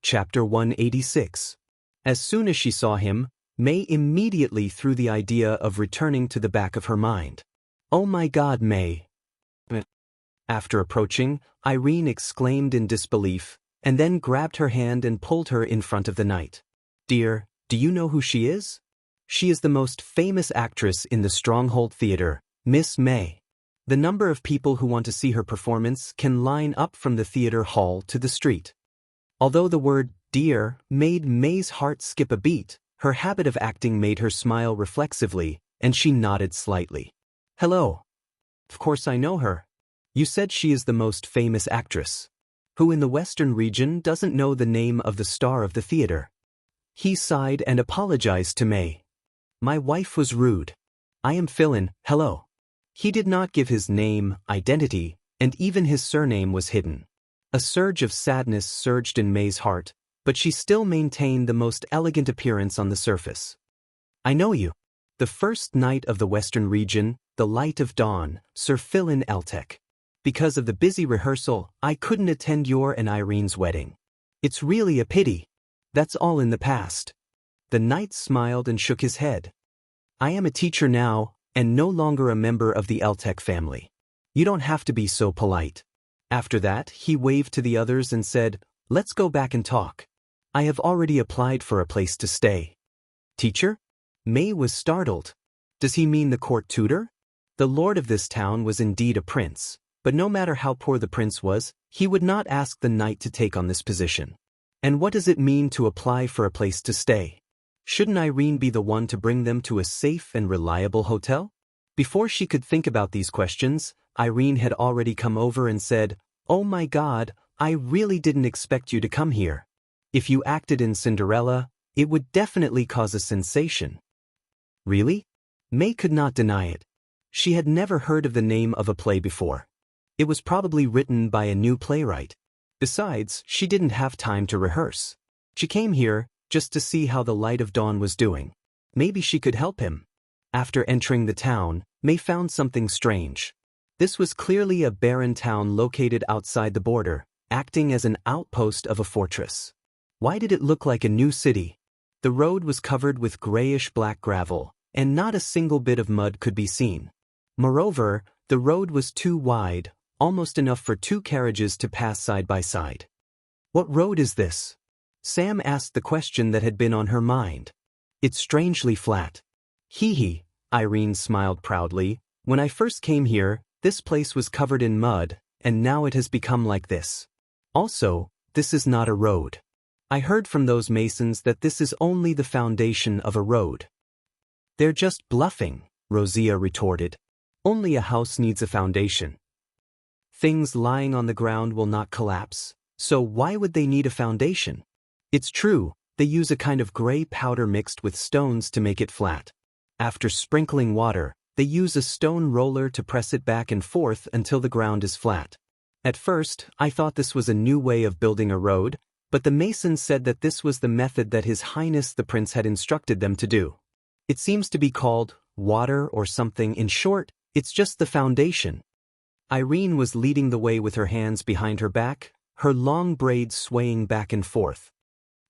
Chapter 186. As soon as she saw him, May immediately threw the idea of returning to the back of her mind. "Oh my God, May!" After approaching, Irene exclaimed in disbelief, and then grabbed her hand and pulled her in front of the knight. "Dear, do you know who she is? She is the most famous actress in the Stronghold Theater, Miss May. The number of people who want to see her performance can line up from the theater hall to the street." Although the word "dear" made May's heart skip a beat, her habit of acting made her smile reflexively, and she nodded slightly. "Hello. Of course I know her. You said she is the most famous actress. Who in the Western region doesn't know the name of the star of the theater?" He sighed and apologized to May. "My wife was rude. I am Philin, hello." He did not give his name, identity, and even his surname was hidden. A surge of sadness surged in May's heart, but she still maintained the most elegant appearance on the surface. "I know you. The first knight of the Western region, the light of dawn, Sir Philin Eltec. Because of the busy rehearsal, I couldn't attend your and Irene's wedding. It's really a pity. That's all in the past." The knight smiled and shook his head. "I am a teacher now, and no longer a member of the Eltec family. You don't have to be so polite." After that, he waved to the others and said, "Let's go back and talk. I have already applied for a place to stay." "Teacher?" May was startled. Does he mean the court tutor? The lord of this town was indeed a prince, but no matter how poor the prince was, he would not ask the knight to take on this position. And what does it mean to apply for a place to stay? Shouldn't Irene be the one to bring them to a safe and reliable hotel? Before she could think about these questions, Irene had already come over and said, "Oh my God, I really didn't expect you to come here. If you acted in Cinderella, it would definitely cause a sensation." Really? May could not deny it. She had never heard of the name of a play before. It was probably written by a new playwright. Besides, she didn't have time to rehearse. She came here just to see how the Light of Dawn was doing. Maybe she could help him. After entering the town, May found something strange. This was clearly a barren town located outside the border, acting as an outpost of a fortress. Why did it look like a new city? The road was covered with grayish-black gravel, and not a single bit of mud could be seen. Moreover, the road was too wide, almost enough for two carriages to pass side by side. "What road is this?" Sam asked the question that had been on her mind. "It's strangely flat." "Hee-hee," Irene smiled proudly. "When I first came here, this place was covered in mud, and now it has become like this. Also, this is not a road. I heard from those masons that this is only the foundation of a road." "They're just bluffing," Rosia retorted. "Only a house needs a foundation. Things lying on the ground will not collapse, so why would they need a foundation? It's true, they use a kind of gray powder mixed with stones to make it flat. After sprinkling water, they use a stone roller to press it back and forth until the ground is flat. At first, I thought this was a new way of building a road, but the masons said that this was the method that His Highness the Prince had instructed them to do. It seems to be called water or something. In short, it's just the foundation." Irene was leading the way with her hands behind her back, her long braids swaying back and forth.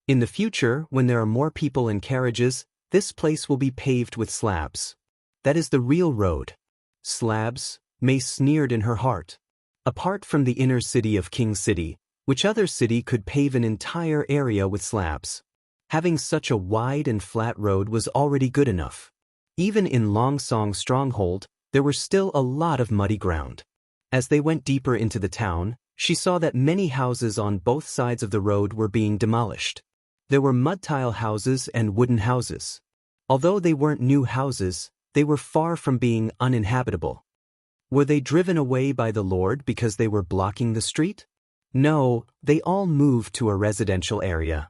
"In the future, when there are more people and carriages, this place will be paved with slabs. That is the real road." "Slabs?" May sneered in her heart. Apart from the inner city of King City, which other city could pave an entire area with slabs? Having such a wide and flat road was already good enough. Even in Longsong Stronghold, there were still a lot of muddy ground. As they went deeper into the town, she saw that many houses on both sides of the road were being demolished. There were mud tile houses and wooden houses. Although they weren't new houses, they were far from being uninhabitable. Were they driven away by the Lord because they were blocking the street? No, they all moved to a residential area.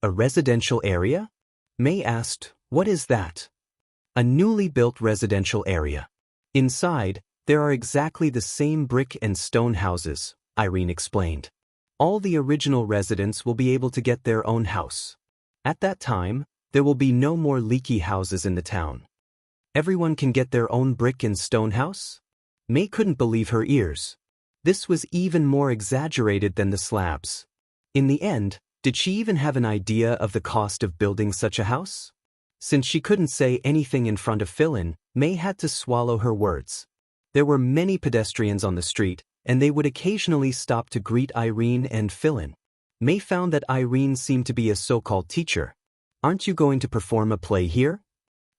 "A residential area?" May asked, "What is that?" "A newly built residential area. Inside, there are exactly the same brick and stone houses," Irene explained. "All the original residents will be able to get their own house. At that time, there will be no more leaky houses in the town. Everyone can get their own brick and stone house?" May couldn't believe her ears. This was even more exaggerated than the slabs. In the end, Did she even have an idea of the cost of building such a house? Since she couldn't say anything in front of Philin, May had to swallow her words. There were many pedestrians on the street, and they would occasionally stop to greet Irene and Philin. May found that Irene seemed to be a so-called teacher. "Aren't you going to perform a play here?"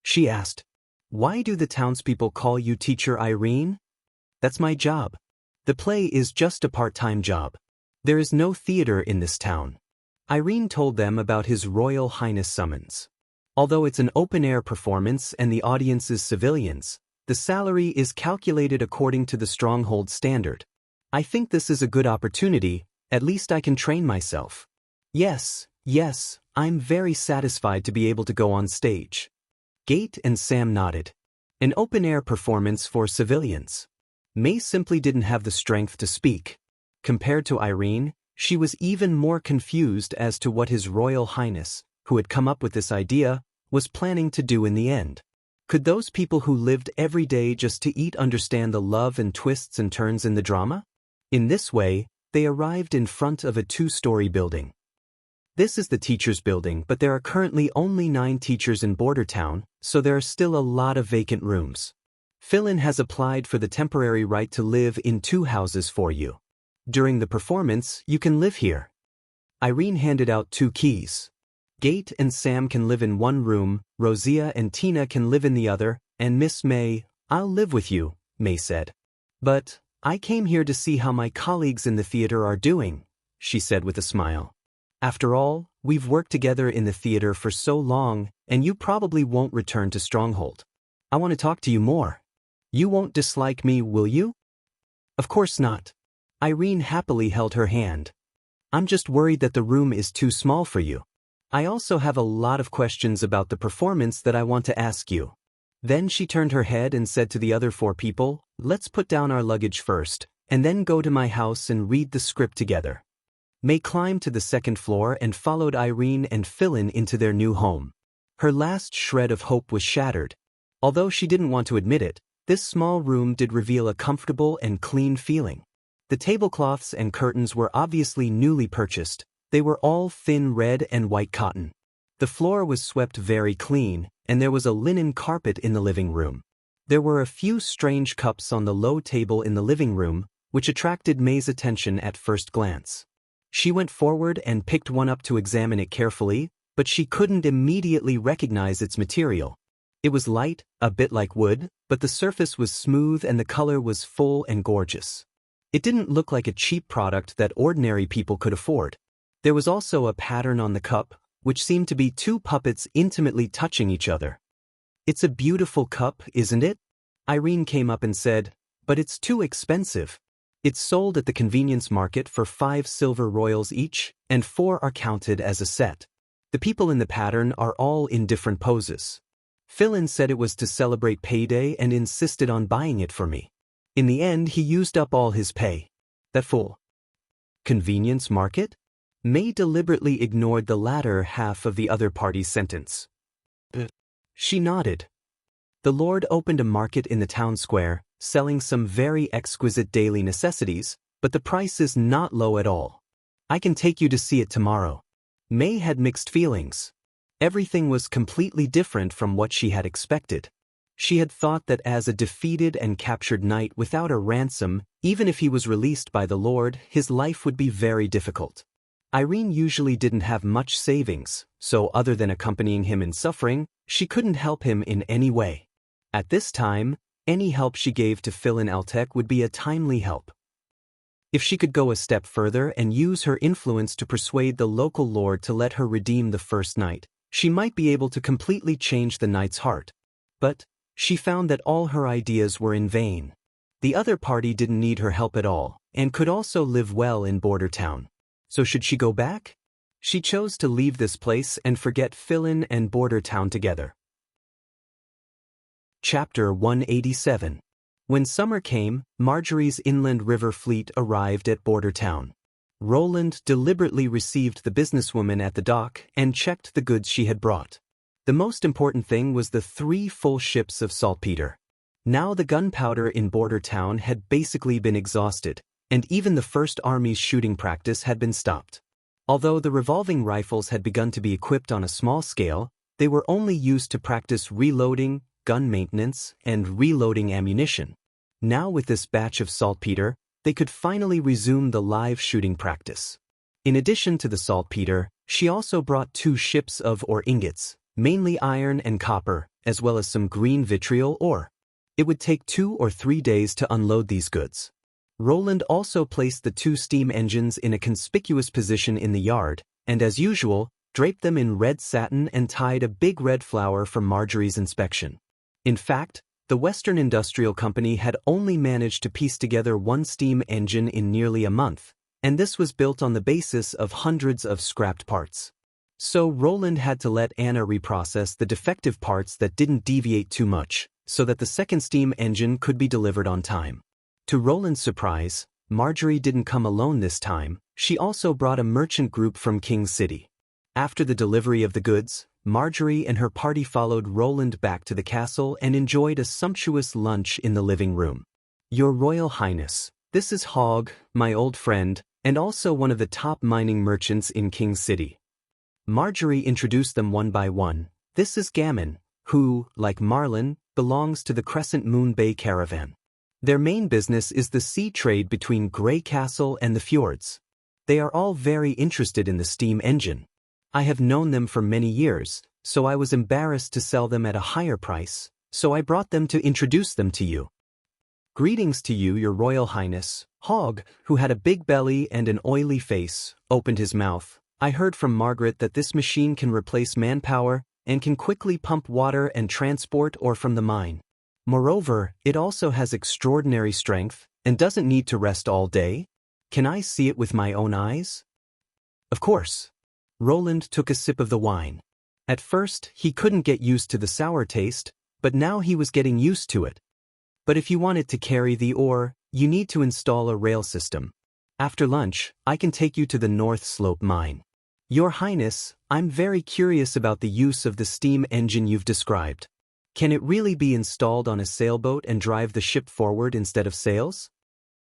she asked. "Why do the townspeople call you Teacher Irene?" "That's my job. The play is just a part-time job. There is no theater in this town." Irene told them about His Royal Highness summons. Although it's an open-air performance and the audience is civilians, the salary is calculated according to the stronghold standard. "I think this is a good opportunity, at least I can train myself." Yes, I'm very satisfied to be able to go on stage." Gate and Sam nodded. An open-air performance for civilians. May simply didn't have the strength to speak. Compared to Irene, she was even more confused as to what His Royal Highness, who had come up with this idea, was planning to do in the end. Could those people who lived every day just to eat understand the love and twists and turns in the drama? In this way, they arrived in front of a 2-story building. This is the teacher's building, but there are currently only 9 teachers in Bordertown, so there are still a lot of vacant rooms. Philin has applied for the temporary right to live in 2 houses for you. During the performance, you can live here. Irene handed out 2 keys. Gate and Sam can live in one room, Rosia and Tina can live in the other, and Miss May, "I'll live with you," May said. "But I came here to see how my colleagues in the theater are doing," she said with a smile. "After all, we've worked together in the theater for so long, and you probably won't return to Stronghold. I want to talk to you more. You won't dislike me, will you?" "Of course not." Irene happily held her hand. "I'm just worried that the room is too small for you. I also have a lot of questions about the performance that I want to ask you." Then she turned her head and said to the other 4 people, "Let's put down our luggage first, and then go to my house and read the script together." May climbed to the 2nd floor and followed Irene and Philin into their new home. Her last shred of hope was shattered. Although she didn't want to admit it, this small room did reveal a comfortable and clean feeling. The tablecloths and curtains were obviously newly purchased. They were all thin red and white cotton. The floor was swept very clean, and there was a linen carpet in the living room. There were a few strange cups on the low table in the living room, which attracted May's attention at first glance. She went forward and picked one up to examine it carefully, but she couldn't immediately recognize its material. It was light, a bit like wood, but the surface was smooth and the color was full and gorgeous. It didn't look like a cheap product that ordinary people could afford. There was also a pattern on the cup, which seemed to be 2 puppets intimately touching each other. "It's a beautiful cup, isn't it?" Irene came up and said, "But it's too expensive. It's sold at the convenience market for 5 silver royals each, and 4 are counted as a set. The people in the pattern are all in different poses." Philin said it was to celebrate payday and insisted on buying it for me. In the end, he used up all his pay. That fool. Convenience market? May deliberately ignored the latter half of the other party's sentence. She nodded. The Lord opened a market in the town square, selling some very exquisite daily necessities, but the price is not low at all. I can take you to see it tomorrow. May had mixed feelings. Everything was completely different from what she had expected. She had thought that as a defeated and captured knight without a ransom, even if he was released by the Lord, his life would be very difficult. Irene usually didn't have much savings, so other than accompanying him in suffering, she couldn't help him in any way. At this time, any help she gave to Philin Eltec would be a timely help. If she could go a step further and use her influence to persuade the local lord to let her redeem the first knight, she might be able to completely change the knight's heart. But she found that all her ideas were in vain. The other party didn't need her help at all, and could also live well in Bordertown. So should she go back? She chose to leave this place and forget Philin and Bordertown together. Chapter 187. When summer came, Marjorie's inland river fleet arrived at Bordertown. Roland deliberately received the businesswoman at the dock and checked the goods she had brought. The most important thing was the 3 full ships of saltpeter. Now the gunpowder in Bordertown had basically been exhausted, and even the First Army's shooting practice had been stopped. Although the revolving rifles had begun to be equipped on a small scale, they were only used to practice reloading, gun maintenance, and reloading ammunition. Now with this batch of saltpeter, they could finally resume the live shooting practice. In addition to the saltpeter, she also brought 2 ships of ore ingots, mainly iron and copper, as well as some green vitriol ore. It would take 2 or 3 days to unload these goods. Roland also placed the 2 steam engines in a conspicuous position in the yard, and as usual, draped them in red satin and tied a big red flower for Marjorie's inspection. In fact, the Western Industrial Company had only managed to piece together 1 steam engine in nearly a month, and this was built on the basis of hundreds of scrapped parts. So Roland had to let Anna reprocess the defective parts that didn't deviate too much, so that the second steam engine could be delivered on time. To Roland's surprise, Marjorie didn't come alone this time. She also brought a merchant group from King City. After the delivery of the goods, Marjorie and her party followed Roland back to the castle and enjoyed a sumptuous lunch in the living room. "Your Royal Highness, this is Hogg, my old friend, and also one of the top mining merchants in King City." Marjorie introduced them one by one. "This is Gammon, who, like Marlin, belongs to the Crescent Moon Bay Caravan. Their main business is the sea trade between Grey Castle and the fjords. They are all very interested in the steam engine. I have known them for many years, so I was embarrassed to sell them at a higher price, so I brought them to introduce them to you." "Greetings to you, Your Royal Highness." Hogg, who had a big belly and an oily face, opened his mouth. "I heard from Margaret that this machine can replace manpower and can quickly pump water and transport ore from the mine. Moreover, it also has extraordinary strength and doesn't need to rest all day. Can I see it with my own eyes?" "Of course." Roland took a sip of the wine. At first, he couldn't get used to the sour taste, but now he was getting used to it. "But if you want it to carry the ore, you need to install a rail system. After lunch, I can take you to the North Slope mine. Your Highness, I'm very curious about the use of the steam engine you've described. Can it really be installed on a sailboat and drive the ship forward instead of sails?"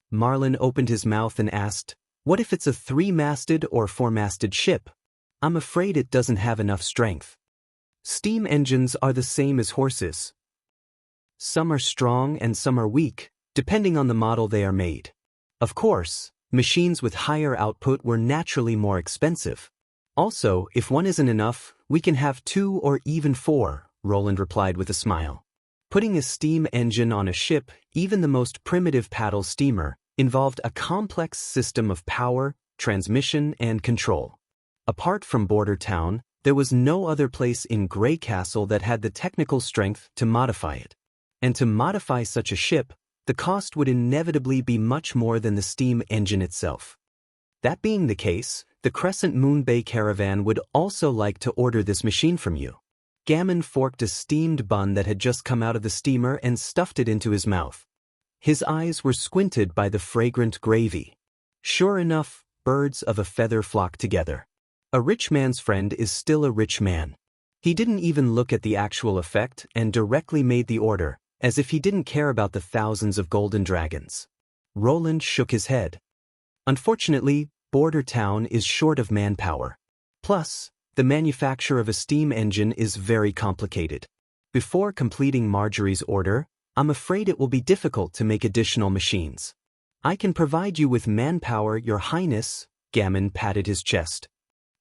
Marlin opened his mouth and asked, "What if it's a 3-masted or 4-masted ship? I'm afraid it doesn't have enough strength. Steam engines are the same as horses. Some are strong and some are weak, depending on the model they are made. Of course, machines with higher output were naturally more expensive. Also, if one isn't enough, we can have 2 or even 4, Roland replied with a smile. Putting a steam engine on a ship, even the most primitive paddle steamer, involved a complex system of power, transmission, and control. Apart from Border Town, there was no other place in Grey Castle that had the technical strength to modify it. And to modify such a ship, the cost would inevitably be much more than the steam engine itself. That being the case, the Crescent Moon Bay Caravan would also like to order this machine from you. Gammon forked a steamed bun that had just come out of the steamer and stuffed it into his mouth. His eyes were squinted by the fragrant gravy. Sure enough, birds of a feather flock together. A rich man's friend is still a rich man. He didn't even look at the actual effect and directly made the order, as if he didn't care about the thousands of golden dragons. Roland shook his head. Unfortunately, Border Town is short of manpower. Plus, the manufacture of a steam engine is very complicated. Before completing Marjorie's order, I'm afraid it will be difficult to make additional machines. I can provide you with manpower, Your Highness. Gammon patted his chest.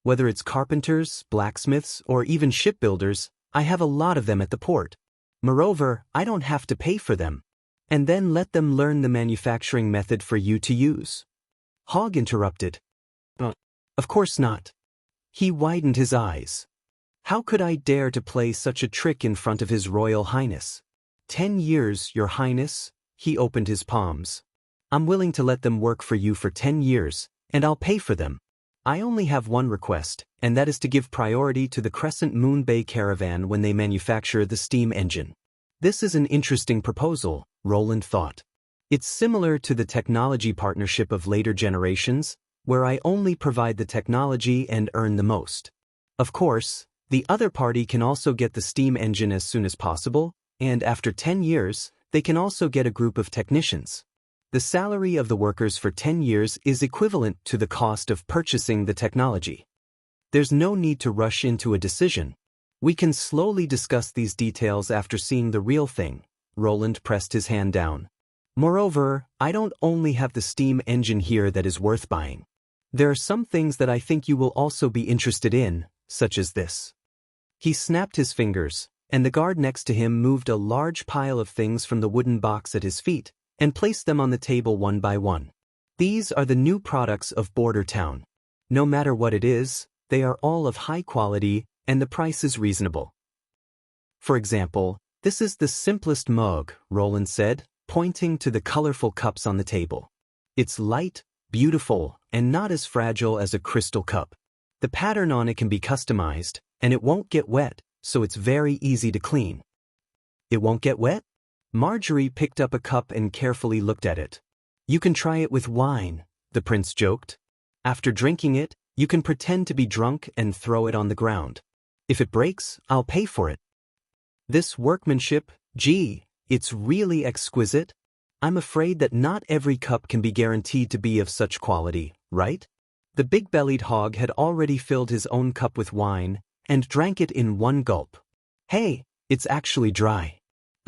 Whether it's carpenters, blacksmiths, or even shipbuilders, I have a lot of them at the port. Moreover, I don't have to pay for them. And then let them learn the manufacturing method for you to use. Hogg interrupted. Of course not. He widened his eyes. How could I dare to play such a trick in front of His Royal Highness? 10 years, Your Highness. He opened his palms. I'm willing to let them work for you for 10 years, and I'll pay for them. I only have one request, and that is to give priority to the Crescent Moon Bay Caravan when they manufacture the steam engine. This is an interesting proposal, Roland thought. It's similar to the technology partnership of later generations, where I only provide the technology and earn the most. Of course, the other party can also get the steam engine as soon as possible, and after 10 years, they can also get a group of technicians. The salary of the workers for 10 years is equivalent to the cost of purchasing the technology. There's no need to rush into a decision. We can slowly discuss these details after seeing the real thing. Roland pressed his hand down. Moreover, I don't only have the steam engine here that is worth buying. There are some things that I think you will also be interested in, such as this. He snapped his fingers, and the guard next to him moved a large pile of things from the wooden box at his feet and placed them on the table one by one. These are the new products of Border Town. No matter what it is, they are all of high quality and the price is reasonable. For example, this is the simplest mug, Roland said, pointing to the colorful cups on the table. It's light, beautiful, and not as fragile as a crystal cup. The pattern on it can be customized, and it won't get wet, so it's very easy to clean. It won't get wet? Marjorie picked up a cup and carefully looked at it. You can try it with wine, the prince joked. After drinking it, you can pretend to be drunk and throw it on the ground. If it breaks, I'll pay for it. This workmanship, gee, it's really exquisite. I'm afraid that not every cup can be guaranteed to be of such quality, right? The big-bellied hog had already filled his own cup with wine and drank it in one gulp. Hey, it's actually dry.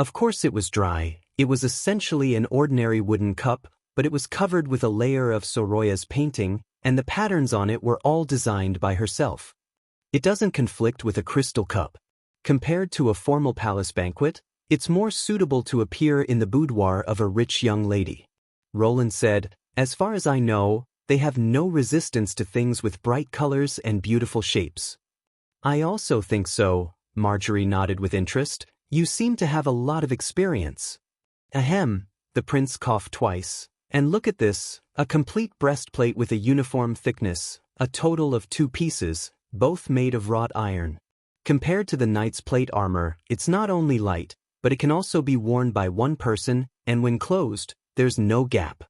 Of course it was dry. It was essentially an ordinary wooden cup, but it was covered with a layer of Soroya's painting, and the patterns on it were all designed by herself. It doesn't conflict with a crystal cup. Compared to a formal palace banquet, it's more suitable to appear in the boudoir of a rich young lady. Roland said, as far as I know, they have no resistance to things with bright colors and beautiful shapes. I also think so, Marjorie nodded with interest. You seem to have a lot of experience. Ahem, the prince coughed twice. And look at this, a complete breastplate with a uniform thickness, a total of 2 pieces, both made of wrought iron. Compared to the knight's plate armor, it's not only light, but it can also be worn by one person, and when closed, there's no gap.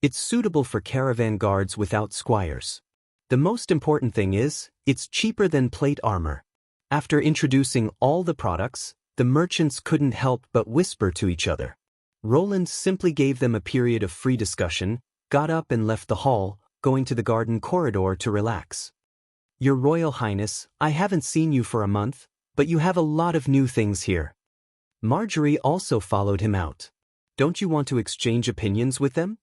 It's suitable for caravan guards without squires. The most important thing is, it's cheaper than plate armor. After introducing all the products, the merchants couldn't help but whisper to each other. Roland simply gave them a period of free discussion, got up and left the hall, going to the garden corridor to relax. Your Royal Highness, I haven't seen you for a month, but you have a lot of new things here. Marjorie also followed him out. Don't you want to exchange opinions with them?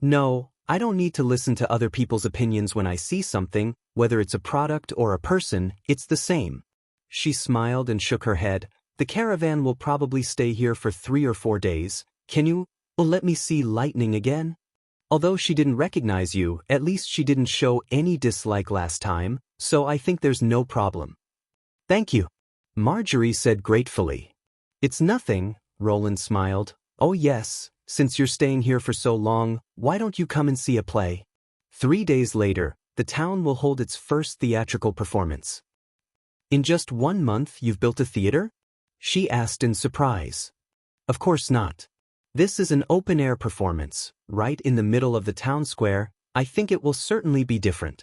No, I don't need to listen to other people's opinions when I see something, whether it's a product or a person, it's the same. She smiled and shook her head. The caravan will probably stay here for 3 or 4 days. Can you let me see lightning again? Although she didn't recognize you, at least she didn't show any dislike last time, so I think there's no problem. Thank you, Marjorie said gratefully. It's nothing, Roland smiled. Oh yes, since you're staying here for so long, why don't you come and see a play? 3 days later, the town will hold its first theatrical performance. In just 1 month you've built a theater? She asked in surprise. Of course not. This is an open-air performance, right in the middle of the town square. I think it will certainly be different.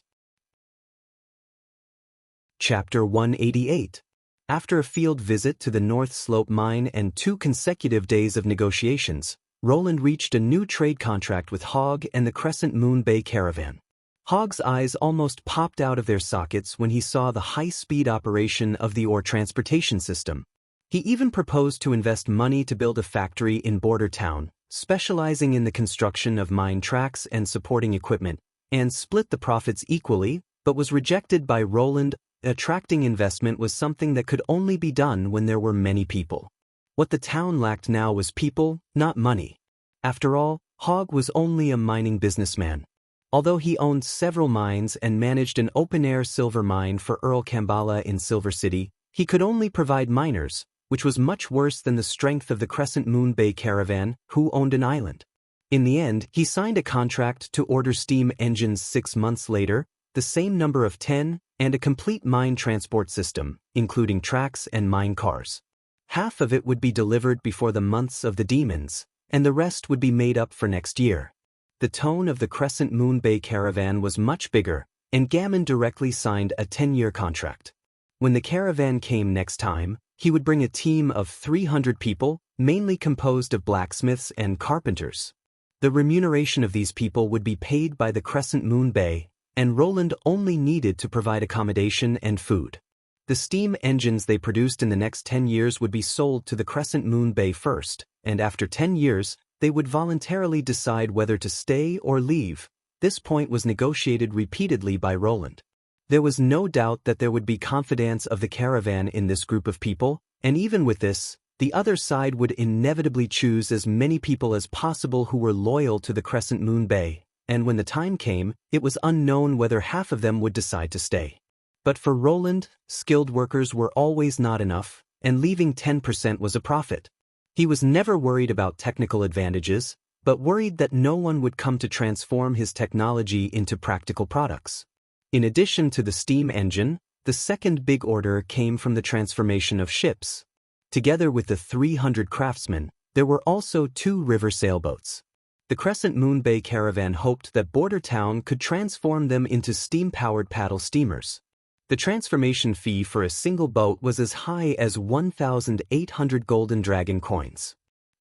Chapter 188. After a field visit to the North Slope mine and 2 consecutive days of negotiations, Roland reached a new trade contract with Hogg and the Crescent Moon Bay Caravan. Hogg's eyes almost popped out of their sockets when he saw the high-speed operation of the ore transportation system. He even proposed to invest money to build a factory in Border Town, specializing in the construction of mine tracks and supporting equipment, and split the profits equally, but was rejected by Roland. Attracting investment was something that could only be done when there were many people. What the town lacked now was people, not money. After all, Hogg was only a mining businessman. Although he owned several mines and managed an open-air silver mine for Earl Kambala in Silver City, he could only provide miners, which was much worse than the strength of the Crescent Moon Bay Caravan, who owned an island. In the end, he signed a contract to order steam engines 6 months later, the same number of 10, and a complete mine transport system, including tracks and mine cars. Half of it would be delivered before the months of the demons, and the rest would be made up for next year. The tone of the Crescent Moon Bay Caravan was much bigger, and Gammon directly signed a 10-year contract. When the caravan came next time, he would bring a team of 300 people, mainly composed of blacksmiths and carpenters. The remuneration of these people would be paid by the Crescent Moon Bay, and Roland only needed to provide accommodation and food. The steam engines they produced in the next 10 years would be sold to the Crescent Moon Bay first, and after 10 years, they would voluntarily decide whether to stay or leave. This point was negotiated repeatedly by Roland. There was no doubt that there would be confidence of the caravan in this group of people, and even with this, the other side would inevitably choose as many people as possible who were loyal to the Crescent Moon Bay, and when the time came, it was unknown whether half of them would decide to stay. But for Roland, skilled workers were always not enough, and leaving 10% was a profit. He was never worried about technical advantages, but worried that no one would come to transform his technology into practical products. In addition to the steam engine, the second big order came from the transformation of ships. Together with the 300 craftsmen, there were also 2 river sailboats. The Crescent Moon Bay caravan hoped that Border Town could transform them into steam-powered paddle steamers. The transformation fee for a single boat was as high as 1,800 golden dragon coins.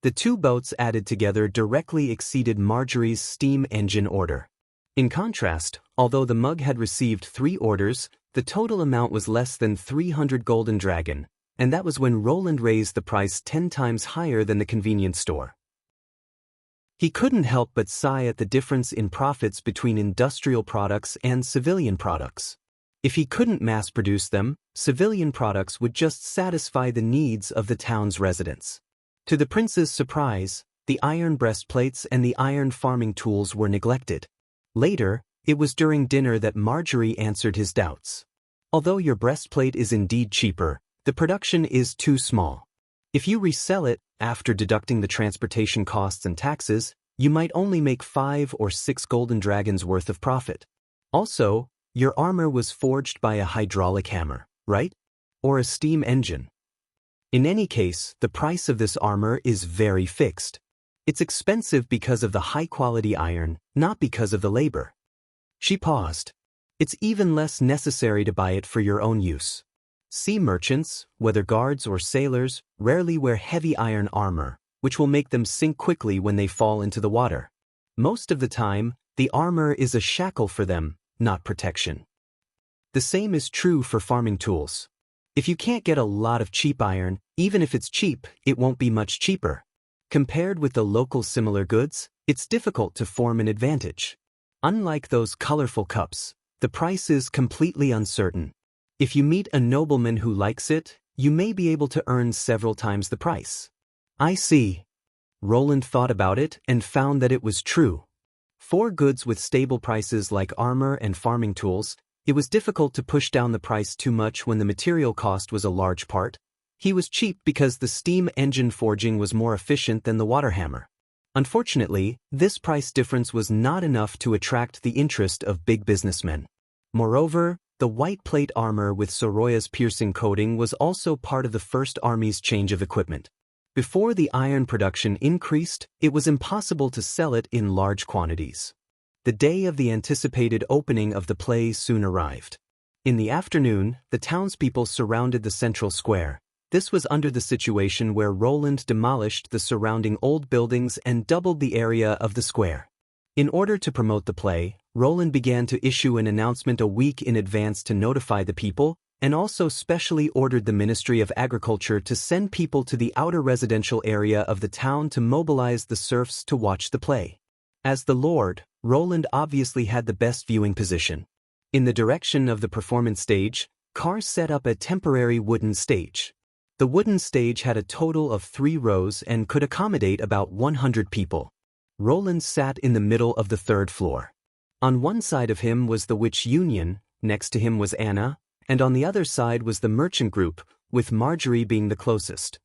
The 2 boats added together directly exceeded Marjorie's steam engine order. In contrast, although the mug had received 3 orders, the total amount was less than 300 golden dragon, and that was when Roland raised the price 10 times higher than the convenience store. He couldn't help but sigh at the difference in profits between industrial products and civilian products. If he couldn't mass-produce them, civilian products would just satisfy the needs of the town's residents. To the prince's surprise, the iron breastplates and the iron farming tools were neglected. Later, it was during dinner that Marjorie answered his doubts. Although your breastplate is indeed cheaper, the production is too small. If you resell it, after deducting the transportation costs and taxes, you might only make 5 or 6 golden dragons worth of profit. Also, your armor was forged by a hydraulic hammer, right? Or a steam engine. In any case, the price of this armor is very fixed. It's expensive because of the high-quality iron, not because of the labor. She paused. It's even less necessary to buy it for your own use. Sea merchants, whether guards or sailors, rarely wear heavy iron armor, which will make them sink quickly when they fall into the water. Most of the time, the armor is a shackle for them, not protection. The same is true for farming tools. If you can't get a lot of cheap iron, even if it's cheap, it won't be much cheaper. Compared with the local similar goods, it's difficult to form an advantage. Unlike those colorful cups, the price is completely uncertain. If you meet a nobleman who likes it, you may be able to earn several times the price. I see. Roland thought about it and found that it was true. For goods with stable prices like armor and farming tools, it was difficult to push down the price too much when the material cost was a large part. He was cheap because the steam engine forging was more efficient than the water hammer. Unfortunately, this price difference was not enough to attract the interest of big businessmen. Moreover, the white plate armor with Soroya's piercing coating was also part of the First Army's change of equipment. Before the iron production increased, it was impossible to sell it in large quantities. The day of the anticipated opening of the play soon arrived. In the afternoon, the townspeople surrounded the central square. This was under the situation where Roland demolished the surrounding old buildings and doubled the area of the square. In order to promote the play, Roland began to issue an announcement a week in advance to notify the people, and also specially ordered the Ministry of Agriculture to send people to the outer residential area of the town to mobilize the serfs to watch the play. As the Lord, Roland obviously had the best viewing position. In the direction of the performance stage, Carr set up a temporary wooden stage. The wooden stage had a total of 3 rows and could accommodate about 100 people. Roland sat in the middle of the 3rd floor. On one side of him was the Witch Union, next to him was Anna, and on the other side was the merchant group, with Marjorie being the closest.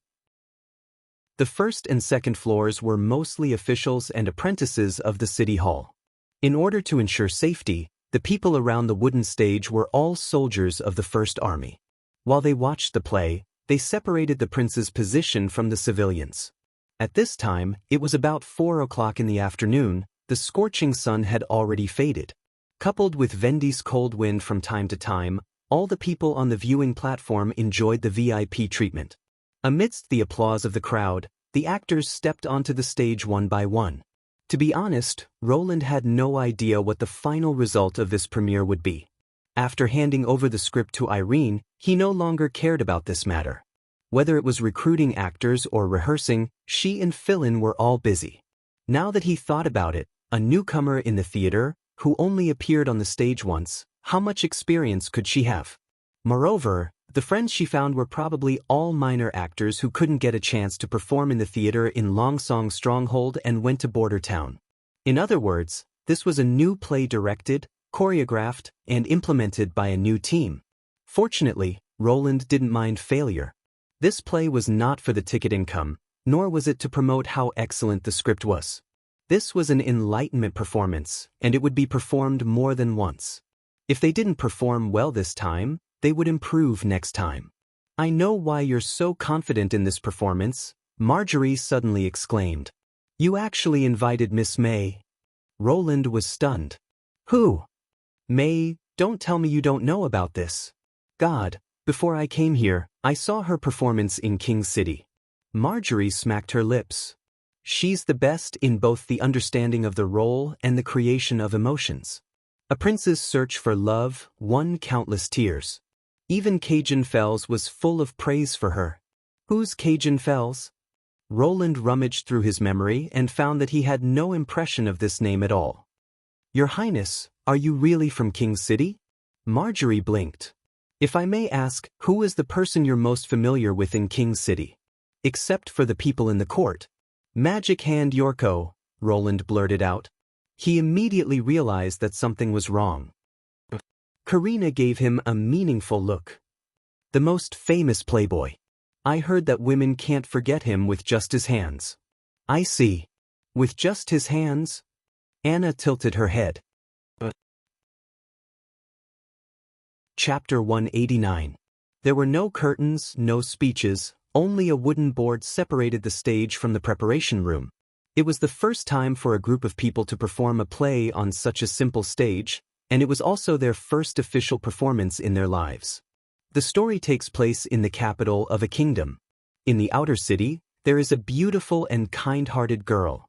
The 1st and 2nd floors were mostly officials and apprentices of the city hall. In order to ensure safety, the people around the wooden stage were all soldiers of the First Army. While they watched the play, they separated the prince's position from the civilians. At this time, it was about 4 o'clock in the afternoon. The scorching sun had already faded. Coupled with Vendi's cold wind from time to time, all the people on the viewing platform enjoyed the VIP treatment. Amidst the applause of the crowd, the actors stepped onto the stage one by one. To be honest, Roland had no idea what the final result of this premiere would be. After handing over the script to Irene, he no longer cared about this matter. Whether it was recruiting actors or rehearsing, she and fill-in were all busy. Now that he thought about it, a newcomer in the theater, who only appeared on the stage once, how much experience could she have? Moreover, the friends she found were probably all minor actors who couldn't get a chance to perform in the theater in Longsong Stronghold and went to Border Town. In other words, this was a new play directed, choreographed, and implemented by a new team. Fortunately, Roland didn't mind failure. This play was not for the ticket income, nor was it to promote how excellent the script was. This was an enlightenment performance, and it would be performed more than once. If they didn't perform well this time, they would improve next time. "I know why you're so confident in this performance," Marjorie suddenly exclaimed. "You actually invited Miss May." Roland was stunned. "Who?" "May, don't tell me you don't know about this." "God, before I came here, I saw her performance in King City." Marjorie smacked her lips. "She's the best in both the understanding of the role and the creation of emotions. A prince's search for love won countless tears. Even Cajun Fells was full of praise for her." "Who's Cajun Fells?" Roland rummaged through his memory and found that he had no impression of this name at all. "Your Highness, are you really from King City?" Marjorie blinked. "If I may ask, who is the person you're most familiar with in King City? Except for the people in the court." "Magic Hand Yorko," Roland blurted out. He immediately realized that something was wrong. Karina gave him a meaningful look. "The most famous playboy. I heard that women can't forget him with just his hands." "I see. With just his hands?" Anna tilted her head. Chapter 189. There were no curtains, no speeches, only a wooden board separated the stage from the preparation room. It was the first time for a group of people to perform a play on such a simple stage, and it was also their first official performance in their lives. The story takes place in the capital of a kingdom. In the outer city, there is a beautiful and kind-hearted girl.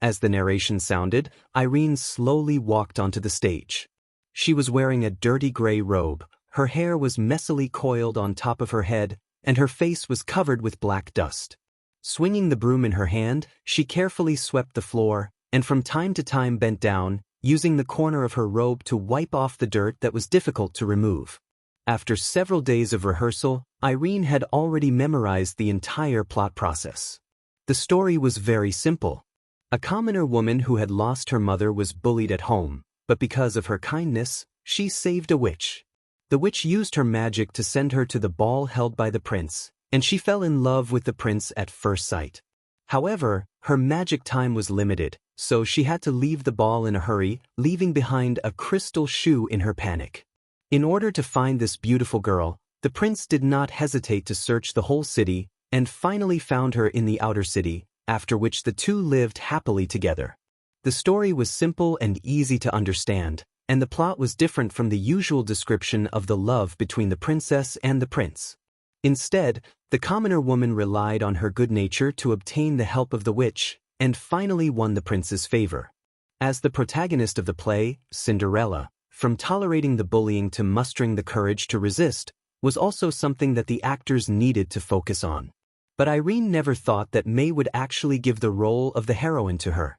As the narration sounded, Irene slowly walked onto the stage. She was wearing a dirty gray robe, her hair was messily coiled on top of her head, and her face was covered with black dust. Swinging the broom in her hand, she carefully swept the floor, and from time to time bent down, using the corner of her robe to wipe off the dirt that was difficult to remove. After several days of rehearsal, Irene had already memorized the entire plot process. The story was very simple. A commoner woman who had lost her mother was bullied at home, but because of her kindness, she saved a witch. The witch used her magic to send her to the ball held by the prince, and she fell in love with the prince at first sight. However, her magic time was limited, so she had to leave the ball in a hurry, leaving behind a crystal shoe in her panic. In order to find this beautiful girl, the prince did not hesitate to search the whole city, and finally found her in the outer city, after which the two lived happily together. The story was simple and easy to understand, and the plot was different from the usual description of the love between the princess and the prince. Instead, the commoner woman relied on her good nature to obtain the help of the witch, and finally won the prince's favor. As the protagonist of the play, Cinderella, from tolerating the bullying to mustering the courage to resist, was also something that the actors needed to focus on. But Irene never thought that May would actually give the role of the heroine to her.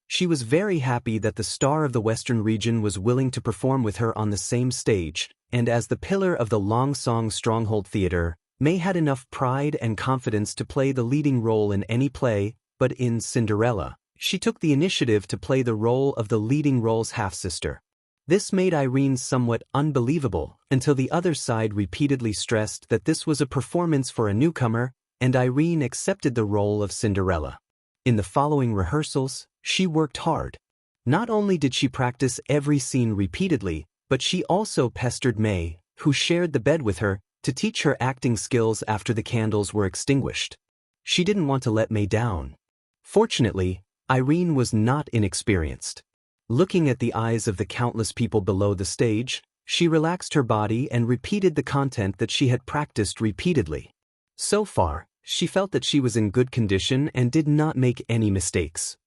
She was very happy that the star of the Western region was willing to perform with her on the same stage, and as the pillar of the Longsong Stronghold Theater, May had enough pride and confidence to play the leading role in any play, but in Cinderella, she took the initiative to play the role of the leading role's half-sister. This made Irene somewhat unbelievable, until the other side repeatedly stressed that this was a performance for a newcomer, and Irene accepted the role of Cinderella. In the following rehearsals, she worked hard. Not only did she practice every scene repeatedly, but she also pestered May, who shared the bed with her, to teach her acting skills after the candles were extinguished. She didn't want to let May down. Fortunately, Irene was not inexperienced. Looking at the eyes of the countless people below the stage, she relaxed her body and repeated the content that she had practiced repeatedly. So far, she felt that she was in good condition and did not make any mistakes.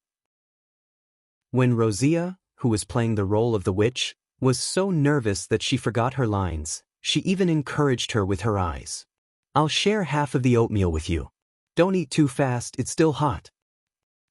When Rosia, who was playing the role of the witch, was so nervous that she forgot her lines, she even encouraged her with her eyes. "I'll share half of the oatmeal with you. Don't eat too fast, it's still hot.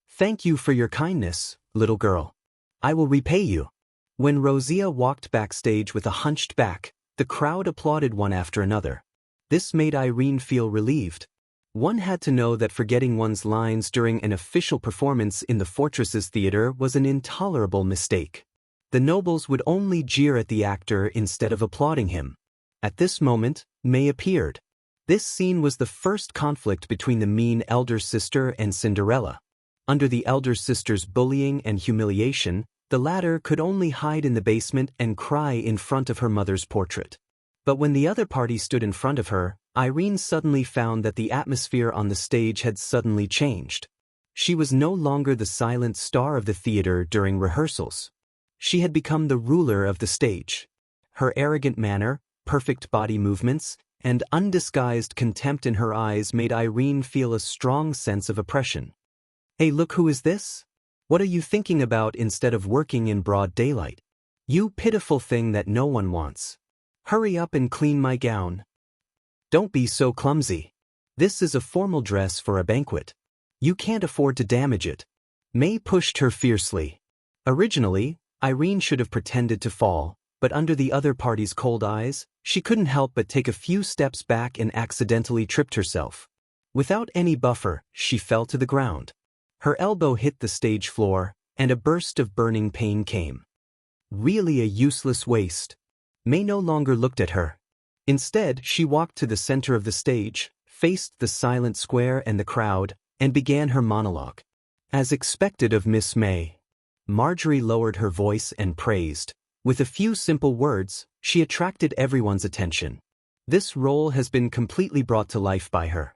Thank you for your kindness, little girl. I will repay you." When Rosia walked backstage with a hunched back, the crowd applauded one after another. This made Irene feel relieved. One had to know that forgetting one's lines during an official performance in the Fortress's theater was an intolerable mistake. The nobles would only jeer at the actor instead of applauding him. At this moment, May appeared. This scene was the first conflict between the mean elder sister and Cinderella. Under the elder sister's bullying and humiliation, the latter could only hide in the basement and cry in front of her mother's portrait. But when the other party stood in front of her, Irene suddenly found that the atmosphere on the stage had suddenly changed. She was no longer the silent star of the theater during rehearsals. She had become the ruler of the stage. Her arrogant manner, perfect body movements, and undisguised contempt in her eyes made Irene feel a strong sense of oppression. "Hey, look, who is this? What are you thinking about instead of working in broad daylight? You pitiful thing that no one wants. Hurry up and clean my gown. Don't be so clumsy. This is a formal dress for a banquet. You can't afford to damage it." May pushed her fiercely. Originally, Irene should have pretended to fall, but under the other party's cold eyes, she couldn't help but take a few steps back and accidentally tripped herself. Without any buffer, she fell to the ground. Her elbow hit the stage floor, and a burst of burning pain came. Really a useless waste. May no longer looked at her. Instead, she walked to the center of the stage, faced the silent square and the crowd, and began her monologue. As expected of Miss May, Marjorie lowered her voice and praised. With a few simple words, she attracted everyone's attention. This role has been completely brought to life by her.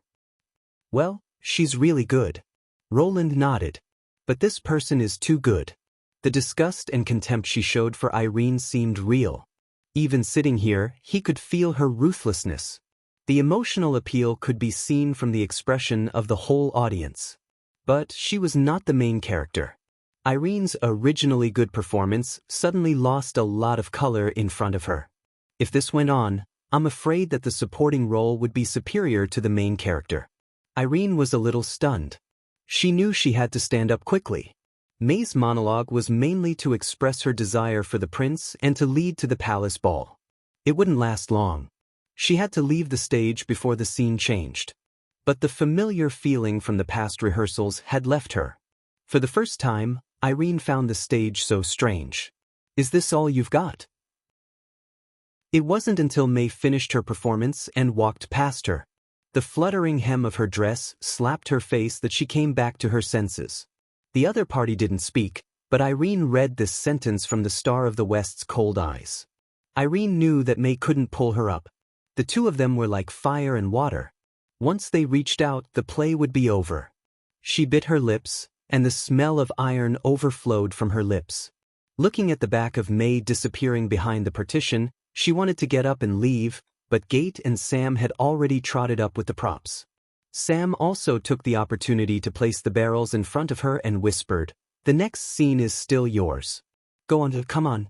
"Well, she's really good." Roland nodded. "But this person is too good." The disgust and contempt she showed for Irene seemed real. Even sitting here, he could feel her ruthlessness. The emotional appeal could be seen from the expression of the whole audience. But she was not the main character. Irene's originally good performance suddenly lost a lot of color in front of her. If this went on, I'm afraid that the supporting role would be superior to the main character. Irene was a little stunned. She knew she had to stand up quickly. May's monologue was mainly to express her desire for the prince and to lead to the palace ball. It wouldn't last long. She had to leave the stage before the scene changed. But the familiar feeling from the past rehearsals had left her. For the first time, Irene found the stage so strange. "Is this all you've got?" It wasn't until May finished her performance and walked past her. The fluttering hem of her dress slapped her face that she came back to her senses. The other party didn't speak, but Irene read this sentence from the Star of the West's cold eyes. Irene knew that May couldn't pull her up. The two of them were like fire and water. Once they reached out, the play would be over. She bit her lips, and the smell of iron overflowed from her lips. Looking at the back of May disappearing behind the partition, she wanted to get up and leave, but Gate and Sam had already trotted up with the props. Sam also took the opportunity to place the barrels in front of her and whispered, "The next scene is still yours. Go on, come on."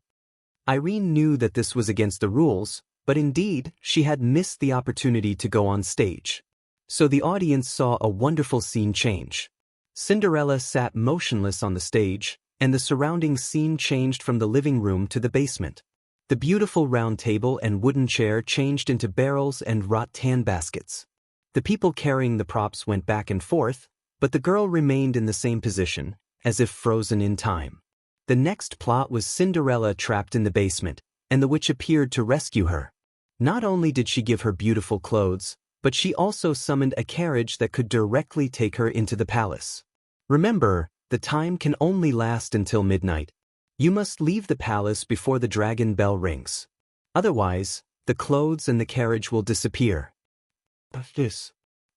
Irene knew that this was against the rules, but indeed, she had missed the opportunity to go on stage. So the audience saw a wonderful scene change. Cinderella sat motionless on the stage, and the surrounding scene changed from the living room to the basement. The beautiful round table and wooden chair changed into barrels and rattan baskets. The people carrying the props went back and forth, but the girl remained in the same position, as if frozen in time. The next plot was Cinderella trapped in the basement, and the witch appeared to rescue her. Not only did she give her beautiful clothes, but she also summoned a carriage that could directly take her into the palace. Remember, the time can only last until midnight. You must leave the palace before the dragon bell rings. Otherwise, the clothes and the carriage will disappear.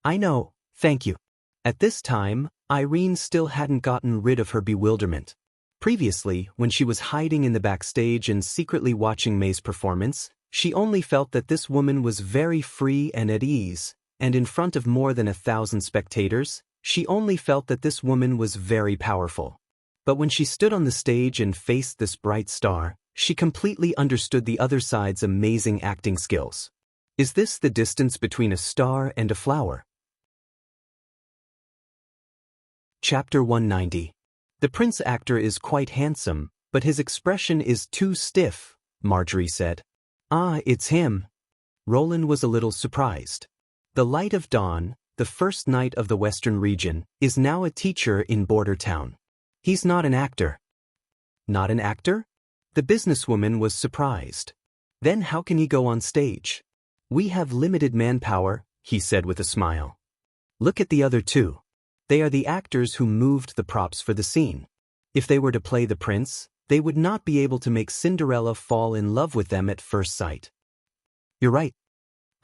I know, thank you. At this time, Irene still hadn't gotten rid of her bewilderment. Previously, when she was hiding in the backstage and secretly watching May's performance, she only felt that this woman was very free and at ease, and in front of more than 1,000 spectators, she only felt that this woman was very powerful. But when she stood on the stage and faced this bright star, she completely understood the other side's amazing acting skills. Is this the distance between a star and a flower? Chapter 190. The prince actor is quite handsome, but his expression is too stiff, Marjorie said. Ah, it's him. Roland was a little surprised. The Light of Dawn, the first knight of the Western region, is now a teacher in Border Town. He's not an actor. Not an actor? The businesswoman was surprised. Then how can he go on stage? We have limited manpower, he said with a smile. Look at the other two. They are the actors who moved the props for the scene. If they were to play the prince, they would not be able to make Cinderella fall in love with them at first sight. You're right.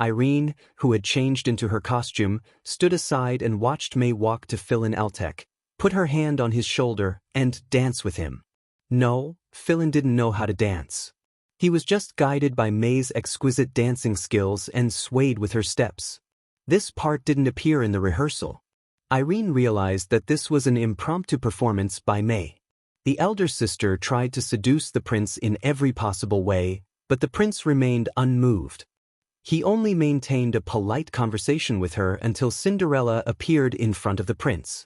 Irene, who had changed into her costume, stood aside and watched May walk to Philin Altek, put her hand on his shoulder, and dance with him. No, Philin didn't know how to dance. He was just guided by May's exquisite dancing skills and swayed with her steps. This part didn't appear in the rehearsal. Irene realized that this was an impromptu performance by May. The elder sister tried to seduce the prince in every possible way, but the prince remained unmoved. He only maintained a polite conversation with her until Cinderella appeared in front of the prince.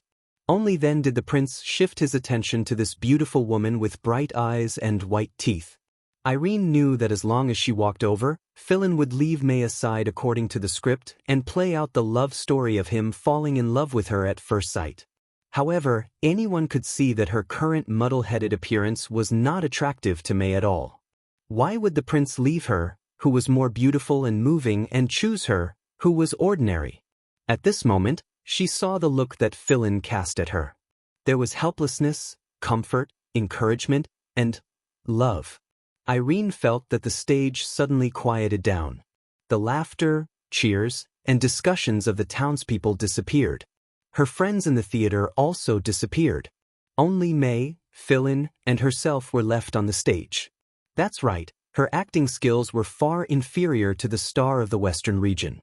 Only then did the prince shift his attention to this beautiful woman with bright eyes and white teeth. Irene knew that as long as she walked over, Philin would leave May aside according to the script and play out the love story of him falling in love with her at first sight. However, anyone could see that her current muddle-headed appearance was not attractive to May at all. Why would the prince leave her, who was more beautiful and moving, and choose her, who was ordinary? At this moment, she saw the look that Philin cast at her. There was helplessness, comfort, encouragement, and love. Irene felt that the stage suddenly quieted down. The laughter, cheers, and discussions of the townspeople disappeared. Her friends in the theater also disappeared. Only May, Philin, and herself were left on the stage. That's right, her acting skills were far inferior to the star of the Western region.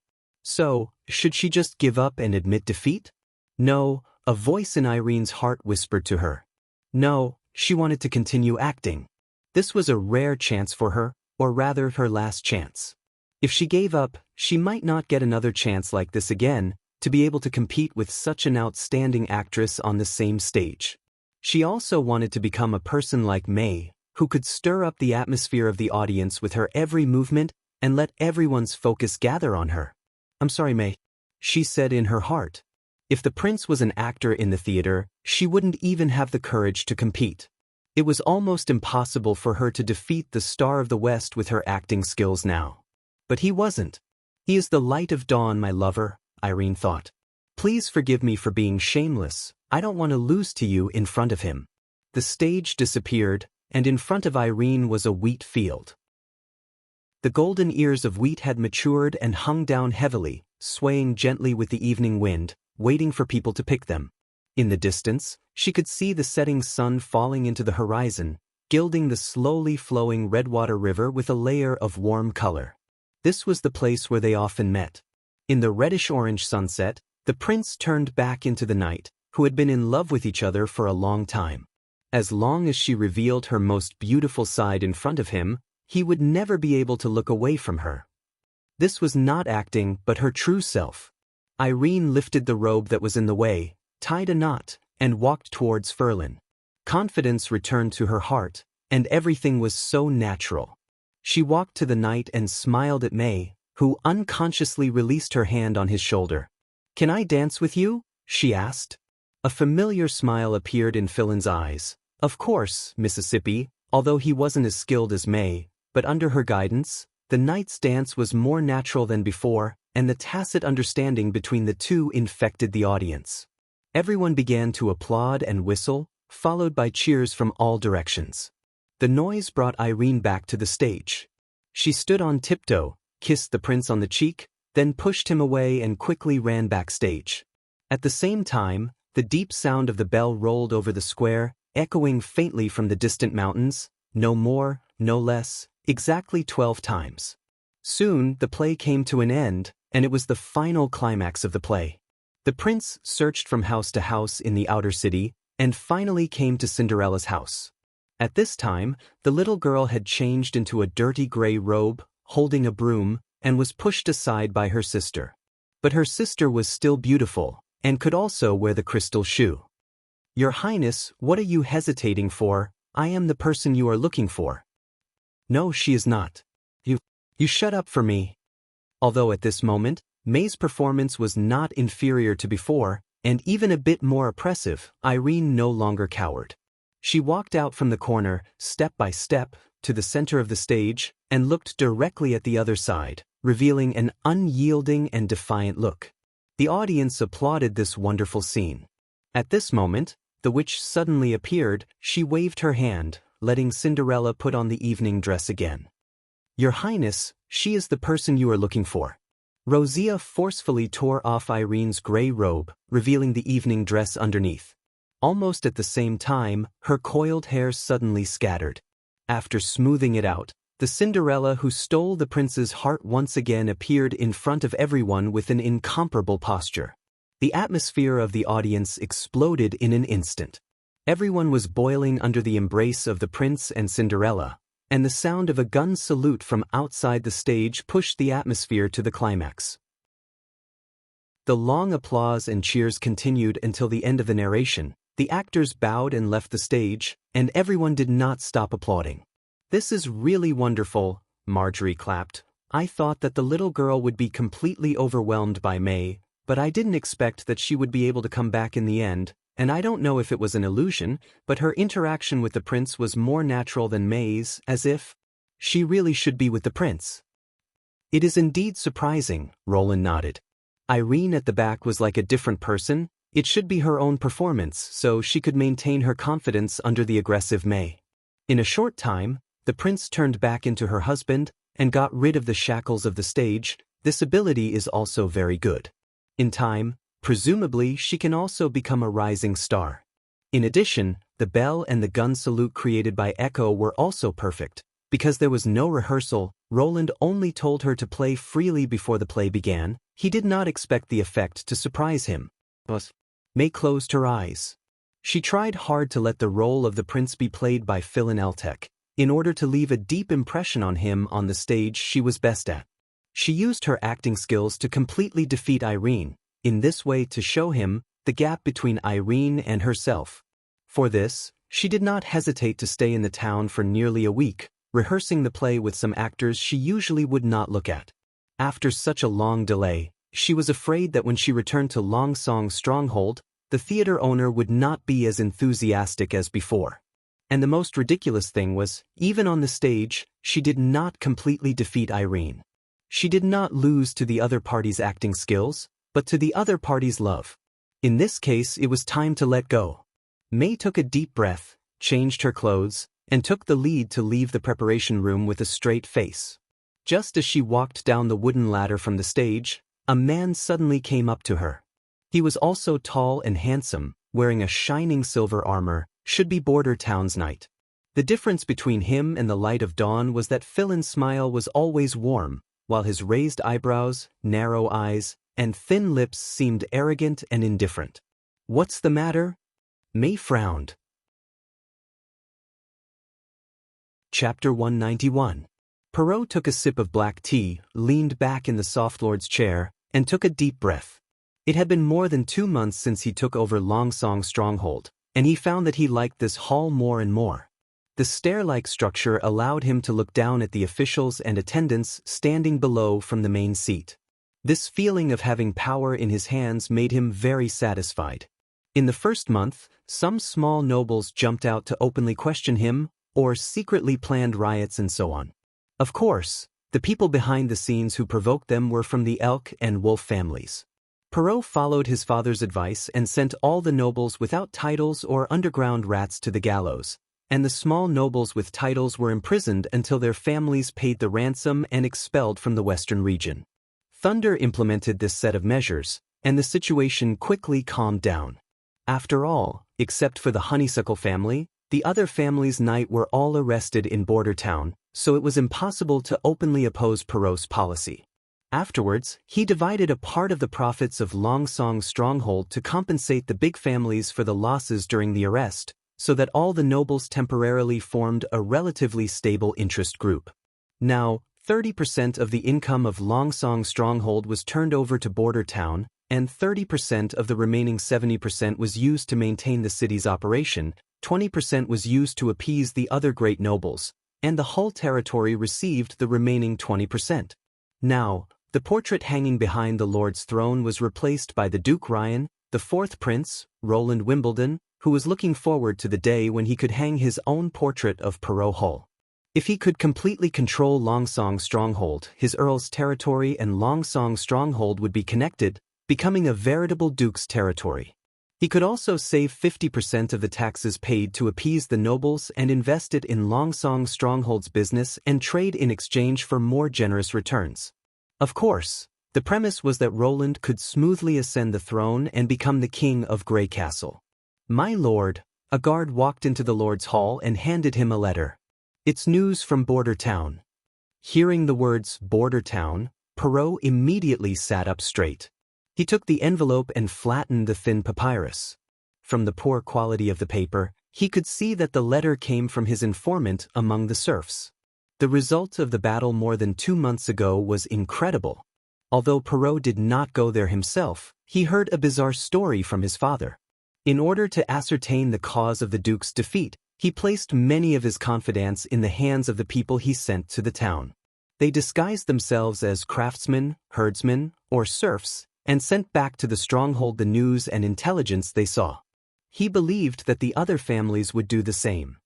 So, should she just give up and admit defeat? No, a voice in Irene's heart whispered to her. No, she wanted to continue acting. This was a rare chance for her, or rather her last chance. If she gave up, she might not get another chance like this again, to be able to compete with such an outstanding actress on the same stage. She also wanted to become a person like May, who could stir up the atmosphere of the audience with her every movement and let everyone's focus gather on her. I'm sorry, May, she said in her heart. If the prince was an actor in the theater, she wouldn't even have the courage to compete. It was almost impossible for her to defeat the Star of the West with her acting skills now. But he wasn't. He is the Light of Dawn, my lover, Irene thought. Please forgive me for being shameless. I don't want to lose to you in front of him. The stage disappeared, and in front of Irene was a wheat field. The golden ears of wheat had matured and hung down heavily, swaying gently with the evening wind, waiting for people to pick them. In the distance, she could see the setting sun falling into the horizon, gilding the slowly flowing Redwater River with a layer of warm color. This was the place where they often met. In the reddish-orange sunset, the prince turned back into the knight, who had been in love with each other for a long time. As long as she revealed her most beautiful side in front of him, he would never be able to look away from her. This was not acting, but her true self. Irene lifted the robe that was in the way, tied a knot, and walked towards Philin. Confidence returned to her heart, and everything was so natural. She walked to the knight and smiled at May, who unconsciously released her hand on his shoulder. "Can I dance with you?" she asked. A familiar smile appeared in Philin's eyes. Of course, Mississippi, although he wasn't as skilled as May, but under her guidance, the knight's dance was more natural than before, and the tacit understanding between the two infected the audience. Everyone began to applaud and whistle, followed by cheers from all directions. The noise brought Irene back to the stage. She stood on tiptoe, kissed the prince on the cheek, then pushed him away and quickly ran backstage. At the same time, the deep sound of the bell rolled over the square, echoing faintly from the distant mountains, no more, no less, exactly 12 times. Soon, the play came to an end, and it was the final climax of the play. The prince searched from house to house in the outer city, and finally came to Cinderella's house. At this time, the little girl had changed into a dirty gray robe, holding a broom, and was pushed aside by her sister. But her sister was still beautiful, and could also wear the crystal shoe. "Your Highness, what are you hesitating for? I am the person you are looking for." "No, she is not. You shut up for me." Although at this moment, May's performance was not inferior to before, and even a bit more oppressive, Irene no longer cowered. She walked out from the corner, step by step, to the center of the stage, and looked directly at the other side, revealing an unyielding and defiant look. The audience applauded this wonderful scene. At this moment, the witch suddenly appeared. She waved her hand, letting Cinderella put on the evening dress again. "Your Highness, she is the person you are looking for." Rosia forcefully tore off Irene's gray robe, revealing the evening dress underneath. Almost at the same time, her coiled hair suddenly scattered. After smoothing it out, the Cinderella who stole the prince's heart once again appeared in front of everyone with an incomparable posture. The atmosphere of the audience exploded in an instant. Everyone was boiling under the embrace of the prince and Cinderella, and the sound of a gun salute from outside the stage pushed the atmosphere to the climax. The long applause and cheers continued until the end of the narration. The actors bowed and left the stage, and everyone did not stop applauding. "This is really wonderful," Marjorie clapped. "I thought that the little girl would be completely overwhelmed by May, but I didn't expect that she would be able to come back in the end, and I don't know if it was an illusion, but her interaction with the prince was more natural than May's, as if she really should be with the prince." "It is indeed surprising," Roland nodded. "Irene at the back was like a different person. It should be her own performance, so she could maintain her confidence under the aggressive May." In a short time, the prince turned back into her husband and got rid of the shackles of the stage. This ability is also very good. In time, presumably she can also become a rising star. In addition, the bell and the gun salute created by Echo were also perfect. Because there was no rehearsal, Roland only told her to play freely before the play began. He did not expect the effect to surprise him. May closed her eyes. She tried hard to let the role of the prince be played by Philin Eltec, in order to leave a deep impression on him on the stage she was best at. She used her acting skills to completely defeat Irene, in this way to show him the gap between Irene and herself. For this, she did not hesitate to stay in the town for nearly a week, rehearsing the play with some actors she usually would not look at. After such a long delay, she was afraid that when she returned to Longsong's stronghold, the theater owner would not be as enthusiastic as before. And the most ridiculous thing was, even on the stage, she did not completely defeat Irene. She did not lose to the other party's acting skills, but to the other party's love. In this case, it was time to let go. May took a deep breath, changed her clothes, and took the lead to leave the preparation room with a straight face. Just as she walked down the wooden ladder from the stage, a man suddenly came up to her. He was also tall and handsome, wearing a shining silver armor, should be Border Town's knight. The difference between him and the light of dawn was that Philin's smile was always warm, while his raised eyebrows, narrow eyes, and thin lips seemed arrogant and indifferent. "What's the matter?" May frowned. Chapter 191. Perrault took a sip of black tea, leaned back in the soft lord's chair, and took a deep breath. It had been more than 2 months since he took over Longsong's stronghold, and he found that he liked this hall more and more. The stair-like structure allowed him to look down at the officials and attendants standing below from the main seat. This feeling of having power in his hands made him very satisfied. In the first month, some small nobles jumped out to openly question him, or secretly planned riots and so on. Of course, the people behind the scenes who provoked them were from the Elk and Wolf families. Perrault followed his father's advice and sent all the nobles without titles or underground rats to the gallows, and the small nobles with titles were imprisoned until their families paid the ransom and expelled from the western region. Thunder implemented this set of measures, and the situation quickly calmed down. After all, except for the Honeysuckle family, the other families' knight were all arrested in Border Town, so it was impossible to openly oppose Perrault's policy. Afterwards, he divided a part of the profits of Longsong's stronghold to compensate the big families for the losses during the arrest, so that all the nobles temporarily formed a relatively stable interest group. Now, 30% of the income of Longsong's stronghold was turned over to Border Town, and 30% of the remaining 70% was used to maintain the city's operation, 20% was used to appease the other great nobles, and the whole territory received the remaining 20%. Now, the portrait hanging behind the Lord's throne was replaced by the Duke Ryan, the fourth prince, Roland Wimbledon, who was looking forward to the day when he could hang his own portrait of Perrault Hull. If he could completely control Longsong's stronghold, his earl's territory and Longsong's stronghold would be connected, becoming a veritable duke's territory. He could also save 50% of the taxes paid to appease the nobles and invest it in Longsong's stronghold's business and trade in exchange for more generous returns. Of course, the premise was that Roland could smoothly ascend the throne and become the king of Grey Castle. "My lord," a guard walked into the Lord's hall and handed him a letter. "It's news from Border Town." Hearing the words Border Town, Perrault immediately sat up straight. He took the envelope and flattened the thin papyrus. From the poor quality of the paper, he could see that the letter came from his informant among the serfs. The result of the battle more than 2 months ago was incredible. Although Perrault did not go there himself, he heard a bizarre story from his father. In order to ascertain the cause of the Duke's defeat, he placed many of his confidants in the hands of the people he sent to the town. They disguised themselves as craftsmen, herdsmen, or serfs, and sent back to the stronghold the news and intelligence they saw. He believed that the other families would do the same.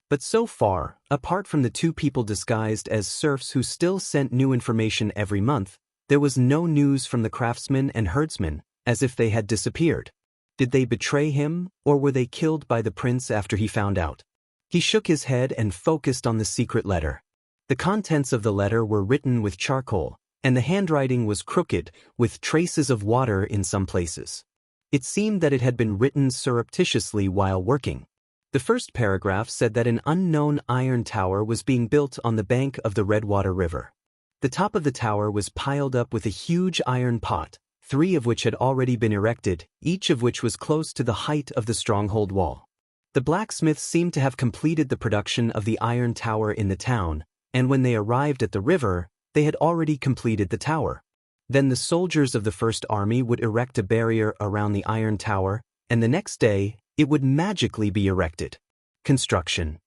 But so far, apart from the 2 people disguised as serfs who still sent new information every month, there was no news from the craftsmen and herdsmen, as if they had disappeared. Did they betray him, or were they killed by the prince after he found out? He shook his head and focused on the secret letter. The contents of the letter were written with charcoal, and the handwriting was crooked, with traces of water in some places. It seemed that it had been written surreptitiously while working. The first paragraph said that an unknown iron tower was being built on the bank of the Redwater River. The top of the tower was piled up with a huge iron pot, 3 of which had already been erected, each of which was close to the height of the stronghold wall. The blacksmiths seemed to have completed the production of the iron tower in the town, and when they arrived at the river, they had already completed the tower. Then the soldiers of the First Army would erect a barrier around the iron tower, and the next day, it would magically be erected. Construction.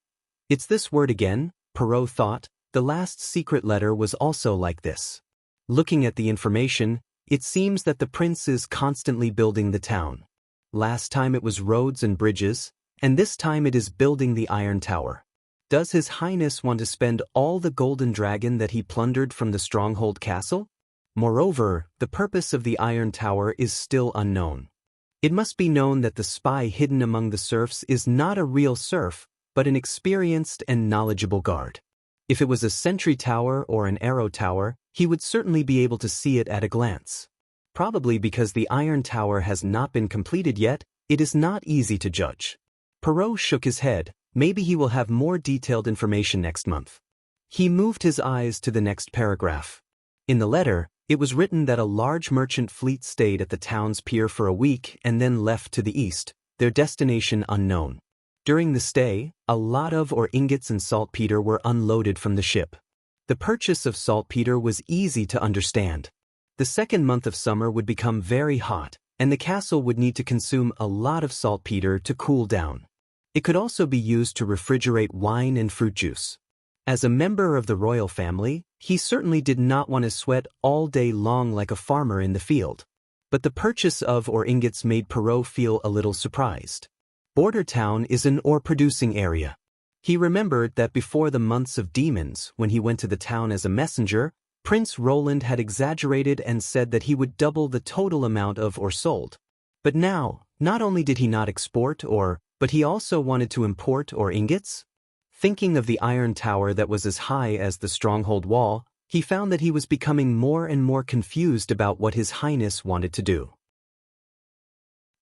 It's this word again, Perrault thought. The last secret letter was also like this. Looking at the information, it seems that the prince is constantly building the town. Last time it was roads and bridges, and this time it is building the iron tower. Does His Highness want to spend all the golden dragon that he plundered from the stronghold castle? Moreover, the purpose of the iron tower is still unknown. It must be known that the spy hidden among the serfs is not a real serf, but an experienced and knowledgeable guard. If it was a sentry tower or an arrow tower, he would certainly be able to see it at a glance. Probably because the iron tower has not been completed yet, it is not easy to judge. Perrault shook his head. Maybe he will have more detailed information next month. He moved his eyes to the next paragraph. In the letter, it was written that a large merchant fleet stayed at the town's pier for a week and then left to the east, their destination unknown. During the stay, a lot of ore ingots and saltpeter were unloaded from the ship. The purchase of saltpeter was easy to understand. The second month of summer would become very hot, and the castle would need to consume a lot of saltpeter to cool down. It could also be used to refrigerate wine and fruit juice. As a member of the royal family, he certainly did not want to sweat all day long like a farmer in the field. But the purchase of ore ingots made Perrault feel a little surprised. Border Town is an ore-producing area. He remembered that before the months of demons, when he went to the town as a messenger, Prince Roland had exaggerated and said that he would double the total amount of ore sold. But now, not only did he not export ore, but he also wanted to import ore ingots? Thinking of the iron tower that was as high as the stronghold wall, he found that he was becoming more and more confused about what His Highness wanted to do.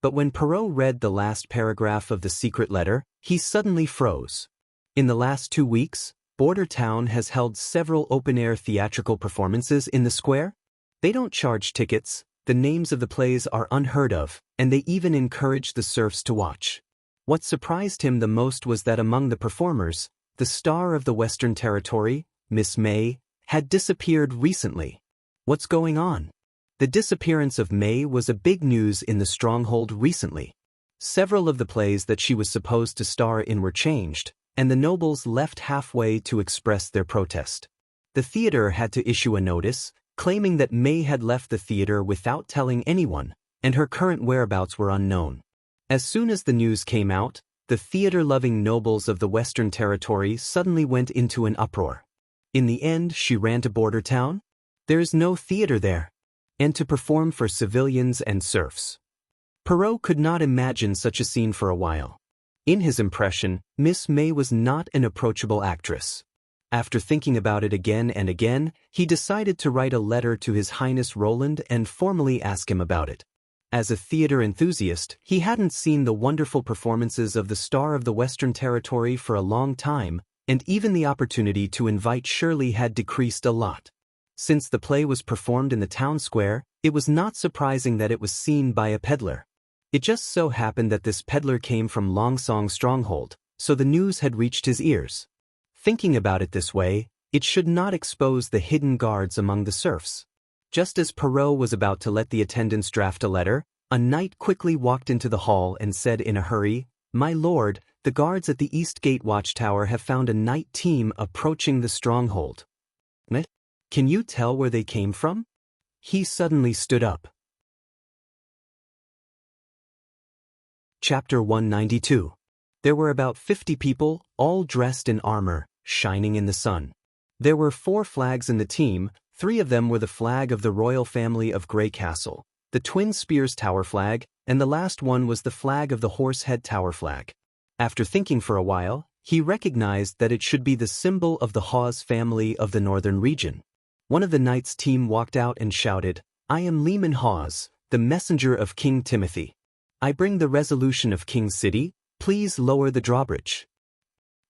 But when Perrault read the last paragraph of the secret letter, he suddenly froze. In the last 2 weeks, Border Town has held several open-air theatrical performances in the square. They don't charge tickets, the names of the plays are unheard of, and they even encourage the serfs to watch. What surprised him the most was that among the performers, the star of the Western Territory, Miss May, had disappeared recently. What's going on? The disappearance of May was a big news in the stronghold recently. Several of the plays that she was supposed to star in were changed, and the nobles left halfway to express their protest. The theater had to issue a notice, claiming that May had left the theater without telling anyone, and her current whereabouts were unknown. As soon as the news came out, the theater-loving nobles of the Western Territory suddenly went into an uproar. In the end, she ran to Border Town. There is no theater there, and to perform for civilians and serfs. Perrault could not imagine such a scene for a while. In his impression, Miss May was not an approachable actress. After thinking about it again and again, he decided to write a letter to His Highness Roland and formally ask him about it. As a theater enthusiast, he hadn't seen the wonderful performances of the star of the Western Territory for a long time, and even the opportunity to invite Shirley had decreased a lot. Since the play was performed in the town square, it was not surprising that it was seen by a peddler. It just so happened that this peddler came from Longsong Stronghold, so the news had reached his ears. Thinking about it this way, it should not expose the hidden guards among the serfs. Just as Perrault was about to let the attendants draft a letter, a knight quickly walked into the hall and said in a hurry, "My lord, the guards at the East Gate Watchtower have found a night team approaching the stronghold." Can you tell where they came from? He suddenly stood up. Chapter 192. There were about 50 people, all dressed in armor, shining in the sun. There were 4 flags in the team. 3 of them were the flag of the royal family of Grey Castle, the Twin Spears Tower flag, and the last one was the flag of the Horsehead Tower flag. After thinking for a while, he recognized that it should be the symbol of the Hawes family of the northern region. One of the knights' team walked out and shouted, "I am Leman Hawes, the messenger of King Timothy. I bring the resolution of King's City. Please lower the drawbridge."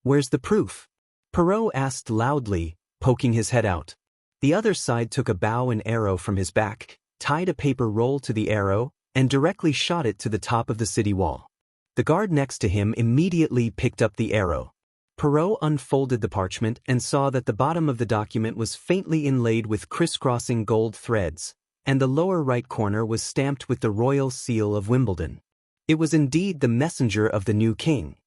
"Where's the proof?" Perrault asked loudly, poking his head out. The other side took a bow and arrow from his back, tied a paper roll to the arrow, and directly shot it to the top of the city wall. The guard next to him immediately picked up the arrow. Perrault unfolded the parchment and saw that the bottom of the document was faintly inlaid with crisscrossing gold threads, and the lower right corner was stamped with the royal seal of Wimbledon. It was indeed the messenger of the new king.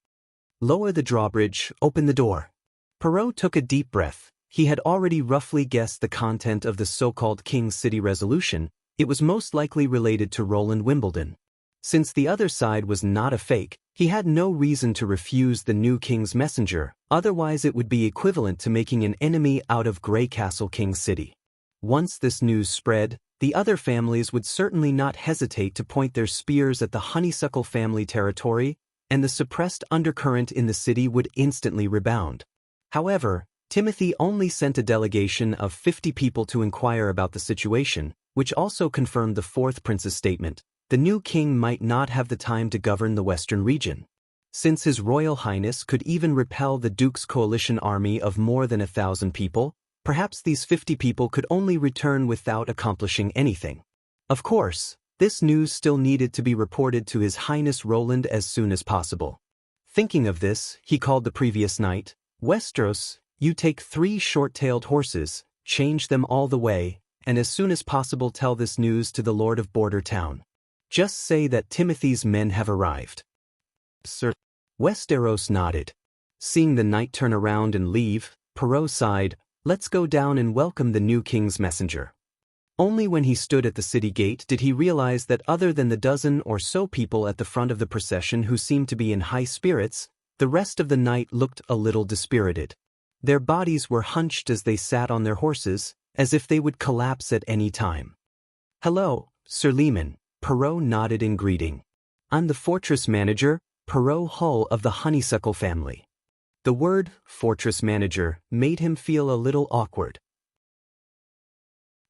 "Lower the drawbridge, open the door." Perrault took a deep breath. He had already roughly guessed the content of the so-called King's City resolution. It was most likely related to Roland Wimbledon. Since the other side was not a fake, he had no reason to refuse the new king's messenger, otherwise it would be equivalent to making an enemy out of Grey Castle King's City. Once this news spread, the other families would certainly not hesitate to point their spears at the Honeysuckle family territory, and the suppressed undercurrent in the city would instantly rebound. However, Timothy only sent a delegation of 50 people to inquire about the situation, which also confirmed the 4th prince's statement. The new king might not have the time to govern the western region. Since His Royal Highness could even repel the Duke's coalition army of more than 1,000 people, perhaps these 50 people could only return without accomplishing anything. Of course, this news still needed to be reported to His Highness Roland as soon as possible. Thinking of this, he called the previous night. "Westeros, you take 3 short-tailed horses, change them all the way, and as soon as possible tell this news to the Lord of Border Town. Just say that Timothy's men have arrived." "Sir." Westeros nodded. Seeing the knight turn around and leave, Perrault sighed, "Let's go down and welcome the new king's messenger." Only when he stood at the city gate did he realize that other than the dozen or so people at the front of the procession who seemed to be in high spirits, the rest of the night looked a little dispirited. Their bodies were hunched as they sat on their horses, as if they would collapse at any time. "Hello, Sir Leman," Perrault nodded in greeting. "I'm the fortress manager, Perrault Hull of the Honeysuckle family." The word fortress manager made him feel a little awkward.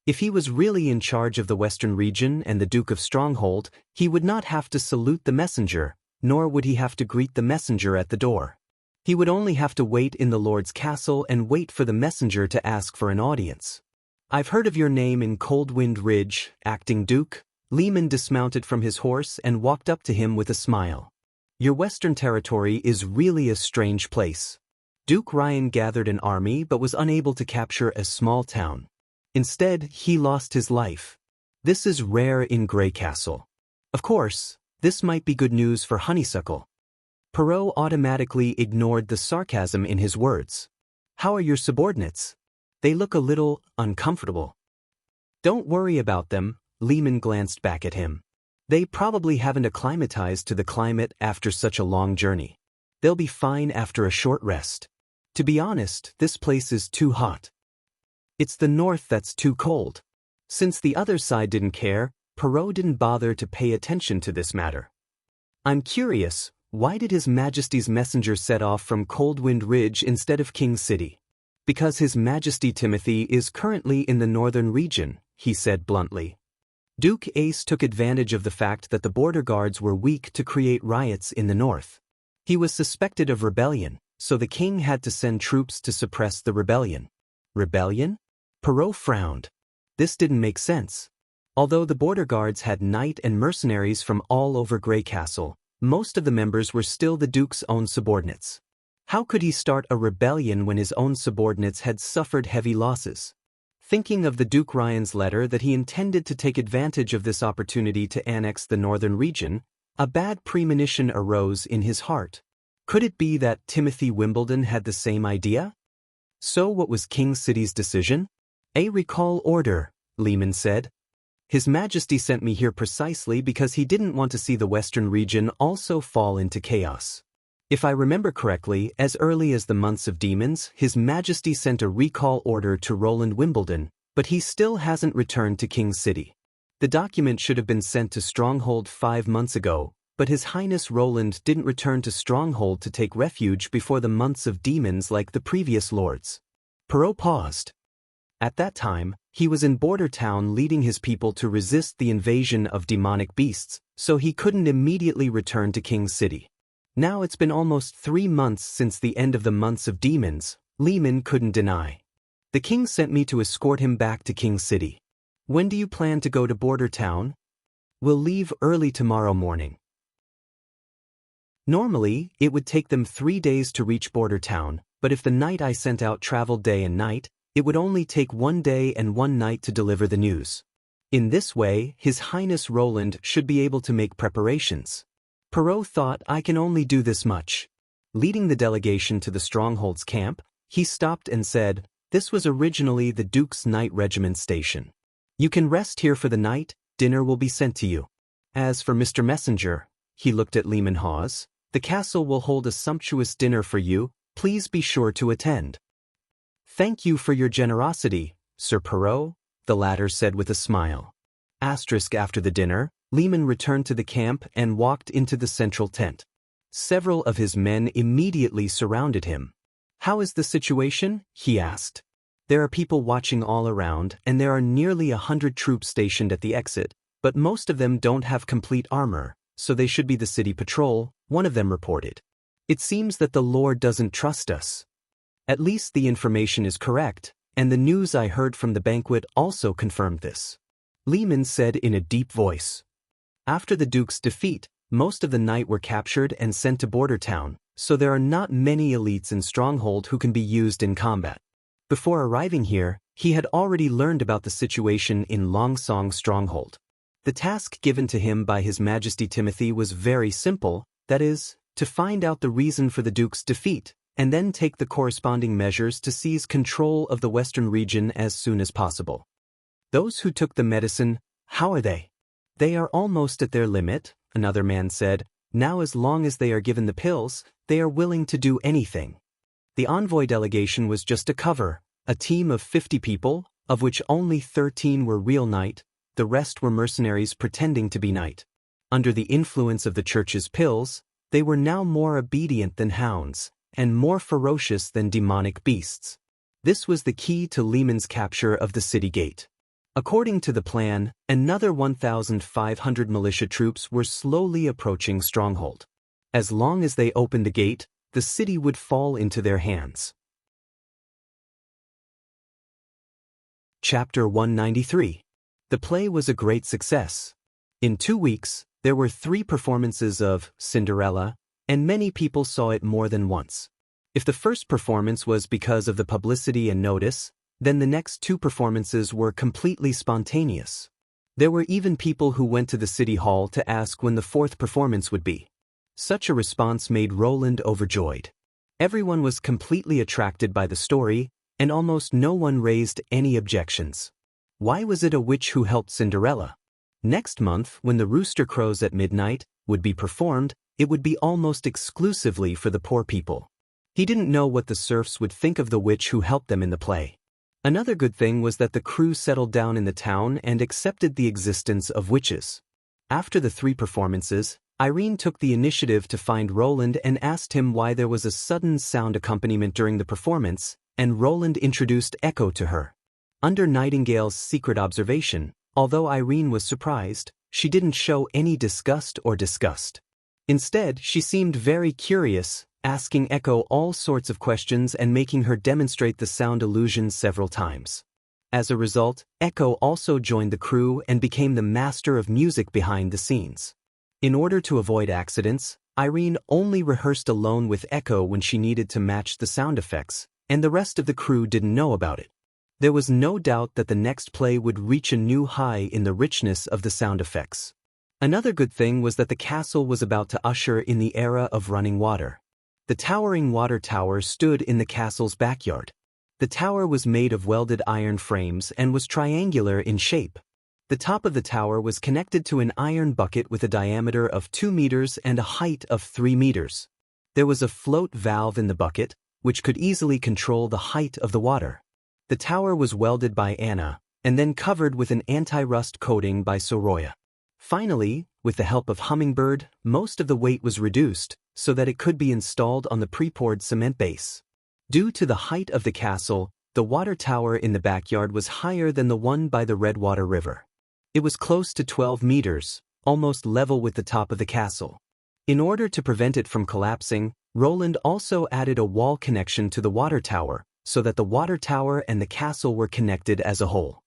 If he was really in charge of the western region and the Duke of Stronghold, he would not have to salute the messenger, nor would he have to greet the messenger at the door. He would only have to wait in the Lord's castle and wait for the messenger to ask for an audience. "I've heard of your name in Coldwind Ridge, acting Duke." Lehman dismounted from his horse and walked up to him with a smile. "Your western territory is really a strange place." Duke Ryan gathered an army but was unable to capture a small town. Instead, he lost his life. This is rare in Grey Castle. Of course, this might be good news for Honeysuckle. Perrault automatically ignored the sarcasm in his words. "How are your subordinates? They look a little uncomfortable." "Don't worry about them," Lehman glanced back at him. "They probably haven't acclimatized to the climate after such a long journey. They'll be fine after a short rest. To be honest, this place is too hot. It's the north that's too cold." Since the other side didn't care, Perrault didn't bother to pay attention to this matter. "I'm curious, why did His Majesty's messenger set off from Coldwind Ridge instead of King City?" "Because His Majesty Timothy is currently in the northern region," he said bluntly. Duke Ace took advantage of the fact that the border guards were weak to create riots in the north. He was suspected of rebellion, so the king had to send troops to suppress the rebellion. Rebellion? Perrault frowned. This didn't make sense. Although the border guards had knight and mercenaries from all over Grey Castle, most of the members were still the Duke's own subordinates. How could he start a rebellion when his own subordinates had suffered heavy losses? Thinking of the Duke Ryan's letter that he intended to take advantage of this opportunity to annex the northern region, a bad premonition arose in his heart. Could it be that Timothy Wimbledon had the same idea? So what was King City's decision? "A recall order," Lehman said. "His Majesty sent me here precisely because he didn't want to see the western region also fall into chaos. If I remember correctly, as early as the months of Demons, His Majesty sent a recall order to Roland Wimbledon, but he still hasn't returned to King City. The document should have been sent to Stronghold 5 months ago, but His Highness Roland didn't return to Stronghold to take refuge before the months of Demons like the previous lords." Perrault paused. At that time, he was in Border Town leading his people to resist the invasion of demonic beasts, so he couldn't immediately return to King City. Now it's been almost 3 months since the end of the months of Demons, Lehman couldn't deny. "The king sent me to escort him back to King City." "When do you plan to go to Border Town?" "We'll leave early tomorrow morning." Normally, it would take them 3 days to reach Border Town, but if the knight I sent out traveled day and night, it would only take 1 day and 1 night to deliver the news. In this way, His Highness Roland should be able to make preparations. Perrault thought, "I can only do this much." Leading the delegation to the Stronghold's camp, he stopped and said, "This was originally the Duke's Night Regiment station. You can rest here for the night, dinner will be sent to you. As for Mr. Messenger," he looked at Lehman Hawes, "the castle will hold a sumptuous dinner for you, please be sure to attend." "Thank you for your generosity, Sir Perrault," the latter said with a smile. After the dinner, Lehman returned to the camp and walked into the central tent. Several of his men immediately surrounded him. "How is the situation?" he asked. "There are people watching all around, and there are nearly 100 troops stationed at the exit, but most of them don't have complete armor, so they should be the city patrol," one of them reported. "It seems that the Lord doesn't trust us. At least the information is correct, and the news I heard from the banquet also confirmed this," Lehman said in a deep voice. After the Duke's defeat, most of the knight were captured and sent to Border Town, so there are not many elites in Stronghold who can be used in combat. Before arriving here, he had already learned about the situation in Longsong Stronghold. The task given to him by His Majesty Timothy was very simple, that is, to find out the reason for the Duke's defeat, and then take the corresponding measures to seize control of the western region as soon as possible. "Those who took the medicine, how are they?" "They are almost at their limit," another man said. "Now as long as they are given the pills, they are willing to do anything." The envoy delegation was just a cover, a team of 50 people, of which only 13 were real knight, the rest were mercenaries pretending to be knight. Under the influence of the church's pills, they were now more obedient than hounds, and more ferocious than demonic beasts. This was the key to Lehman's capture of the city gate. According to the plan, another 1,500 militia troops were slowly approaching Stronghold. As long as they opened the gate, the city would fall into their hands. Chapter 193. The play was a great success. In 2 weeks, there were 3 performances of Cinderella, and many people saw it more than once. If the first performance was because of the publicity and notice, then the next 2 performances were completely spontaneous. There were even people who went to the city hall to ask when the 4th performance would be. Such a response made Roland overjoyed. Everyone was completely attracted by the story, and almost no one raised any objections. Why was it a witch who helped Cinderella? Next month, when the rooster crows at midnight would be performed, it would be almost exclusively for the poor people. He didn't know what the serfs would think of the witch who helped them in the play. Another good thing was that the crew settled down in the town and accepted the existence of witches. After the 3 performances, Irene took the initiative to find Roland and asked him why there was a sudden sound accompaniment during the performance, and Roland introduced Echo to her. Under Nightingale's secret observation, although Irene was surprised, she didn't show any disgust or disgust. Instead, she seemed very curious, asking Echo all sorts of questions and making her demonstrate the sound illusion several times. As a result, Echo also joined the crew and became the master of music behind the scenes. In order to avoid accidents, Irene only rehearsed alone with Echo when she needed to match the sound effects, and the rest of the crew didn't know about it. There was no doubt that the next play would reach a new high in the richness of the sound effects. Another good thing was that the castle was about to usher in the era of running water. The towering water tower stood in the castle's backyard. The tower was made of welded iron frames and was triangular in shape. The top of the tower was connected to an iron bucket with a diameter of 2 meters and a height of 3 meters. There was a float valve in the bucket, which could easily control the height of the water. The tower was welded by Anna, and then covered with an anti-rust coating by Soroya. Finally, with the help of Hummingbird, most of the weight was reduced, so that it could be installed on the pre-poured cement base. Due to the height of the castle, the water tower in the backyard was higher than the one by the Redwater River. It was close to 12 meters, almost level with the top of the castle. In order to prevent it from collapsing, Roland also added a wall connection to the water tower, so that the water tower and the castle were connected as a whole.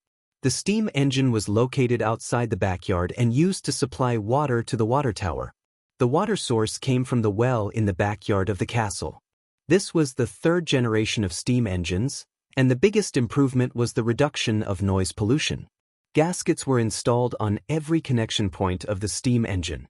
The steam engine was located outside the backyard and used to supply water to the water tower. The water source came from the well in the backyard of the castle. This was the 3rd generation of steam engines, and the biggest improvement was the reduction of noise pollution. Gaskets were installed on every connection point of the steam engine.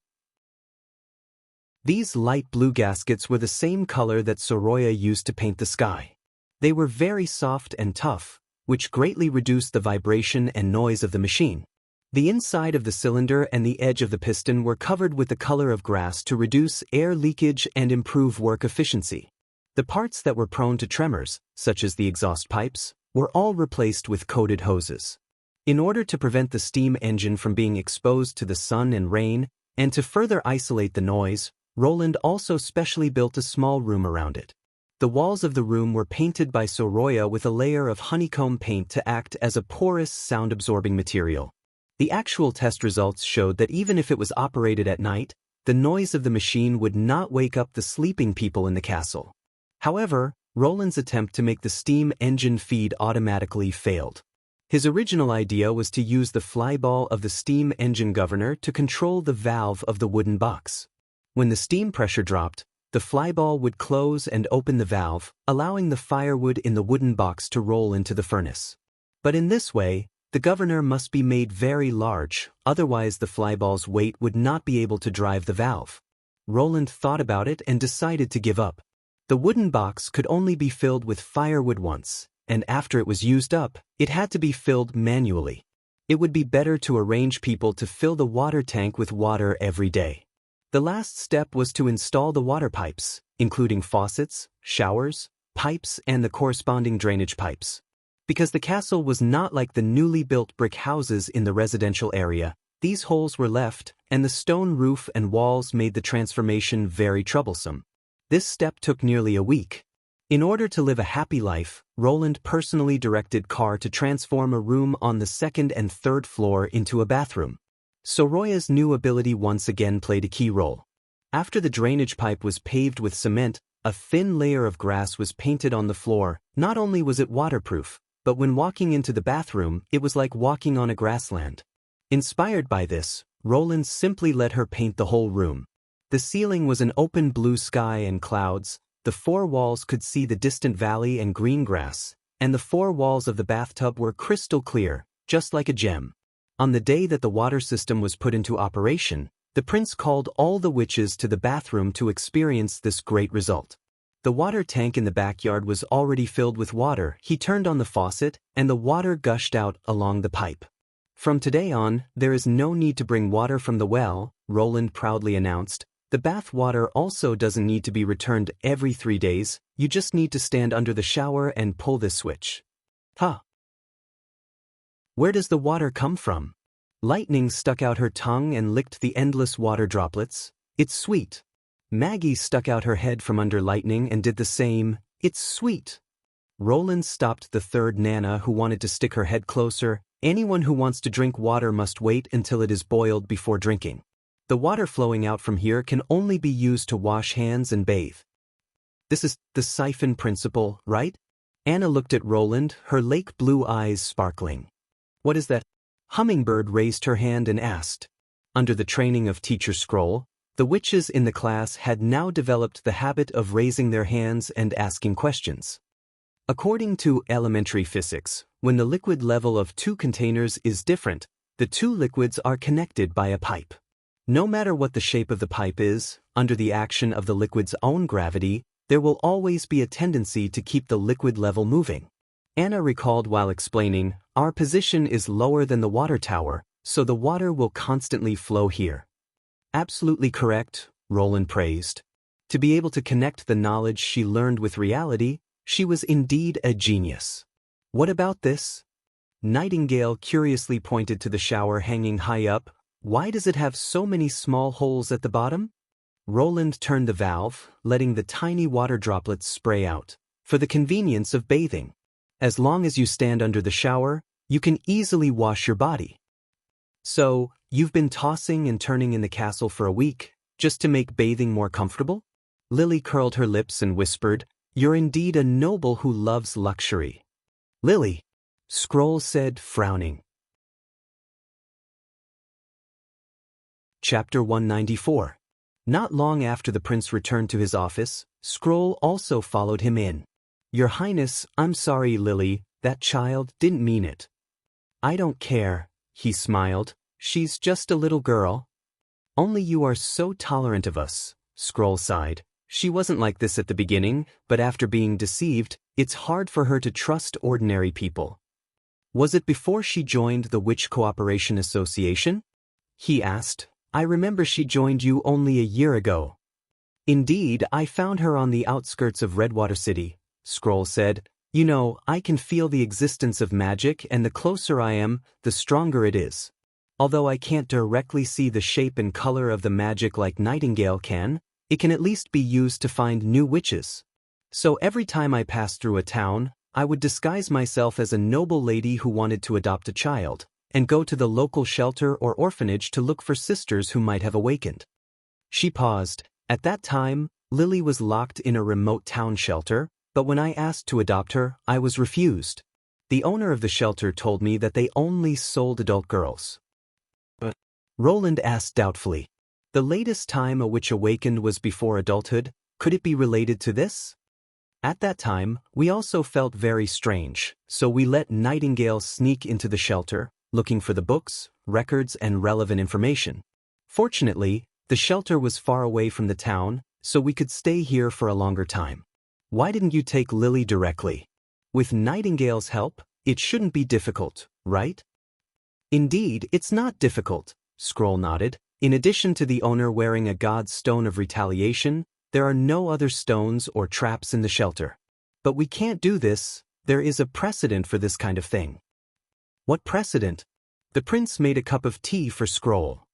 These light blue gaskets were the same color that Soroya used to paint the sky. They were very soft and tough, which greatly reduced the vibration and noise of the machine. The inside of the cylinder and the edge of the piston were covered with the color of grass to reduce air leakage and improve work efficiency. The parts that were prone to tremors, such as the exhaust pipes, were all replaced with coated hoses. In order to prevent the steam engine from being exposed to the sun and rain, and to further isolate the noise, Roland also specially built a small room around it. The walls of the room were painted by Soroya with a layer of honeycomb paint to act as a porous, sound-absorbing material. The actual test results showed that even if it was operated at night, the noise of the machine would not wake up the sleeping people in the castle. However, Roland's attempt to make the steam engine feed automatically failed. His original idea was to use the flyball of the steam engine governor to control the valve of the wooden box. When the steam pressure dropped, the flyball would close and open the valve, allowing the firewood in the wooden box to roll into the furnace. But in this way, the governor must be made very large, otherwise the flyball's weight would not be able to drive the valve. Roland thought about it and decided to give up. The wooden box could only be filled with firewood once, and after it was used up, it had to be filled manually. It would be better to arrange people to fill the water tank with water every day. The last step was to install the water pipes, including faucets, showers, pipes, and the corresponding drainage pipes. Because the castle was not like the newly built brick houses in the residential area, these holes were left, and the stone roof and walls made the transformation very troublesome. This step took nearly a week. In order to live a happy life, Roland personally directed Carr to transform a room on the 2nd and 3rd floor into a bathroom. Soroya's new ability once again played a key role. After the drainage pipe was paved with cement, A thin layer of grass was painted on the floor. Not only was it waterproof, but when walking into the bathroom, it was like walking on a grassland. Inspired by this, Roland simply let her paint the whole room. The ceiling was an open blue sky and clouds, the four walls could see the distant valley and green grass, and the four walls of the bathtub were crystal clear, just like a gem. On the day that the water system was put into operation, the prince called all the witches to the bathroom to experience this great result. The water tank in the backyard was already filled with water. He turned on the faucet, and the water gushed out along the pipe. From today on, there is no need to bring water from the well, Roland proudly announced. The bath water also doesn't need to be returned every 3 days, you just need to stand under the shower and pull this switch. Huh. Where does the water come from? Lightning stuck out her tongue and licked the endless water droplets. It's sweet. Maggie stuck out her head from under Lightning and did the same. It's sweet. Roland stopped the third Nana, who wanted to stick her head closer. Anyone who wants to drink water must wait until it is boiled before drinking. The water flowing out from here can only be used to wash hands and bathe. This is the siphon principle, right? Anna looked at Roland, her lake blue eyes sparkling. What is that? Hummingbird raised her hand and asked. Under the training of Teacher Scroll, the witches in the class had now developed the habit of raising their hands and asking questions. According to elementary physics, when the liquid level of two containers is different, the two liquids are connected by a pipe. No matter what the shape of the pipe is, under the action of the liquid's own gravity, there will always be a tendency to keep the liquid level moving. Anna recalled while explaining, our position is lower than the water tower, so the water will constantly flow here. Absolutely correct, Roland praised. To be able to connect the knowledge she learned with reality, she was indeed a genius. What about this? Nightingale curiously pointed to the shower hanging high up. Why does it have so many small holes at the bottom? Roland turned the valve, letting the tiny water droplets spray out. For the convenience of bathing. As long as you stand under the shower, you can easily wash your body. So, you've been tossing and turning in the castle for a week, just to make bathing more comfortable? Lily curled her lips and whispered, you're indeed a noble who loves luxury. Lily, Scroll said, frowning. Chapter 194. Not long after the prince returned to his office, Scroll also followed him in. Your Highness, I'm sorry, Lily, that child didn't mean it. I don't care, he smiled. She's just a little girl. Only you are so tolerant of us, Scroll sighed. She wasn't like this at the beginning, but after being deceived, it's hard for her to trust ordinary people. Was it before she joined the Witch Cooperation Association? He asked. I remember she joined you only a year ago. Indeed, I found her on the outskirts of Redwater City, Scroll said. You know, I can feel the existence of magic, and the closer I am, the stronger it is. Although I can't directly see the shape and color of the magic like Nightingale can, it can at least be used to find new witches. So every time I passed through a town, I would disguise myself as a noble lady who wanted to adopt a child, and go to the local shelter or orphanage to look for sisters who might have awakened. She paused. At that time, Lily was locked in a remote town shelter, but when I asked to adopt her, I was refused. The owner of the shelter told me that they only sold adult girls. But Roland asked doubtfully. The latest time a witch awakened was before adulthood. Could it be related to this? At that time, we also felt very strange, so we let Nightingale sneak into the shelter, looking for the books, records, and relevant information. Fortunately, the shelter was far away from the town, so we could stay here for a longer time. Why didn't you take Lily directly? With Nightingale's help, it shouldn't be difficult, right? Indeed, it's not difficult, Scroll nodded. In addition to the owner wearing a god's stone of retaliation, there are no other stones or traps in the shelter. But we can't do this. There is a precedent for this kind of thing. What precedent? The prince made a cup of tea for Scroll.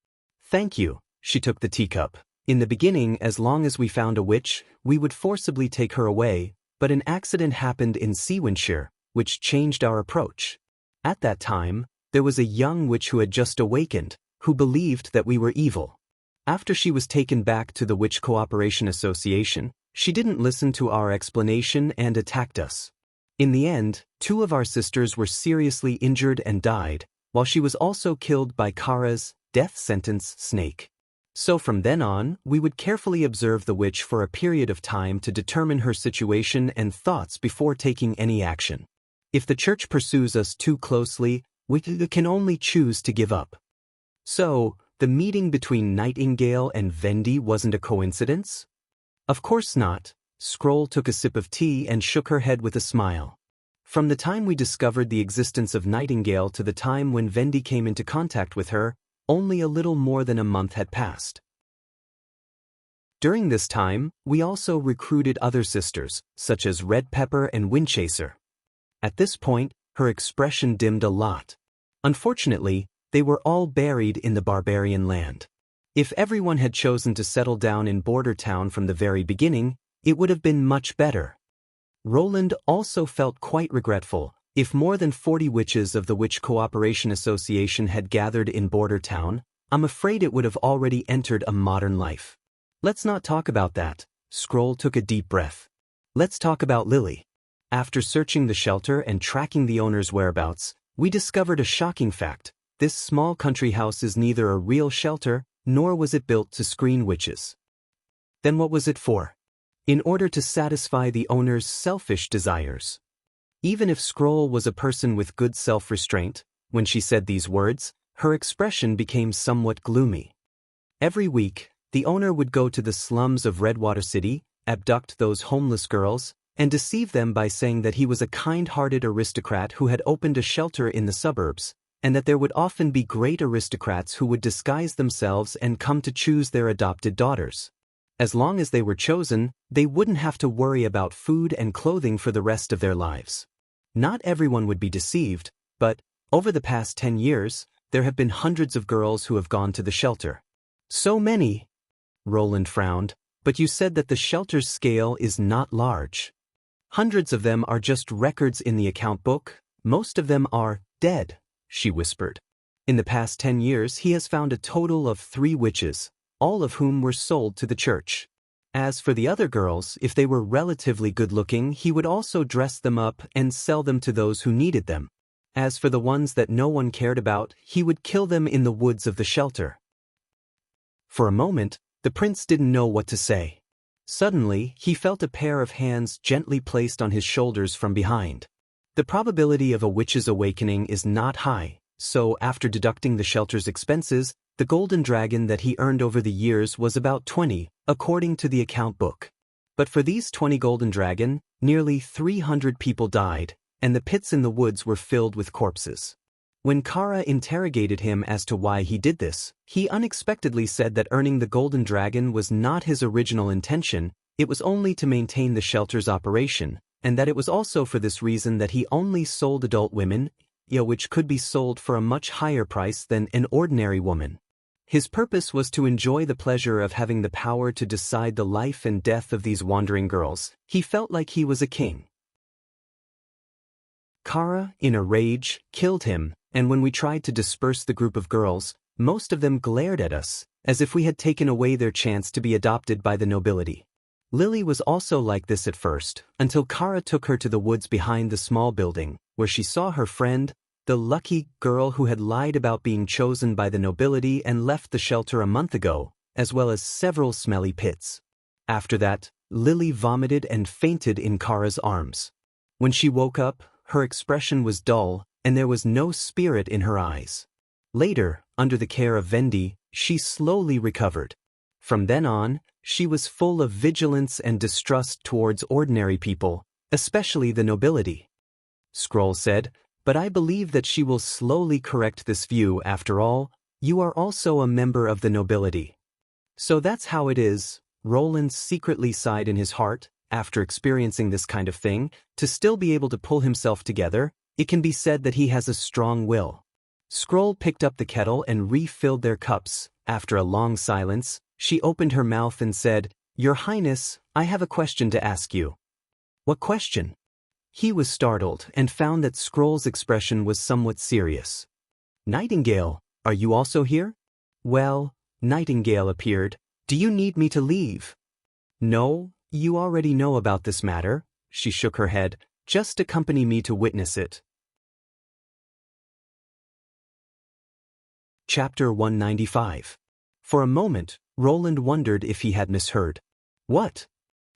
Thank you, she took the teacup. In the beginning, as long as we found a witch, we would forcibly take her away, but an accident happened in Seawinshire, which changed our approach. At that time, there was a young witch who had just awakened, who believed that we were evil. After she was taken back to the Witch Cooperation Association, She didn't listen to our explanation and attacked us. In the end, 2 of our sisters were seriously injured and died, while she was also killed by Kara's death sentence snake. So from then on, we would carefully observe the witch for a period of time to determine her situation and thoughts before taking any action. If the church pursues us too closely, we can only choose to give up. So, the meeting between Nightingale and Vendi wasn't a coincidence? Of course not. Scroll took a sip of tea and shook her head with a smile. From the time we discovered the existence of Nightingale to the time when Vendi came into contact with her, only a little more than a month had passed. During this time, we also recruited other sisters, such as Red Pepper and Windchaser. At this point, her expression dimmed a lot. Unfortunately, they were all buried in the barbarian land. If everyone had chosen to settle down in Border Town from the very beginning, it would have been much better. Roland also felt quite regretful. If more than 40 witches of the Witch Cooperation Association had gathered in Border Town, I'm afraid it would have already entered a modern life. Let's not talk about that. Scroll took a deep breath. Let's talk about Lily. After searching the shelter and tracking the owner's whereabouts, we discovered a shocking fact. This small country house is neither a real shelter, nor was it built to screen witches. Then what was it for? In order to satisfy the owner's selfish desires. Even if Scroll was a person with good self-restraint, when she said these words, her expression became somewhat gloomy. Every week, the owner would go to the slums of Redwater City, abduct those homeless girls, and deceive them by saying that he was a kind-hearted aristocrat who had opened a shelter in the suburbs, and that there would often be great aristocrats who would disguise themselves and come to choose their adopted daughters. As long as they were chosen, they wouldn't have to worry about food and clothing for the rest of their lives. Not everyone would be deceived, but, over the past 10 years, there have been hundreds of girls who have gone to the shelter. So many. Roland frowned, but you said that the shelter's scale is not large. Hundreds of them are just records in the account book, most of them are dead, she whispered. In the past 10 years he has found a total of 3 witches, all of whom were sold to the church. As for the other girls, if they were relatively good-looking, he would also dress them up and sell them to those who needed them. As for the ones that no one cared about, he would kill them in the woods of the shelter. For a moment, the prince didn't know what to say. Suddenly, he felt a pair of hands gently placed on his shoulders from behind. The probability of a witch's awakening is not high, so after deducting the shelter's expenses, the golden dragon that he earned over the years was about 20, according to the account book. But for these 20 golden dragon, nearly 300 people died, and the pits in the woods were filled with corpses. When Kara interrogated him as to why he did this, he unexpectedly said that earning the golden dragon was not his original intention, it was only to maintain the shelter's operation, and that it was also for this reason that he only sold adult women, which could be sold for a much higher price than an ordinary woman. His purpose was to enjoy the pleasure of having the power to decide the life and death of these wandering girls. He felt like he was a king. Kara, in a rage, killed him, and when we tried to disperse the group of girls, most of them glared at us, as if we had taken away their chance to be adopted by the nobility. Lily was also like this at first, until Kara took her to the woods behind the small building, where she saw her friend, the lucky girl who had lied about being chosen by the nobility and left the shelter a month ago, as well as several smelly pits. After that, Lily vomited and fainted in Kara's arms. When she woke up, her expression was dull, and there was no spirit in her eyes. Later, under the care of Vendi, she slowly recovered. From then on, she was full of vigilance and distrust towards ordinary people, especially the nobility. Scroll said, "But I believe that she will slowly correct this view. After all, you are also a member of the nobility." So that's how it is. Roland secretly sighed in his heart, after experiencing this kind of thing, to still be able to pull himself together. It can be said that he has a strong will. Scroll picked up the kettle and refilled their cups. After a long silence, she opened her mouth and said, "Your Highness, I have a question to ask you." "What question?" He was startled and found that Scroll's expression was somewhat serious. "Nightingale, are you also here?" "Well," Nightingale appeared. "Do you need me to leave?" "No, You already know about this matter, she shook her head. Just accompany me to witness it. Chapter 195. For a moment, Roland wondered if he had misheard. What?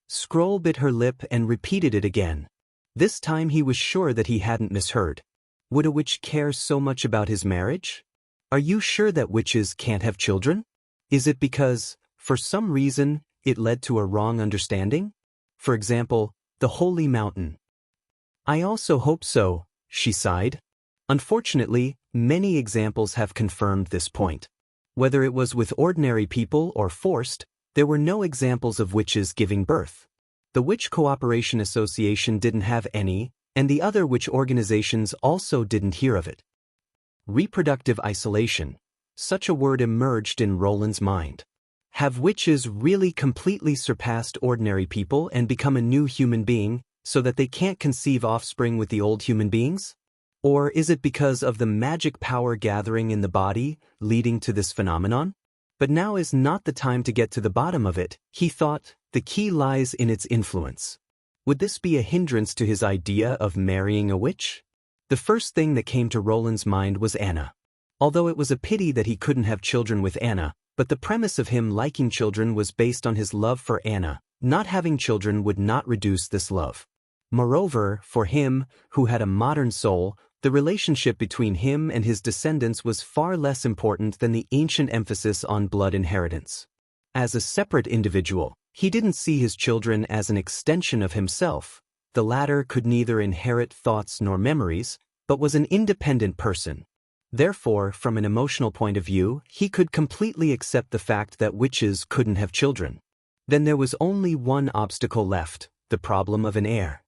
Scroll bit her lip and repeated it again. This time he was sure that he hadn't misheard. Would a witch care so much about his marriage? Are you sure that witches can't have children? Is it because, for some reason, it led to a wrong understanding? For example, the holy mountain. I also hope so, she sighed. Unfortunately, many examples have confirmed this point. Whether it was with ordinary people or forced, there were no examples of witches giving birth. The Witch Cooperation Association didn't have any, and the other witch organizations also didn't hear of it. Reproductive isolation. Such a word emerged in Roland's mind. Have witches really completely surpassed ordinary people and become a new human being, so that they can't conceive offspring with the old human beings? Or is it because of the magic power gathering in the body, leading to this phenomenon? But now is not the time to get to the bottom of it, he thought. The key lies in its influence. Would this be a hindrance to his idea of marrying a witch? The first thing that came to Roland's mind was Anna. Although it was a pity that he couldn't have children with Anna, but the premise of him liking children was based on his love for Anna. Not having children would not reduce this love. Moreover, for him, who had a modern soul, the relationship between him and his descendants was far less important than the ancient emphasis on blood inheritance. As a separate individual, he didn't see his children as an extension of himself. The latter could neither inherit thoughts nor memories, but was an independent person. Therefore, from an emotional point of view, he could completely accept the fact that witches couldn't have children. Then there was only one obstacle left, the problem of an heir.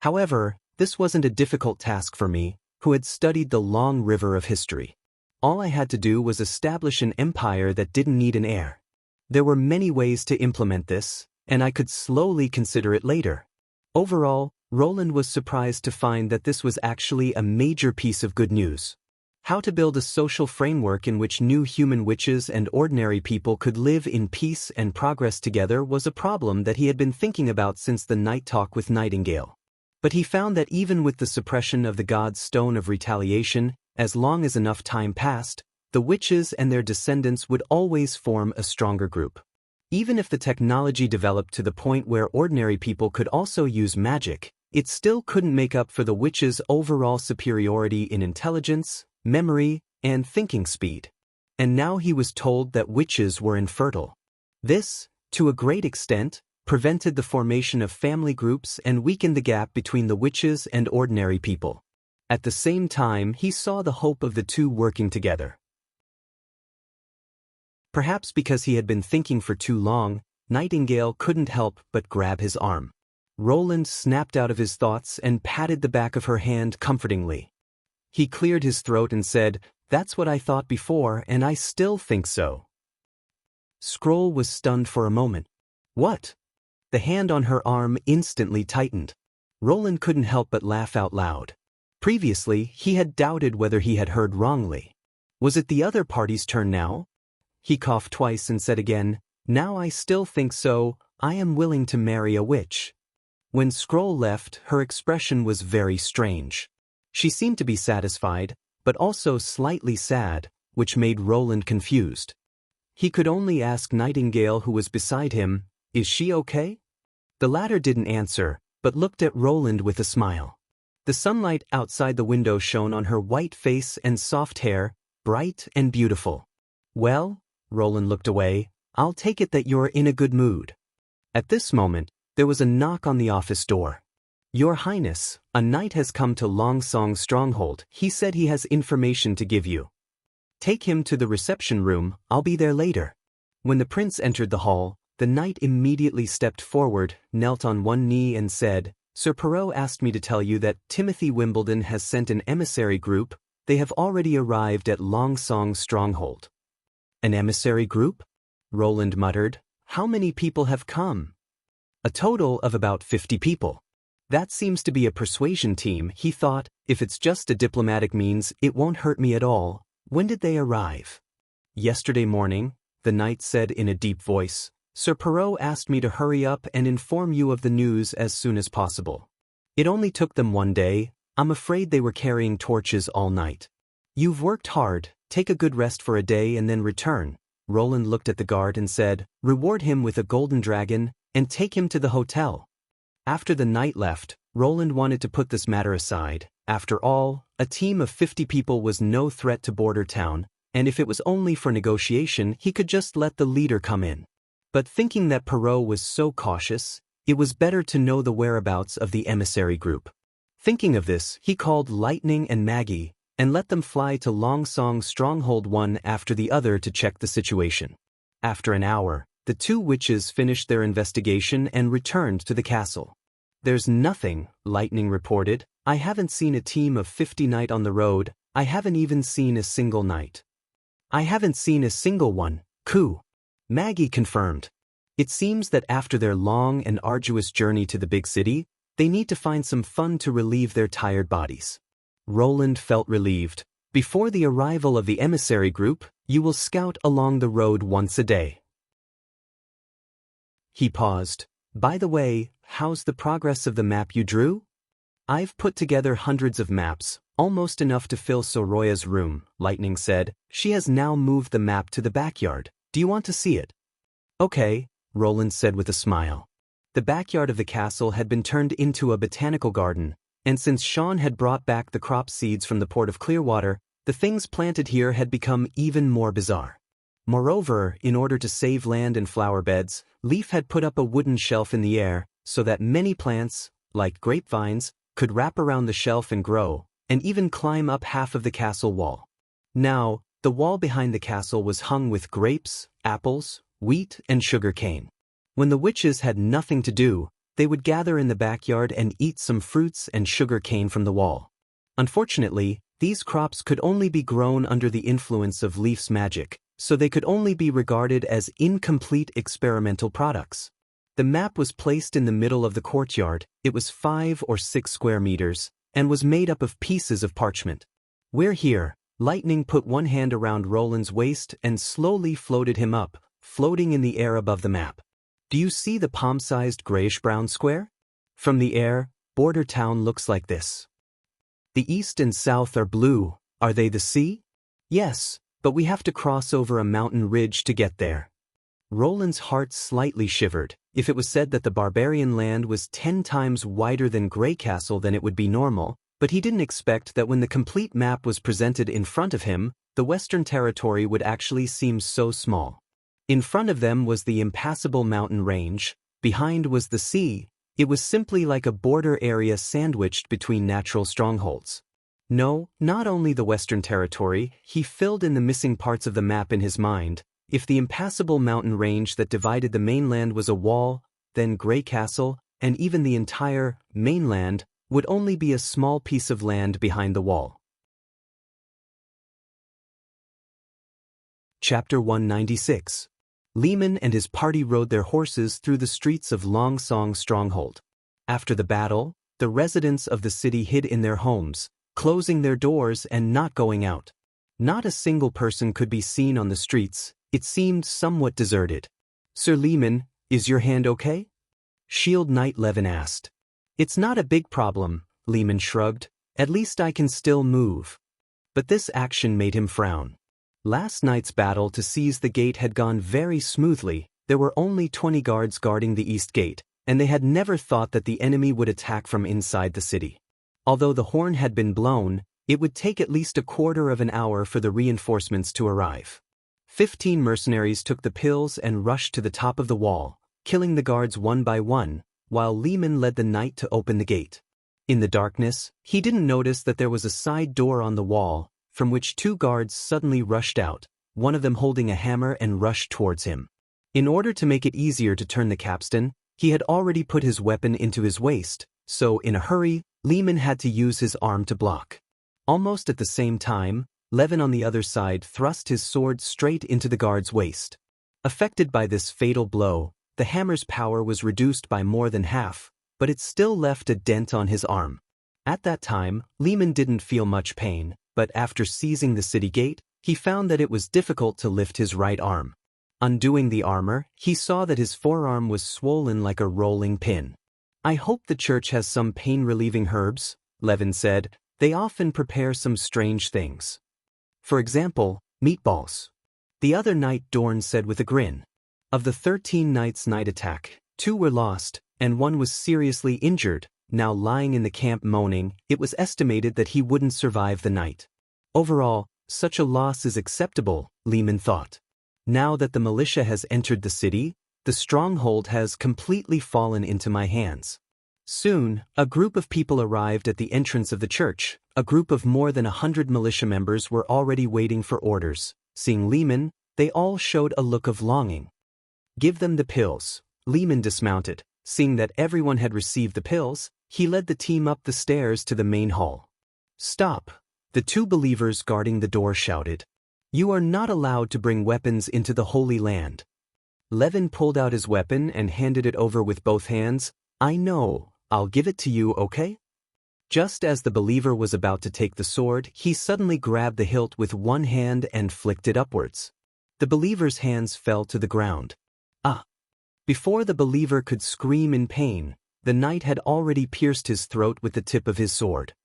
However, this wasn't a difficult task for me, who had studied the long river of history. All I had to do was establish an empire that didn't need an heir. There were many ways to implement this, and I could slowly consider it later. Overall, Roland was surprised to find that this was actually a major piece of good news. How to build a social framework in which new human witches and ordinary people could live in peace and progress together was a problem that he had been thinking about since the night talk with Nightingale. But he found that even with the suppression of the god's stone of retaliation, as long as enough time passed, the witches and their descendants would always form a stronger group. Even if the technology developed to the point where ordinary people could also use magic, it still couldn't make up for the witches' overall superiority in intelligence, memory, and thinking speed. And now he was told that witches were infertile. This, to a great extent, prevented the formation of family groups and weakened the gap between the witches and ordinary people. At the same time, he saw the hope of the two working together. Perhaps because he had been thinking for too long, Nightingale couldn't help but grab his arm. Roland snapped out of his thoughts and patted the back of her hand comfortingly. He cleared his throat and said, "That's what I thought before, and I still think so." Scroll was stunned for a moment. What? The hand on her arm instantly tightened. Roland couldn't help but laugh out loud. Previously, he had doubted whether he had heard wrongly. Was it the other party's turn now? He coughed twice and said again, "Now I still think so. I am willing to marry a witch." When Scroll left, her expression was very strange. She seemed to be satisfied, but also slightly sad, which made Roland confused. He could only ask Nightingale, who was beside him, "Is she okay?" The latter didn't answer, but looked at Roland with a smile. The sunlight outside the window shone on her white face and soft hair, bright and beautiful. "Well," Roland looked away, "I'll take it that you're in a good mood." At this moment, there was a knock on the office door. "Your Highness, a knight has come to Longsong's stronghold. He said he has information to give you. Take him to the reception room, I'll be there later." When the prince entered the hall, the knight immediately stepped forward, knelt on one knee and said, "Sir Perrault asked me to tell you that Timothy Wimbledon has sent an emissary group. They have already arrived at Longsong's stronghold." "An emissary group?" Roland muttered. "How many people have come?" "A total of about 50 people. That seems to be a persuasion team," he thought. "If it's just a diplomatic means, it won't hurt me at all. When did they arrive?" "Yesterday morning," the knight said in a deep voice. Sir Perrault asked me to hurry up and inform you of the news as soon as possible. It only took them one day. I'm afraid they were carrying torches all night. You've worked hard, take a good rest for a day and then return. Roland looked at the guard and said, reward him with a golden dragon, and take him to the hotel. After the knight left, Roland wanted to put this matter aside. After all, a team of 50 people was no threat to Border Town, and if it was only for negotiation, he could just let the leader come in. But thinking that Perrault was so cautious, it was better to know the whereabouts of the emissary group. Thinking of this, he called Lightning and Maggie, and let them fly to Long Song's stronghold one after the other to check the situation. After an hour, the two witches finished their investigation and returned to the castle. There's nothing, Lightning reported. I haven't seen a team of 50 knight on the road. I haven't even seen a single knight. I haven't seen a single one, Coo. Maggie confirmed. It seems that after their long and arduous journey to the big city, they need to find some fun to relieve their tired bodies. Roland felt relieved. Before the arrival of the emissary group, you will scout along the road once a day. He paused. By the way, how's the progress of the map you drew? I've put together hundreds of maps, almost enough to fill Soroya's room, Lightning said. She has now moved the map to the backyard. Do you want to see it? Okay, Roland said with a smile. The backyard of the castle had been turned into a botanical garden, and since Sean had brought back the crop seeds from the port of Clearwater, the things planted here had become even more bizarre. Moreover, in order to save land and flower beds, Leaf had put up a wooden shelf in the air so that many plants, like grapevines, could wrap around the shelf and grow, and even climb up half of the castle wall. Now, the wall behind the castle was hung with grapes, apples, wheat, and sugar cane. When the witches had nothing to do, they would gather in the backyard and eat some fruits and sugar cane from the wall. Unfortunately, these crops could only be grown under the influence of Leaf's magic, so they could only be regarded as incomplete experimental products. The map was placed in the middle of the courtyard. It was 5 or 6 square meters, and was made up of pieces of parchment. We're here. Lightning put one hand around Roland's waist and slowly floated him up, floating in the air above the map. Do you see the palm-sized grayish-brown square? From the air, Border Town looks like this. The east and south are blue. Are they the sea? Yes, but we have to cross over a mountain ridge to get there. Roland's heart slightly shivered. If it was said that the barbarian land was 10 times wider than Grey Castle, then it would be normal, but he didn't expect that when the complete map was presented in front of him, the Western Territory would actually seem so small. In front of them was the impassable mountain range, behind was the sea. It was simply like a border area sandwiched between natural strongholds. No, not only the Western Territory, he filled in the missing parts of the map in his mind. If the impassable mountain range that divided the mainland was a wall, then Grey Castle, and even the entire mainland, would only be a small piece of land behind the wall. Chapter 196. Lehman and his party rode their horses through the streets of Long Song stronghold. After the battle, the residents of the city hid in their homes, closing their doors and not going out. Not a single person could be seen on the streets. It seemed somewhat deserted. Sir Lehman, is your hand okay? Shield Knight Levin asked. It's not a big problem, Lehman shrugged. At least I can still move. But this action made him frown. Last night's battle to seize the gate had gone very smoothly. There were only 20 guards guarding the east gate, and they had never thought that the enemy would attack from inside the city. Although the horn had been blown, it would take at least a quarter of an hour for the reinforcements to arrive. 15 mercenaries took the pills and rushed to the top of the wall, killing the guards one by one, while Lehman led the knight to open the gate. In the darkness, he didn't notice that there was a side door on the wall, from which 2 guards suddenly rushed out, one of them holding a hammer and rushed towards him. In order to make it easier to turn the capstan, he had already put his weapon into his waist, so in a hurry, Lehman had to use his arm to block. Almost at the same time, Levin on the other side thrust his sword straight into the guard's waist. Affected by this fatal blow, the hammer's power was reduced by more than half, but it still left a dent on his arm. At that time, Lehman didn't feel much pain, but after seizing the city gate, he found that it was difficult to lift his right arm. Undoing the armor, he saw that his forearm was swollen like a rolling pin. "I hope the church has some pain-relieving herbs," Levin said. "They often prepare some strange things. For example, meatballs." The other night, Dorn said with a grin. Of the 13 nights' night attack, 2 were lost, and 1 was seriously injured, now lying in the camp moaning. It was estimated that he wouldn't survive the night. Overall, such a loss is acceptable, Lehman thought. Now that the militia has entered the city, the stronghold has completely fallen into my hands. Soon, a group of people arrived at the entrance of the church. A group of more than 100 militia members were already waiting for orders. Seeing Lehman, they all showed a look of longing. "Give them the pills." Lehman dismounted. Seeing that everyone had received the pills, he led the team up the stairs to the main hall. "Stop!" The 2 believers guarding the door shouted. "You are not allowed to bring weapons into the Holy Land." Levin pulled out his weapon and handed it over with both hands. "I know, I'll give it to you, okay?" Just as the believer was about to take the sword, he suddenly grabbed the hilt with one hand and flicked it upwards. The believer's hands fell to the ground. "Ah!" Before the believer could scream in pain, the knight had already pierced his throat with the tip of his sword.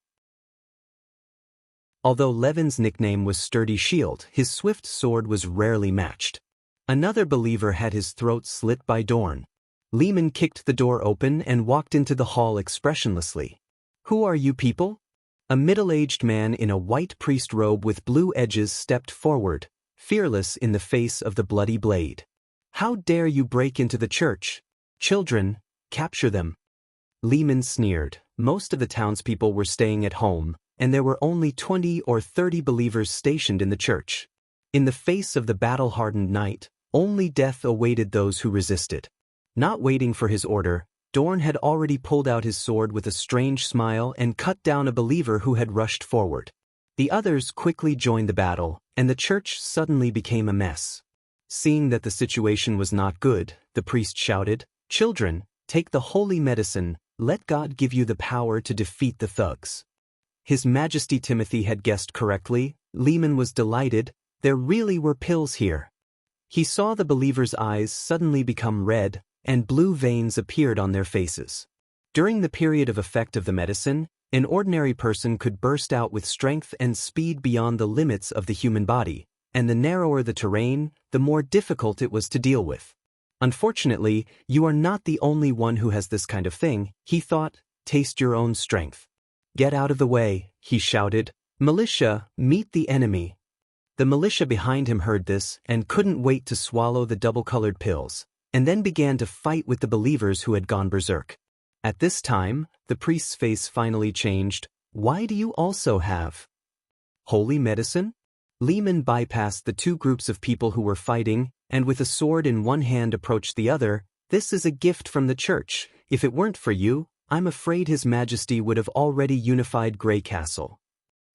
Although Levin's nickname was Sturdy Shield, his swift sword was rarely matched. Another believer had his throat slit by Dorn. Lehman kicked the door open and walked into the hall expressionlessly. "Who are you people?" A middle-aged man in a white priest robe with blue edges stepped forward, fearless in the face of the bloody blade. "How dare you break into the church? Children, capture them." Lehman sneered. Most of the townspeople were staying at home, and there were only 20 or 30 believers stationed in the church. In the face of the battle-hardened knight, only death awaited those who resisted. Not waiting for his order, Dorn had already pulled out his sword with a strange smile and cut down a believer who had rushed forward. The others quickly joined the battle, and the church suddenly became a mess. Seeing that the situation was not good, the priest shouted, "Children, take the holy medicine. Let God give you the power to defeat the thugs." His Majesty Timothy had guessed correctly. Lehman was delighted. There really were pills here. He saw the believers' eyes suddenly become red, and blue veins appeared on their faces. During the period of effect of the medicine, an ordinary person could burst out with strength and speed beyond the limits of the human body, and the narrower the terrain, the more difficult it was to deal with. "Unfortunately, you are not the only one who has this kind of thing," he thought. "Taste your own strength." "Get out of the way," he shouted. "Militia, meet the enemy." The militia behind him heard this and couldn't wait to swallow the double-colored pills, and then began to fight with the believers who had gone berserk. At this time, the priest's face finally changed. "Why do you also have holy medicine?" Lehman bypassed the 2 groups of people who were fighting, and with a sword in one hand approached the other. "This is a gift from the church. If it weren't for you, I'm afraid His Majesty would have already unified Grey Castle."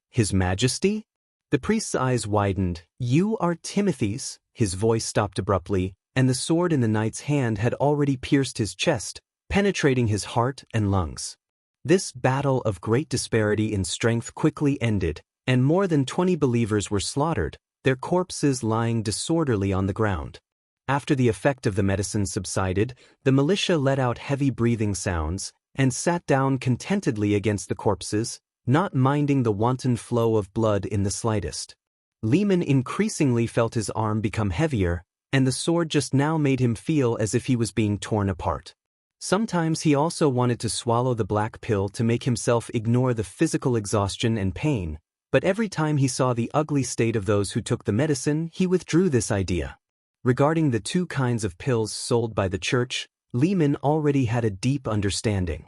"His Majesty?" The priest's eyes widened. "You are Timothy's." His voice stopped abruptly, and the sword in the knight's hand had already pierced his chest, penetrating his heart and lungs. This battle of great disparity in strength quickly ended, and more than 20 believers were slaughtered, their corpses lying disorderly on the ground. After the effect of the medicine subsided, the militia let out heavy breathing sounds, and sat down contentedly against the corpses, not minding the wanton flow of blood in the slightest. Lehman increasingly felt his arm become heavier, and the sword just now made him feel as if he was being torn apart. Sometimes he also wanted to swallow the black pill to make himself ignore the physical exhaustion and pain, but every time he saw the ugly state of those who took the medicine, he withdrew this idea. Regarding the 2 kinds of pills sold by the church, Lehman already had a deep understanding.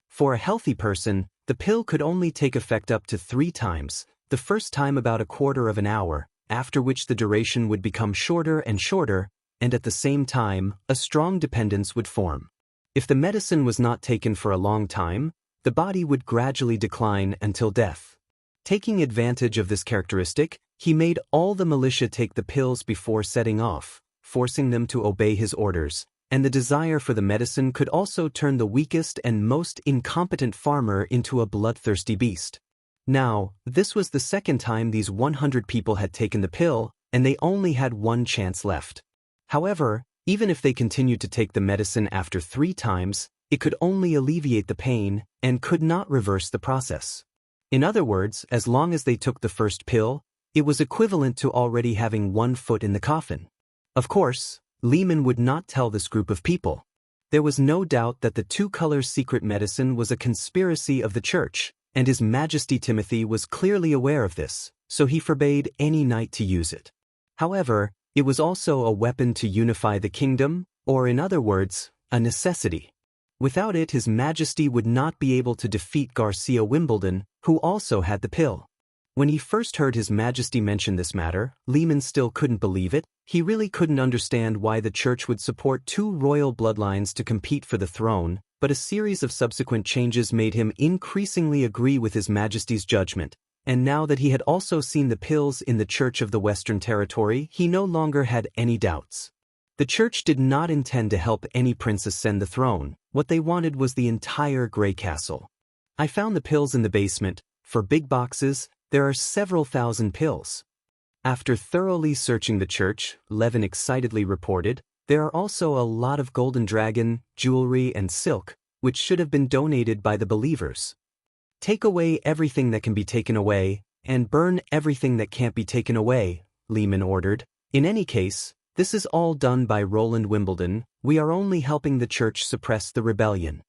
For a healthy person, the pill could only take effect up to 3 times, the first time about a quarter of an hour, after which the duration would become shorter and shorter, and at the same time, a strong dependence would form. If the medicine was not taken for a long time, the body would gradually decline until death. Taking advantage of this characteristic, he made all the militia take the pills before setting off, forcing them to obey his orders, and the desire for the medicine could also turn the weakest and most incompetent farmer into a bloodthirsty beast. Now, this was the second time these 100 people had taken the pill, and they only had one chance left. However, even if they continued to take the medicine after 3 times, it could only alleviate the pain and could not reverse the process. In other words, as long as they took the first pill, it was equivalent to already having 1 foot in the coffin. Of course, Lehman would not tell this group of people. There was no doubt that the 2-color secret medicine was a conspiracy of the church, and His Majesty Timothy was clearly aware of this, so he forbade any knight to use it. However, it was also a weapon to unify the kingdom, or in other words, a necessity. Without it, His Majesty would not be able to defeat Garcia Wimbledon, who also had the pill. When he first heard His Majesty mention this matter, Lehman still couldn't believe it. He really couldn't understand why the church would support 2 royal bloodlines to compete for the throne, but a series of subsequent changes made him increasingly agree with His Majesty's judgment, and now that he had also seen the pills in the Church of the Western Territory, he no longer had any doubts. The church did not intend to help any prince ascend the throne. What they wanted was the entire Grey Castle. I found the pills in the basement. For big boxes, there are several thousand pills. After thoroughly searching the church, Levin excitedly reported, there are also a lot of golden dragon, jewelry and silk, which should have been donated by the believers. Take away everything that can be taken away, and burn everything that can't be taken away, Lehman ordered. In any case, this is all done by Roland Wimbledon. We are only helping the church suppress the rebellion.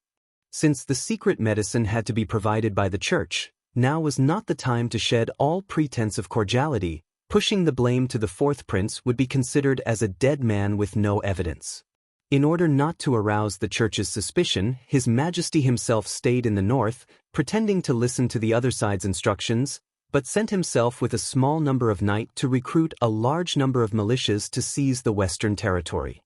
Since the secret medicine had to be provided by the church, now was not the time to shed all pretense of cordiality. Pushing the blame to the 4th prince would be considered as a dead man with no evidence. In order not to arouse the church's suspicion, His Majesty himself stayed in the north, pretending to listen to the other side's instructions, but sent himself with a small number of knights to recruit a large number of militias to seize the Western Territory.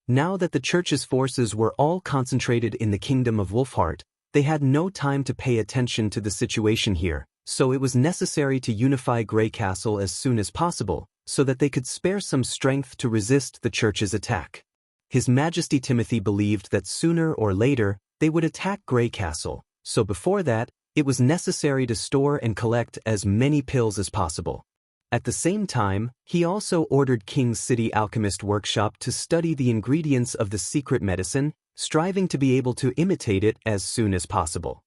Now that the church's forces were all concentrated in the kingdom of Wolfheart, they had no time to pay attention to the situation here, so it was necessary to unify Grey Castle as soon as possible, so that they could spare some strength to resist the church's attack. His Majesty Timothy believed that sooner or later they would attack Grey Castle, so before that, it was necessary to store and collect as many pills as possible. At the same time, he also ordered King's City Alchemist Workshop to study the ingredients of the secret medicine, striving to be able to imitate it as soon as possible.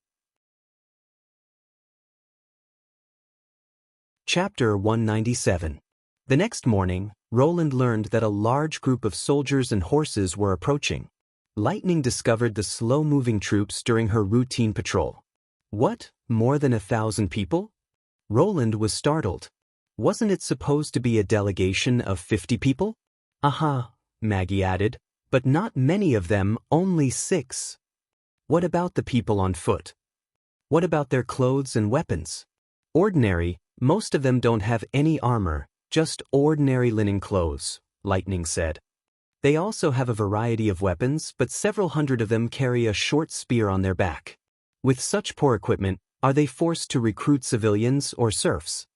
Chapter 197. The next morning, Roland learned that a large group of soldiers and horses were approaching. Lightning discovered the slow-moving troops during her routine patrol. What? More than 1,000 people? Roland was startled. Wasn't it supposed to be a delegation of 50 people? Aha, Maggie added, but not many of them, only 6. What about the people on foot? What about their clothes and weapons? Ordinary, most of them don't have any armor, just ordinary linen clothes, Lightning said. They also have a variety of weapons, but several hundred of them carry a short spear on their back. With such poor equipment, are they forced to recruit civilians or serfs?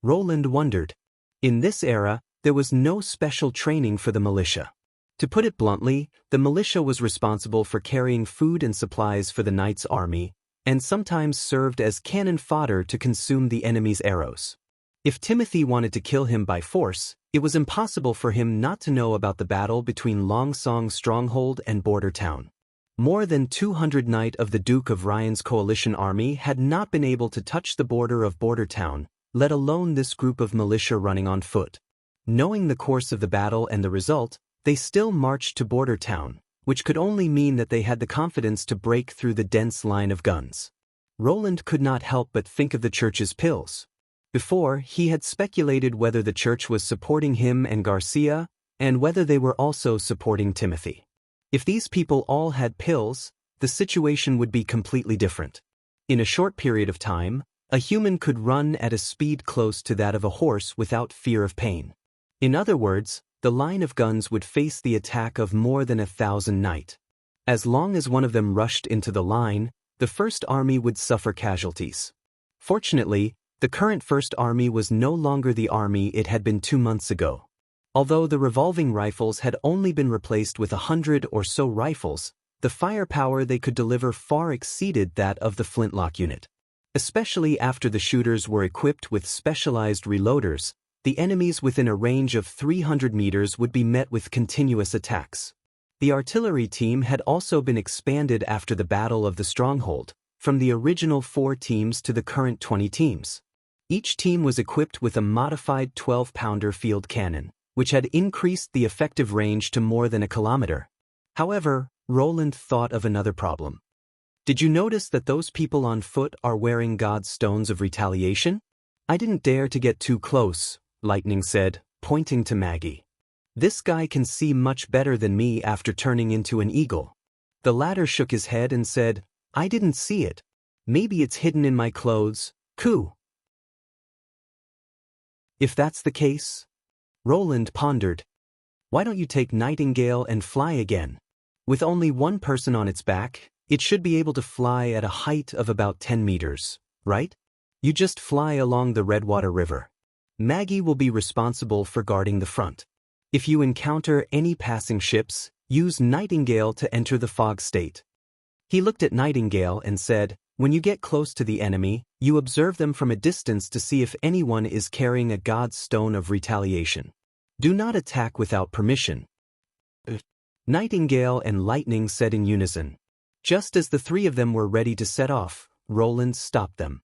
Roland wondered. In this era, there was no special training for the militia. To put it bluntly, the militia was responsible for carrying food and supplies for the knight's army, and sometimes served as cannon fodder to consume the enemy's arrows. If Timothy wanted to kill him by force, it was impossible for him not to know about the battle between Longsong Stronghold and Border Town. More than 200 knights of the Duke of Ryan's coalition army had not been able to touch the border of Border Town, let alone this group of militia running on foot. Knowing the course of the battle and the result, they still marched to Border Town, which could only mean that they had the confidence to break through the dense line of guns. Roland could not help but think of the church's pills. Before, he had speculated whether the church was supporting him and Garcia, and whether they were also supporting Timothy. If these people all had pills, the situation would be completely different. In a short period of time, a human could run at a speed close to that of a horse without fear of pain. In other words, the line of guns would face the attack of more than 1,000 knights. As long as one of them rushed into the line, the First Army would suffer casualties. Fortunately, the current First Army was no longer the army it had been 2 months ago. Although the revolving rifles had only been replaced with 100 or so rifles, the firepower they could deliver far exceeded that of the flintlock unit. Especially after the shooters were equipped with specialized reloaders, The enemies within a range of 300 meters would be met with continuous attacks. The artillery team had also been expanded after the Battle of the Stronghold, from the original 4 teams to the current 20 teams. Each team was equipped with a modified 12-pounder field cannon, which had increased the effective range to more than a kilometer. However, Roland thought of another problem. Did you notice that those people on foot are wearing God's stones of retaliation? I didn't dare to get too close, Lightning said, pointing to Maggie. This guy can see much better than me after turning into an eagle. The latter shook his head and said, I didn't see it. Maybe it's hidden in my clothes. Coo. If that's the case, Roland pondered. Why don't you take Nightingale and fly again? With only one person on its back, it should be able to fly at a height of about 10 meters, right? You just fly along the Redwater River. Maggie will be responsible for guarding the front. If you encounter any passing ships, use Nightingale to enter the fog state. He looked at Nightingale and said, when you get close to the enemy, you observe them from a distance to see if anyone is carrying a God's stone of retaliation. Do not attack without permission. Nightingale and Lightning said in unison. Just as the 3 of them were ready to set off, Roland stopped them.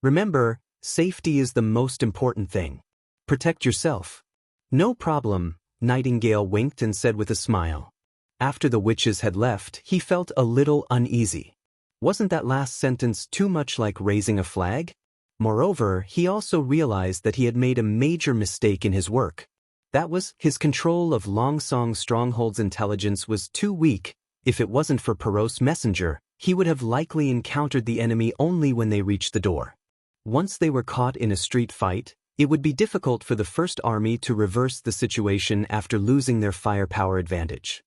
Remember, safety is the most important thing. Protect yourself. No problem, Nightingale winked and said with a smile. After the witches had left, he felt a little uneasy. Wasn't that last sentence too much like raising a flag? Moreover, he also realized that he had made a major mistake in his work. That was, his control of Longsong Stronghold's intelligence was too weak. If it wasn't for Perrault's messenger, he would have likely encountered the enemy only when they reached the door. Once they were caught in a street fight, it would be difficult for the First Army to reverse the situation after losing their firepower advantage.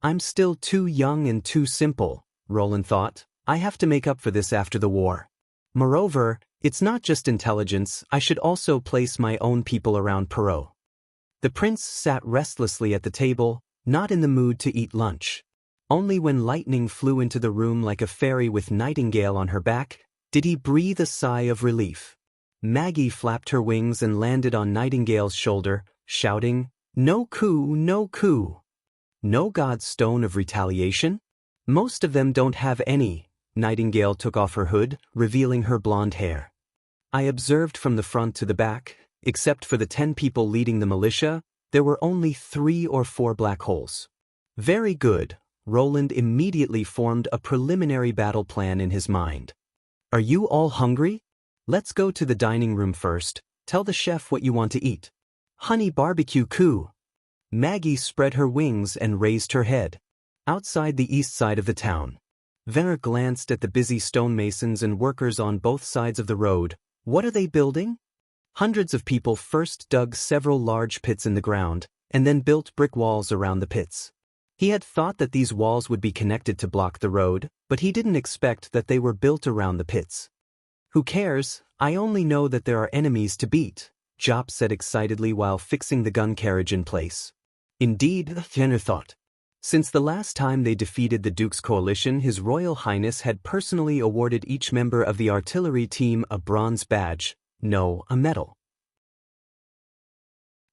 I'm still too young and too simple, Roland thought. I have to make up for this after the war. Moreover, it's not just intelligence, I should also place my own people around Perrault. The prince sat restlessly at the table, not in the mood to eat lunch. Only when Lightning flew into the room like a fairy with Nightingale on her back, did he breathe a sigh of relief. Maggie flapped her wings and landed on Nightingale's shoulder, shouting, No coup, no coup. No God's stone of retaliation? Most of them don't have any. Nightingale took off her hood, revealing her blonde hair. I observed from the front to the back, except for the 10 people leading the militia, there were only 3 or 4 black holes. Very good. Roland immediately formed a preliminary battle plan in his mind. Are you all hungry? Let's go to the dining room first. Tell the chef what you want to eat. Honey barbecue coo. Maggie spread her wings and raised her head. Outside the east side of the town, Venner glanced at the busy stonemasons and workers on both sides of the road. What are they building? Hundreds of people first dug several large pits in the ground, and then built brick walls around the pits. He had thought that these walls would be connected to block the road, but he didn't expect that they were built around the pits. Who cares? I only know that there are enemies to beat, Jop said excitedly while fixing the gun carriage in place. Indeed, Venner thought. Since the last time they defeated the Duke's coalition, His Royal Highness had personally awarded each member of the artillery team a bronze badge, no, a medal.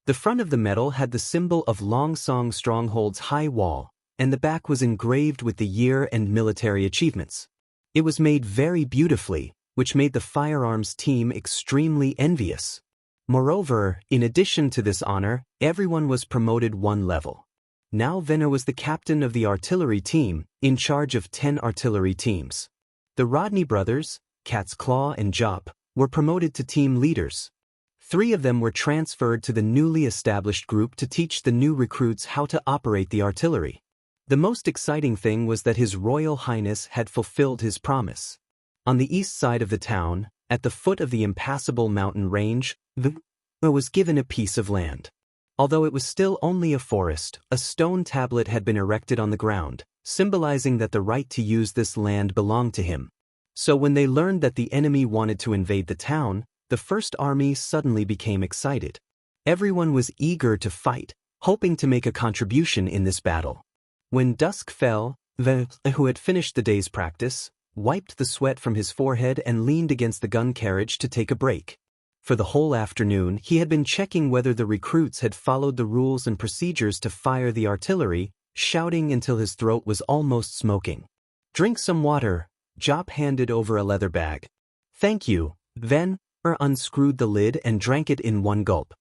The front of the medal had the symbol of Longsong Stronghold's high wall, and the back was engraved with the year and military achievements. It was made very beautifully, which made the firearms team extremely envious. Moreover, in addition to this honor, everyone was promoted 1 level. Now Venner was the captain of the artillery team, in charge of 10 artillery teams. The Rodney brothers, Cat's Claw and Jop, were promoted to team leaders. 3 of them were transferred to the newly established group to teach the new recruits how to operate the artillery. The most exciting thing was that His Royal Highness had fulfilled his promise. On the east side of the town, at the foot of the impassable mountain range, Venner was given a piece of land. Although it was still only a forest, a stone tablet had been erected on the ground, symbolizing that the right to use this land belonged to him. So when they learned that the enemy wanted to invade the town, the First Army suddenly became excited. Everyone was eager to fight, hoping to make a contribution in this battle. When dusk fell, Venner, who had finished the day's practice, wiped the sweat from his forehead and leaned against the gun carriage to take a break. For the whole afternoon he had been checking whether the recruits had followed the rules and procedures to fire the artillery, shouting until his throat was almost smoking. "Drink some water," Jop handed over a leather bag. "Thank you." Van unscrewed the lid and drank it in one gulp.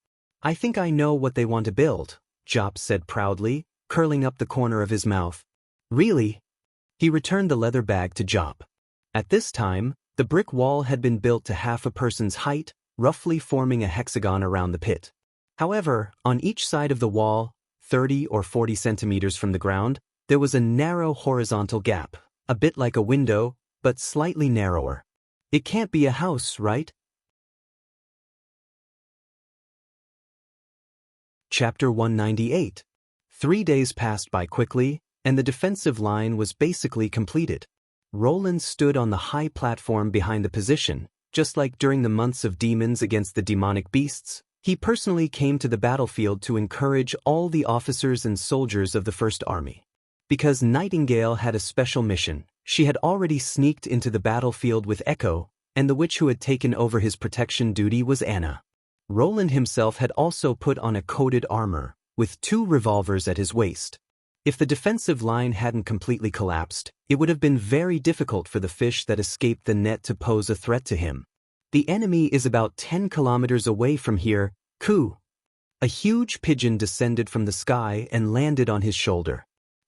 "I think I know what they want to build," Jop said proudly, curling up the corner of his mouth. "Really?" He returned the leather bag to Jop. At this time, the brick wall had been built to half a person's height, roughly forming a hexagon around the pit. However, on each side of the wall, 30 or 40 centimeters from the ground, there was a narrow horizontal gap, a bit like a window, but slightly narrower. "It can't be a house, right?" Chapter 198. 3 days passed by quickly, and the defensive line was basically completed. Roland stood on the high platform behind the position. Just like during the months of demons against the demonic beasts, he personally came to the battlefield to encourage all the officers and soldiers of the First Army. Because Nightingale had a special mission, she had already sneaked into the battlefield with Echo, and the witch who had taken over his protection duty was Anna. Roland himself had also put on a coated armor, with 2 revolvers at his waist. If the defensive line hadn't completely collapsed, it would have been very difficult for the fish that escaped the net to pose a threat to him. "The enemy is about 10 kilometers away from here, Coo." A huge pigeon descended from the sky and landed on his shoulder.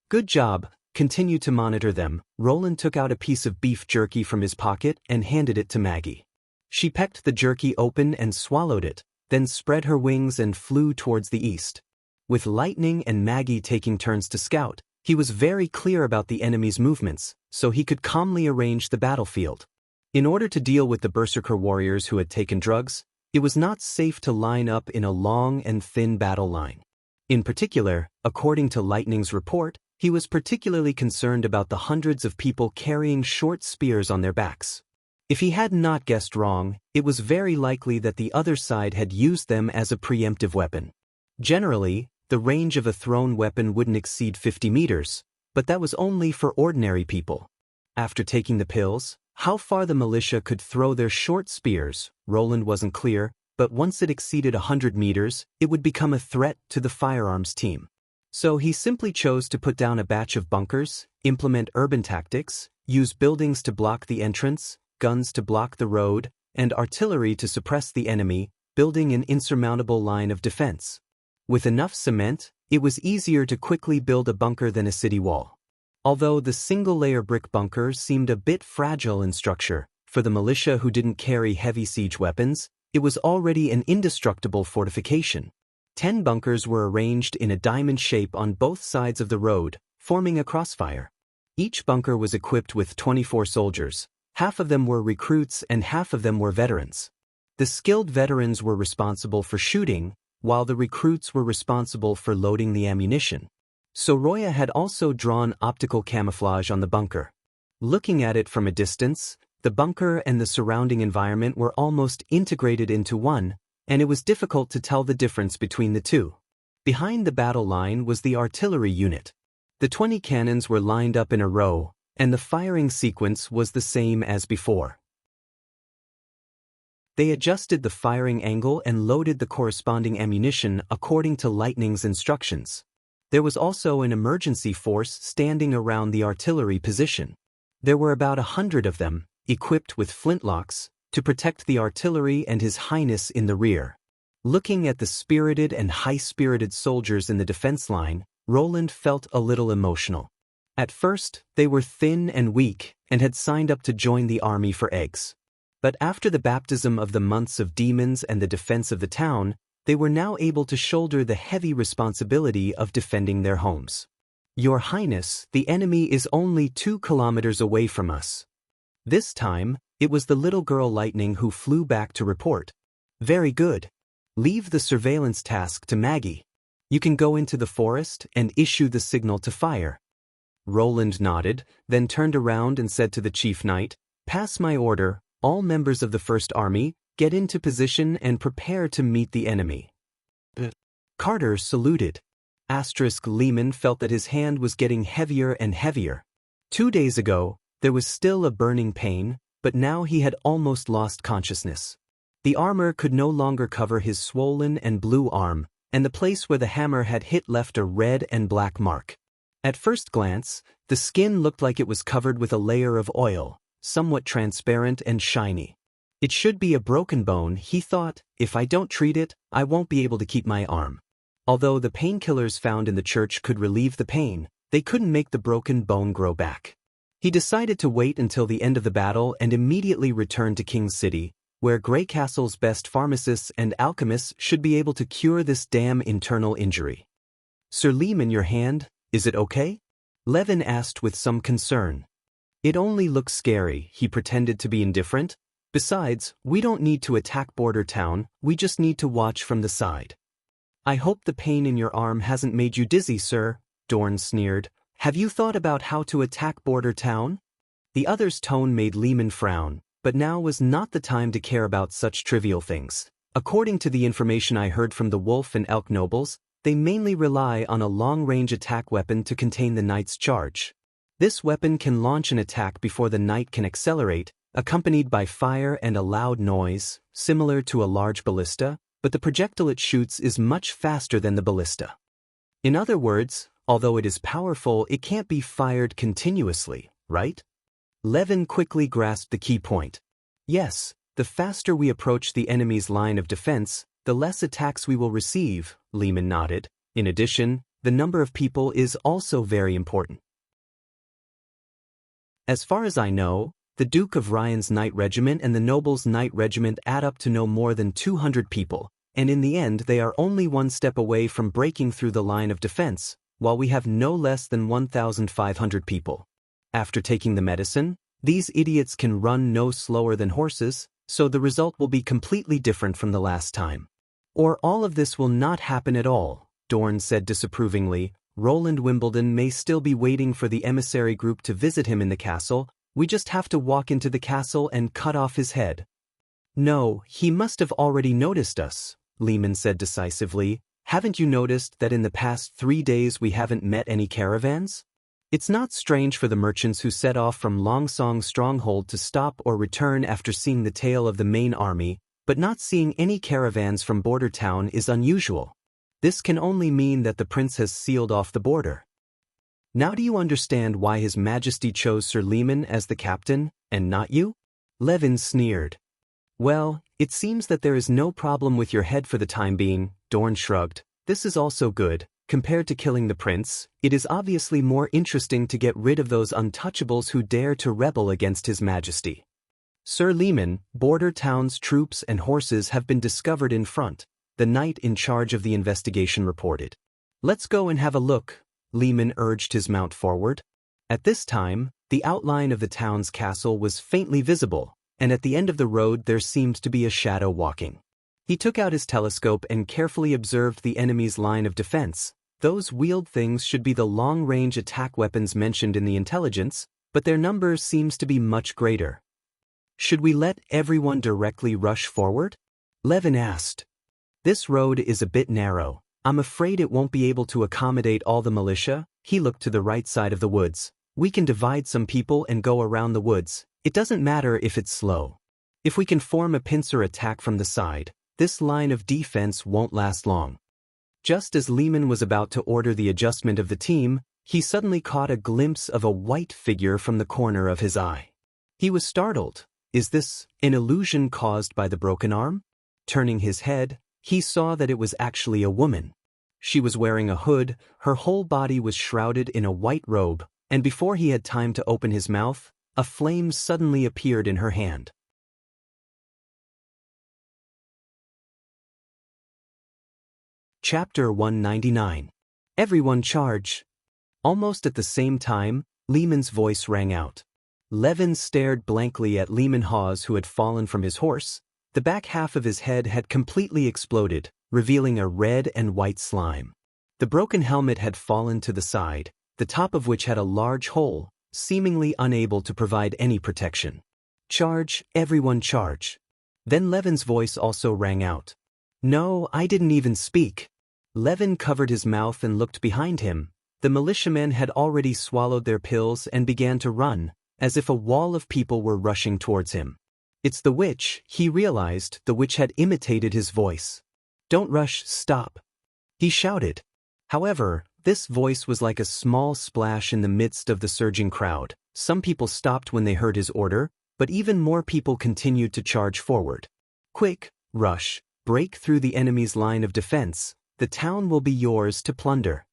"Good job, continue to monitor them." Roland took out a piece of beef jerky from his pocket and handed it to Maggie. She pecked the jerky open and swallowed it, then spread her wings and flew towards the east. With Lightning and Maggie taking turns to scout, he was very clear about the enemy's movements, so he could calmly arrange the battlefield. In order to deal with the berserker warriors who had taken drugs, it was not safe to line up in a long and thin battle line. In particular, according to Lightning's report, he was particularly concerned about the hundreds of people carrying short spears on their backs. If he had not guessed wrong, it was very likely that the other side had used them as a preemptive weapon. Generally, the range of a thrown weapon wouldn't exceed 50 meters, but that was only for ordinary people. After taking the pills, how far the militia could throw their short spears, Roland wasn't clear, but once it exceeded 100 meters, it would become a threat to the firearms team. So he simply chose to put down a batch of bunkers, implement urban tactics, use buildings to block the entrance, guns to block the road, and artillery to suppress the enemy, building an insurmountable line of defense. With enough cement, it was easier to quickly build a bunker than a city wall. Although the single-layer brick bunker seemed a bit fragile in structure, for the militia who didn't carry heavy siege weapons, it was already an indestructible fortification. 10 bunkers were arranged in a diamond shape on both sides of the road, forming a crossfire. Each bunker was equipped with 24 soldiers. Half of them were recruits and half of them were veterans. The skilled veterans were responsible for shooting, while the recruits were responsible for loading the ammunition. Soroya had also drawn optical camouflage on the bunker. Looking at it from a distance, the bunker and the surrounding environment were almost integrated into one, and it was difficult to tell the difference between the two. Behind the battle line was the artillery unit. The 20 cannons were lined up in a row, and the firing sequence was the same as before. They adjusted the firing angle and loaded the corresponding ammunition according to Lightning's instructions. There was also an emergency force standing around the artillery position. There were about 100 of them, equipped with flintlocks, to protect the artillery and His Highness in the rear. Looking at the spirited and high-spirited soldiers in the defense line, Roland felt a little emotional. At first, they were thin and weak, and had signed up to join the army for eggs. But after the baptism of the months of demons and the defense of the town, they were now able to shoulder the heavy responsibility of defending their homes. "Your Highness, the enemy is only 2 kilometers away from us." This time, it was the little girl Lightning who flew back to report. "Very good. Leave the surveillance task to Maggie. You can go into the forest and issue the signal to fire." Roland nodded, then turned around and said to the chief knight, "Pass my order. All members of the First Army, get into position and prepare to meet the enemy." Carter saluted. Lehman felt that his hand was getting heavier and heavier. 2 days ago, there was still a burning pain, but now he had almost lost consciousness. The armor could no longer cover his swollen and blue arm, and the place where the hammer had hit left a red and black mark. At first glance, the skin looked like it was covered with a layer of oil, somewhat transparent and shiny. It should be a broken bone, he thought. If I don't treat it, I won't be able to keep my arm. Although the painkillers found in the church could relieve the pain, they couldn't make the broken bone grow back. He decided to wait until the end of the battle and immediately return to King's City, where Grey Castle's best pharmacists and alchemists should be able to cure this damn internal injury. Sir Lehman, your hand, is it okay? Levin asked with some concern. It only looks scary, he pretended to be indifferent. Besides, we don't need to attack Border Town, we just need to watch from the side. I hope the pain in your arm hasn't made you dizzy, sir, Dorn sneered. Have you thought about how to attack Border Town? The other's tone made Lehman frown, but now was not the time to care about such trivial things. According to the information I heard from the Wolf and Elk nobles, they mainly rely on a long-range attack weapon to contain the knight's charge. This weapon can launch an attack before the knight can accelerate, accompanied by fire and a loud noise, similar to a large ballista, but the projectile it shoots is much faster than the ballista. In other words, although it is powerful, it can't be fired continuously, right? Levin quickly grasped the key point. Yes, the faster we approach the enemy's line of defense, the less attacks we will receive, Lehman nodded. In addition, the number of people is also very important. As far as I know, the Duke of Ryan's Knight Regiment and the Noble's Knight Regiment add up to no more than 200 people, and in the end they are only one step away from breaking through the line of defense, while we have no less than 1,500 people. After taking the medicine, these idiots can run no slower than horses, so the result will be completely different from the last time. Or all of this will not happen at all, Dorn said disapprovingly. Roland Wimbledon may still be waiting for the emissary group to visit him in the castle. We just have to walk into the castle and cut off his head. No, he must have already noticed us, Lehman said decisively. Haven't you noticed that in the past 3 days we haven't met any caravans? It's not strange for the merchants who set off from Longsong Stronghold to stop or return after seeing the tail of the main army, but not seeing any caravans from Border Town is unusual. This can only mean that the prince has sealed off the border. Now do you understand why His Majesty chose Sir Lehman as the captain, and not you? Levin sneered. Well, it seems that there is no problem with your head for the time being, Dorn shrugged. This is also good. Compared to killing the prince, it is obviously more interesting to get rid of those untouchables who dare to rebel against His Majesty. Sir Lehman, Border Town's troops and horses have been discovered in front, the knight in charge of the investigation reported. Let's go and have a look. Lehman urged his mount forward. At this time, the outline of the town's castle was faintly visible, and at the end of the road there seemed to be a shadow walking. He took out his telescope and carefully observed the enemy's line of defense. Those wheeled things should be the long-range attack weapons mentioned in the intelligence, but their number seems to be much greater. Should we let everyone directly rush forward? Levin asked. This road is a bit narrow. I'm afraid it won't be able to accommodate all the militia. He looked to the right side of the woods. We can divide some people and go around the woods. It doesn't matter if it's slow. If we can form a pincer attack from the side, this line of defense won't last long. Just as Lehman was about to order the adjustment of the team, he suddenly caught a glimpse of a white figure from the corner of his eye. He was startled. Is this an illusion caused by the broken arm? Turning his head, he saw that it was actually a woman. She was wearing a hood, her whole body was shrouded in a white robe, and before he had time to open his mouth, a flame suddenly appeared in her hand. Chapter 199. Everyone charge! Almost at the same time, Lehman's voice rang out. Levin stared blankly at Lehman Hawes, who had fallen from his horse. The back half of his head had completely exploded, revealing a red and white slime. The broken helmet had fallen to the side, the top of which had a large hole, seemingly unable to provide any protection. Charge, everyone charge! Then Levin's voice also rang out. No, I didn't even speak. Levin covered his mouth and looked behind him. The militiamen had already swallowed their pills and began to run, as if a wall of people were rushing towards him. It's the witch, he realized. The witch had imitated his voice. "Don't rush, stop," he shouted. However, this voice was like a small splash in the midst of the surging crowd. Some people stopped when they heard his order, but even more people continued to charge forward. "Quick, rush, break through the enemy's line of defense. The town will be yours to plunder."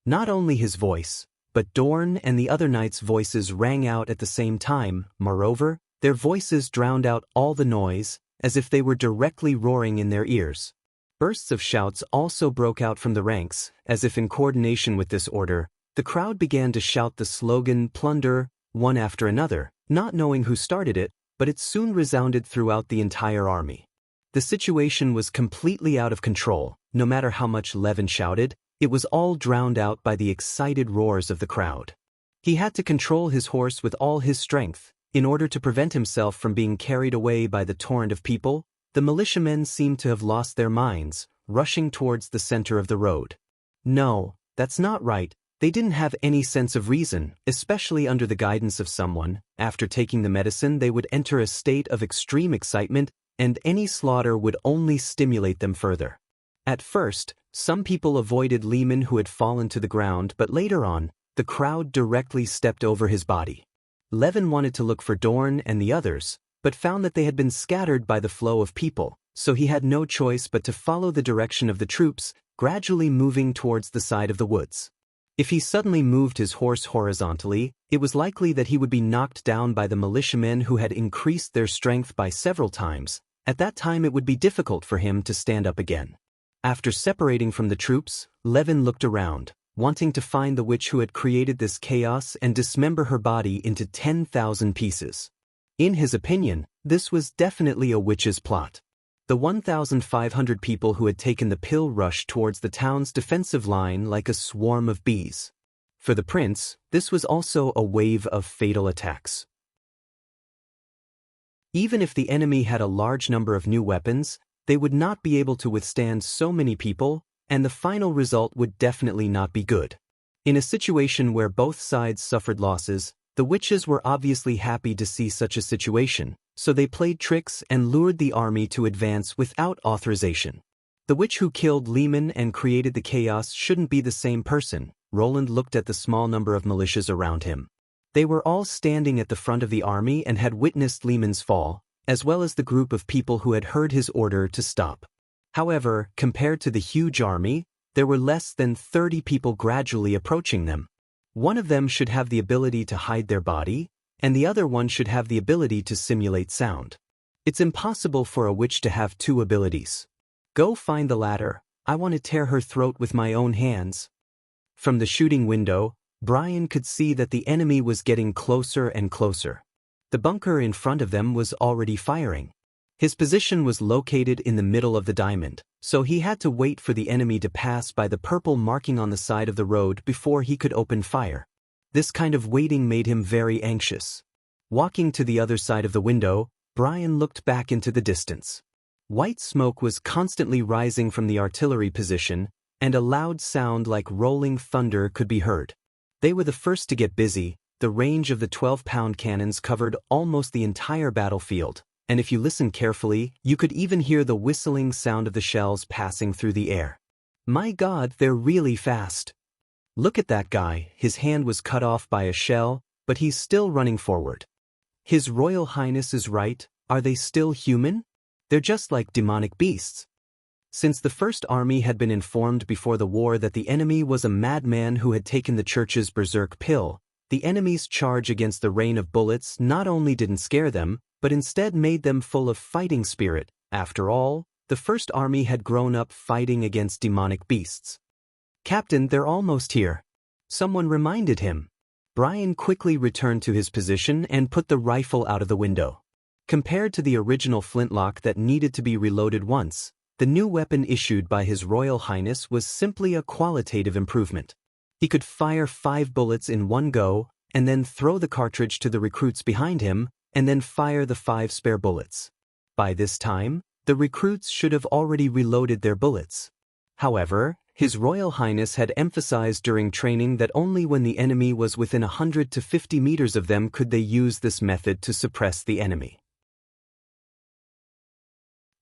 Not only his voice, but Dorn and the other knights' voices rang out at the same time. Moreover, their voices drowned out all the noise, as if they were directly roaring in their ears. Bursts of shouts also broke out from the ranks, as if in coordination with this order. The crowd began to shout the slogan, "Plunder," one after another, not knowing who started it, but it soon resounded throughout the entire army. The situation was completely out of control. No matter how much Levin shouted, it was all drowned out by the excited roars of the crowd. He had to control his horse with all his strength. In order to prevent himself from being carried away by the torrent of people, the militiamen seemed to have lost their minds, rushing towards the center of the road. No, that's not right. They didn't have any sense of reason, especially under the guidance of someone. After taking the medicine, they would enter a state of extreme excitement, and any slaughter would only stimulate them further. At first, some people avoided Lehman, who had fallen to the ground, but later on, the crowd directly stepped over his body. Levin wanted to look for Dorn and the others, but found that they had been scattered by the flow of people, so he had no choice but to follow the direction of the troops, gradually moving towards the side of the woods. If he suddenly moved his horse horizontally, it was likely that he would be knocked down by the militiamen who had increased their strength by several times. At that time it would be difficult for him to stand up again. After separating from the troops, Levin looked around, wanting to find the witch who had created this chaos and dismember her body into 10,000 pieces. In his opinion, this was definitely a witch's plot. The 1,500 people who had taken the pill rushed towards the town's defensive line like a swarm of bees. For the prince, this was also a wave of fatal attacks. Even if the enemy had a large number of new weapons, they would not be able to withstand so many people, and the final result would definitely not be good. In a situation where both sides suffered losses, the witches were obviously happy to see such a situation, so they played tricks and lured the army to advance without authorization. The witch who killed Lehman and created the chaos shouldn't be the same person. Roland looked at the small number of militias around him. They were all standing at the front of the army and had witnessed Lehman's fall, as well as the group of people who had heard his order to stop. However, compared to the huge army, there were less than 30 people gradually approaching them. One of them should have the ability to hide their body, and the other one should have the ability to simulate sound. It's impossible for a witch to have two abilities. Go find the latter. I want to tear her throat with my own hands. From the shooting window, Brian could see that the enemy was getting closer and closer. The bunker in front of them was already firing. His position was located in the middle of the diamond, so he had to wait for the enemy to pass by the purple marking on the side of the road before he could open fire. This kind of waiting made him very anxious. Walking to the other side of the window, Brian looked back into the distance. White smoke was constantly rising from the artillery position, and a loud sound like rolling thunder could be heard. They were the first to get busy. The range of the 12-pound cannons covered almost the entire battlefield, and if you listened carefully, you could even hear the whistling sound of the shells passing through the air. My God, they're really fast. Look at that guy. His hand was cut off by a shell, but he's still running forward. His Royal Highness is right. Are they still human? They're just like demonic beasts. Since the First Army had been informed before the war that the enemy was a madman who had taken the church's berserk pill, the enemy's charge against the rain of bullets not only didn't scare them, but instead made them full of fighting spirit. After all, the First Army had grown up fighting against demonic beasts. Captain, they're almost here. Someone reminded him. Brian quickly returned to his position and put the rifle out of the window. Compared to the original flintlock that needed to be reloaded once, the new weapon issued by His Royal Highness was simply a qualitative improvement. He could fire 5 bullets in one go, and then throw the cartridge to the recruits behind him, and then fire the 5 spare bullets. By this time, the recruits should have already reloaded their bullets. However, His Royal Highness had emphasized during training that only when the enemy was within 100 to 50 meters of them could they use this method to suppress the enemy.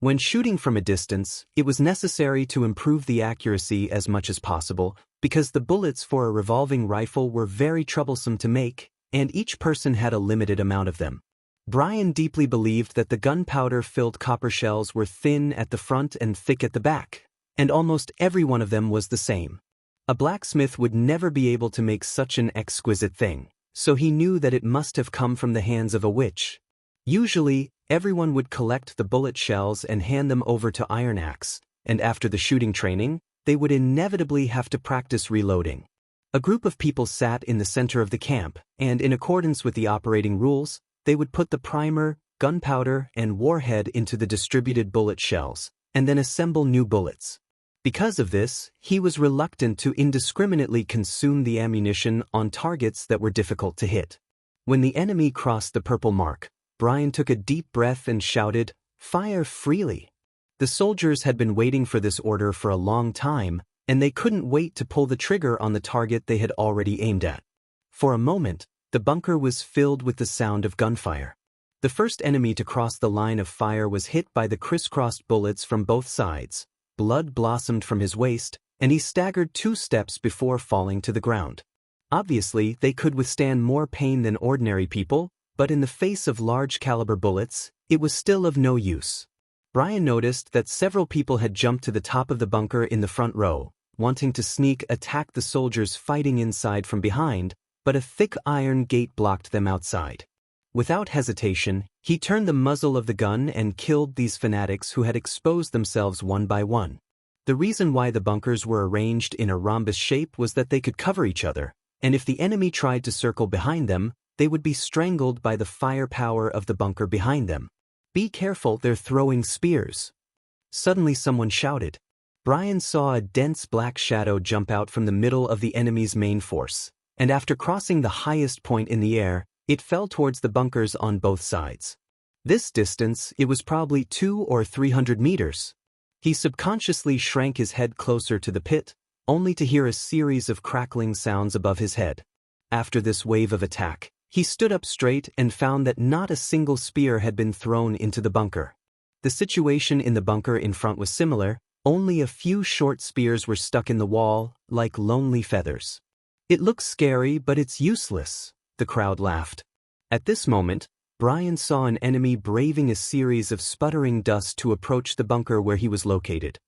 When shooting from a distance, it was necessary to improve the accuracy as much as possible, because the bullets for a revolving rifle were very troublesome to make, and each person had a limited amount of them. Brian deeply believed that the gunpowder-filled copper shells were thin at the front and thick at the back, and almost every one of them was the same. A blacksmith would never be able to make such an exquisite thing, so he knew that it must have come from the hands of a witch. Usually, everyone would collect the bullet shells and hand them over to Iron Axe, and after the shooting training, they would inevitably have to practice reloading. A group of people sat in the center of the camp, and in accordance with the operating rules, they would put the primer, gunpowder, and warhead into the distributed bullet shells, and then assemble new bullets. Because of this, he was reluctant to indiscriminately consume the ammunition on targets that were difficult to hit. When the enemy crossed the purple mark, Brian took a deep breath and shouted, "Fire freely!" The soldiers had been waiting for this order for a long time, and they couldn't wait to pull the trigger on the target they had already aimed at. For a moment, the bunker was filled with the sound of gunfire. The first enemy to cross the line of fire was hit by the crisscrossed bullets from both sides. Blood blossomed from his waist, and he staggered 2 steps before falling to the ground. Obviously, they could withstand more pain than ordinary people, but in the face of large-caliber bullets, it was still of no use. Brian noticed that several people had jumped to the top of the bunker in the front row, wanting to sneak attack the soldiers fighting inside from behind, but a thick iron gate blocked them outside. Without hesitation, he turned the muzzle of the gun and killed these fanatics who had exposed themselves one by one. The reason why the bunkers were arranged in a rhombus shape was that they could cover each other, and if the enemy tried to circle behind them, they would be strangled by the firepower of the bunker behind them. "Be careful, they're throwing spears." Suddenly someone shouted. Brian saw a dense black shadow jump out from the middle of the enemy's main force, and after crossing the highest point in the air, it fell towards the bunkers on both sides. This distance, it was probably 200 or 300 meters. He subconsciously shrank his head closer to the pit, only to hear a series of crackling sounds above his head. After this wave of attack, he stood up straight and found that not a single spear had been thrown into the bunker. The situation in the bunker in front was similar, only a few short spears were stuck in the wall, like lonely feathers. "It looks scary, but it's useless," the crowd laughed. At this moment, Brian saw an enemy braving a series of sputtering dust to approach the bunker where he was located.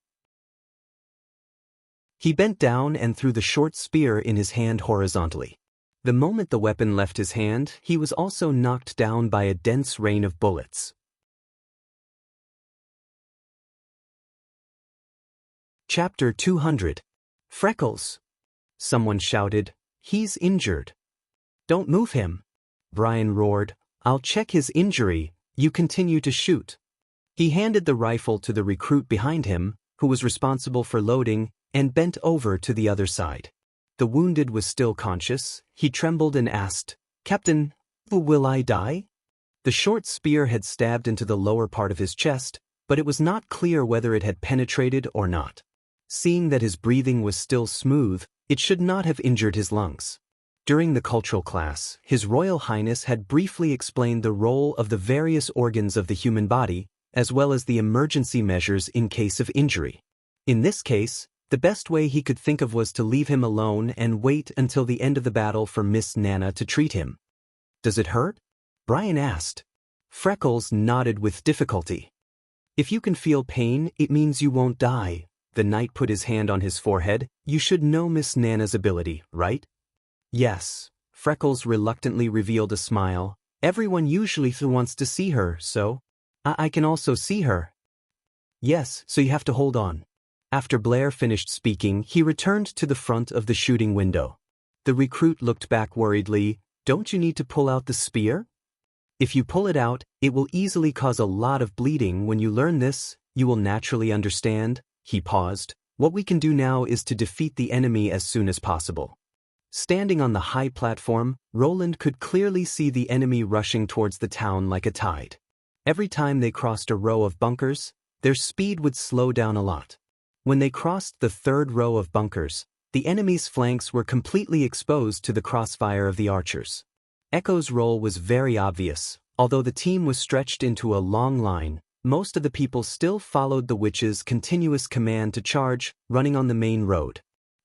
He bent down and threw the short spear in his hand horizontally. The moment the weapon left his hand, he was also knocked down by a dense rain of bullets. Chapter 200. Freckles. Someone shouted, "He's injured." "Don't move him," Brian roared. "I'll check his injury, you continue to shoot." He handed the rifle to the recruit behind him, who was responsible for loading, and bent over to the other side. The wounded was still conscious. He trembled and asked, "Captain, will I die?" The short spear had stabbed into the lower part of his chest, but it was not clear whether it had penetrated or not. Seeing that his breathing was still smooth, it should not have injured his lungs. During the cultural class, His Royal Highness had briefly explained the role of the various organs of the human body, as well as the emergency measures in case of injury. In this case, the best way he could think of was to leave him alone and wait until the end of the battle for Miss Nana to treat him. "Does it hurt?" Brian asked. Freckles nodded with difficulty. "If you can feel pain, it means you won't die." The knight put his hand on his forehead. "You should know Miss Nana's ability, right?" "Yes." Freckles reluctantly revealed a smile. "Everyone usually wants to see her, so I can also see her." "Yes, so you have to hold on." After Blair finished speaking, he returned to the front of the shooting window. The recruit looked back worriedly. "Don't you need to pull out the spear?" "If you pull it out, it will easily cause a lot of bleeding. When you learn this, you will naturally understand." He paused. "What we can do now is to defeat the enemy as soon as possible." Standing on the high platform, Roland could clearly see the enemy rushing towards the town like a tide. Every time they crossed a row of bunkers, their speed would slow down a lot. When they crossed the third row of bunkers, the enemy's flanks were completely exposed to the crossfire of the archers. Echo's role was very obvious. Although the team was stretched into a long line, most of the people still followed the witch's continuous command to charge, running on the main road.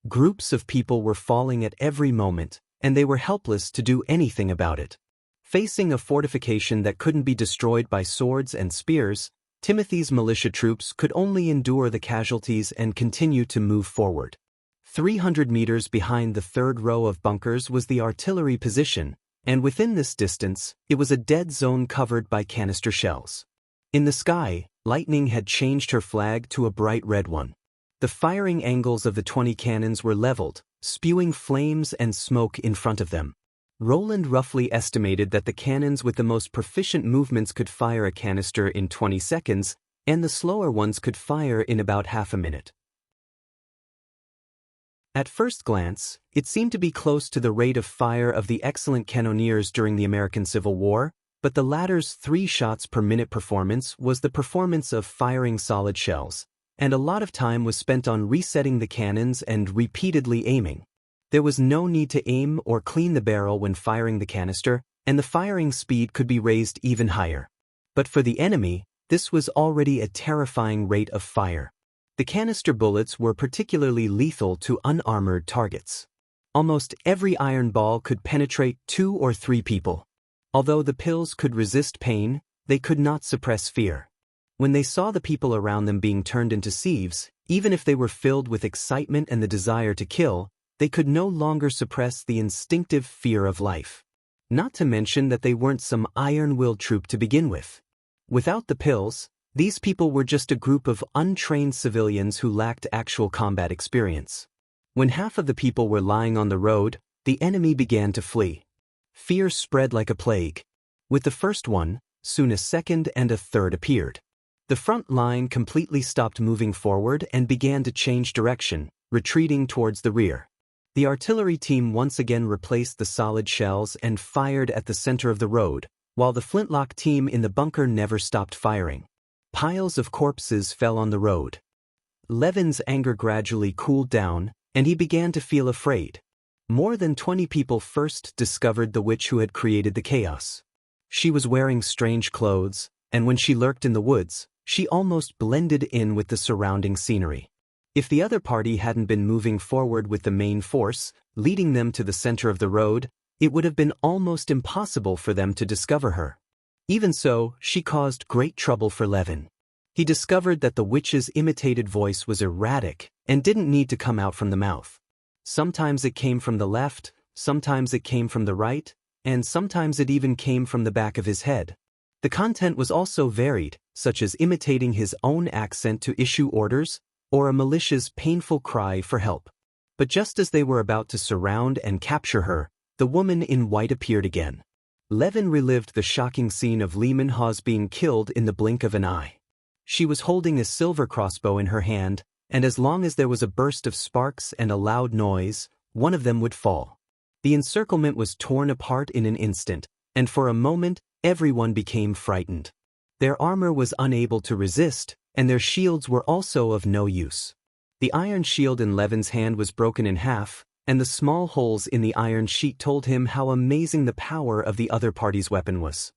Groups of people were falling at every moment, and they were helpless to do anything about it. Facing a fortification that couldn't be destroyed by swords and spears, Timothy's militia troops could only endure the casualties and continue to move forward. 300 meters behind the third row of bunkers was the artillery position, and within this distance, it was a dead zone covered by canister shells. In the sky, lightning had changed her flag to a bright red one. The firing angles of the 20 cannons were leveled, spewing flames and smoke in front of them. Roland roughly estimated that the cannons with the most proficient movements could fire a canister in 20 seconds, and the slower ones could fire in about half a minute. At first glance, it seemed to be close to the rate of fire of the excellent cannoneers during the American Civil War, but the latter's 3 shots per minute performance was the performance of firing solid shells, and a lot of time was spent on resetting the cannons and repeatedly aiming. There was no need to aim or clean the barrel when firing the canister, and the firing speed could be raised even higher. But for the enemy, this was already a terrifying rate of fire. The canister bullets were particularly lethal to unarmored targets. Almost every iron ball could penetrate 2 or 3 people. Although the pills could resist pain, they could not suppress fear. When they saw the people around them being turned into sieves, even if they were filled with excitement and the desire to kill, they could no longer suppress the instinctive fear of life. Not to mention that they weren't some iron-willed troop to begin with. Without the pills, these people were just a group of untrained civilians who lacked actual combat experience. When half of the people were lying on the road, the enemy began to flee. Fear spread like a plague. With the first one, soon a second and a third appeared. The front line completely stopped moving forward and began to change direction, retreating towards the rear. The artillery team once again replaced the solid shells and fired at the center of the road, while the flintlock team in the bunker never stopped firing. Piles of corpses fell on the road. Levin's anger gradually cooled down, and he began to feel afraid. More than 20 people first discovered the witch who had created the chaos. She was wearing strange clothes, and when she lurked in the woods, she almost blended in with the surrounding scenery. If the other party hadn't been moving forward with the main force, leading them to the center of the road, it would have been almost impossible for them to discover her. Even so, she caused great trouble for Levin. He discovered that the witch's imitated voice was erratic and didn't need to come out from the mouth. Sometimes it came from the left, sometimes it came from the right, and sometimes it even came from the back of his head. The content was also varied, such as imitating his own accent to issue orders, or a militia's painful cry for help. But just as they were about to surround and capture her, the woman in white appeared again. Levin relived the shocking scene of Lehman Hawes being killed in the blink of an eye. She was holding a silver crossbow in her hand, and as long as there was a burst of sparks and a loud noise, one of them would fall. The encirclement was torn apart in an instant, and for a moment, everyone became frightened. Their armor was unable to resist, and their shields were also of no use. The iron shield in Levin's hand was broken in half, and the small holes in the iron sheet told him how amazing the power of the other party's weapon was.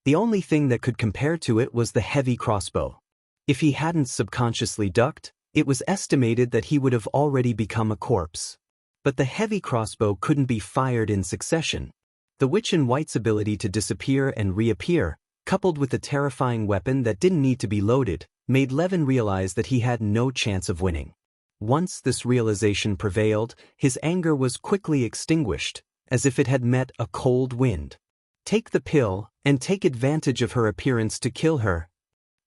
The only thing that could compare to it was the heavy crossbow. If he hadn't subconsciously ducked, it was estimated that he would have already become a corpse. But the heavy crossbow couldn't be fired in succession. The witch in white's ability to disappear and reappear, coupled with the terrifying weapon that didn't need to be loaded, made Levin realize that he had no chance of winning. Once this realization prevailed, his anger was quickly extinguished, as if it had met a cold wind. Take the pill, and take advantage of her appearance to kill her.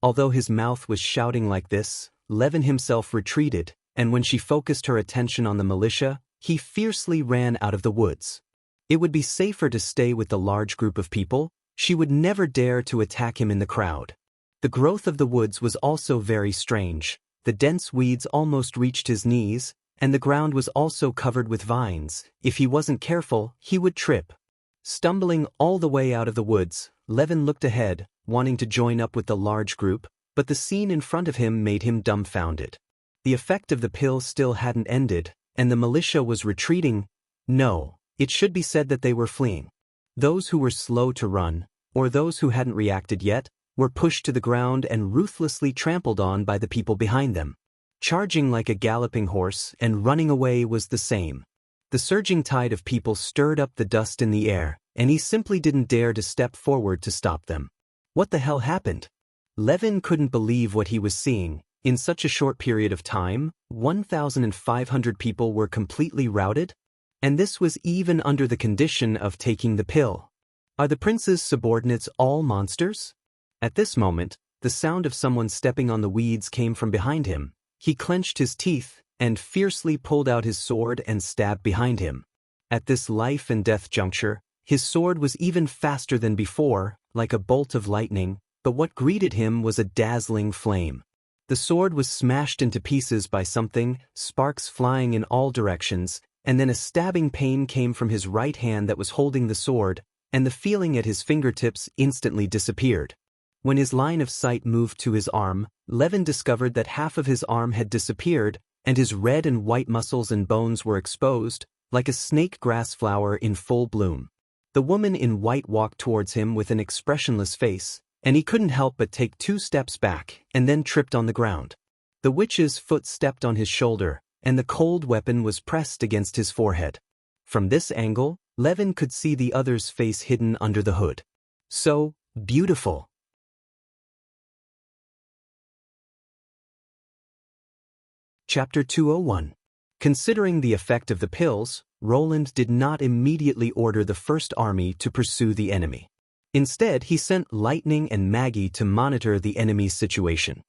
Although his mouth was shouting like this, Levin himself retreated, and when she focused her attention on the militia, he fiercely ran out of the woods. It would be safer to stay with the large group of people. She would never dare to attack him in the crowd. The growth of the woods was also very strange. The dense weeds almost reached his knees, and the ground was also covered with vines. If he wasn't careful, he would trip. Stumbling all the way out of the woods, Levin looked ahead, wanting to join up with the large group, but the scene in front of him made him dumbfounded. The effect of the pill still hadn't ended, and the militia was retreating. No, it should be said that they were fleeing. Those who were slow to run, or those who hadn't reacted yet, were pushed to the ground and ruthlessly trampled on by the people behind them. Charging like a galloping horse and running away was the same. The surging tide of people stirred up the dust in the air, and he simply didn't dare to step forward to stop them. What the hell happened? Levin couldn't believe what he was seeing. In such a short period of time, 1,500 people were completely routed? And this was even under the condition of taking the pill. Are the prince's subordinates all monsters? At this moment, the sound of someone stepping on the weeds came from behind him. He clenched his teeth and fiercely pulled out his sword and stabbed behind him. At this life and death juncture, his sword was even faster than before, like a bolt of lightning, but what greeted him was a dazzling flame. The sword was smashed into pieces by something, sparks flying in all directions, and then a stabbing pain came from his right hand that was holding the sword, and the feeling at his fingertips instantly disappeared. When his line of sight moved to his arm, Levin discovered that half of his arm had disappeared, and his red and white muscles and bones were exposed, like a snake grass flower in full bloom. The woman in white walked towards him with an expressionless face, and he couldn't help but take 2 steps back and then tripped on the ground. The witch's foot stepped on his shoulder, and the cold weapon was pressed against his forehead. From this angle, Levin could see the other's face hidden under the hood. So beautiful. Chapter 201. Considering the effect of the pills, Roland did not immediately order the first army to pursue the enemy. Instead, he sent Lightning and Maggie to monitor the enemy's situation.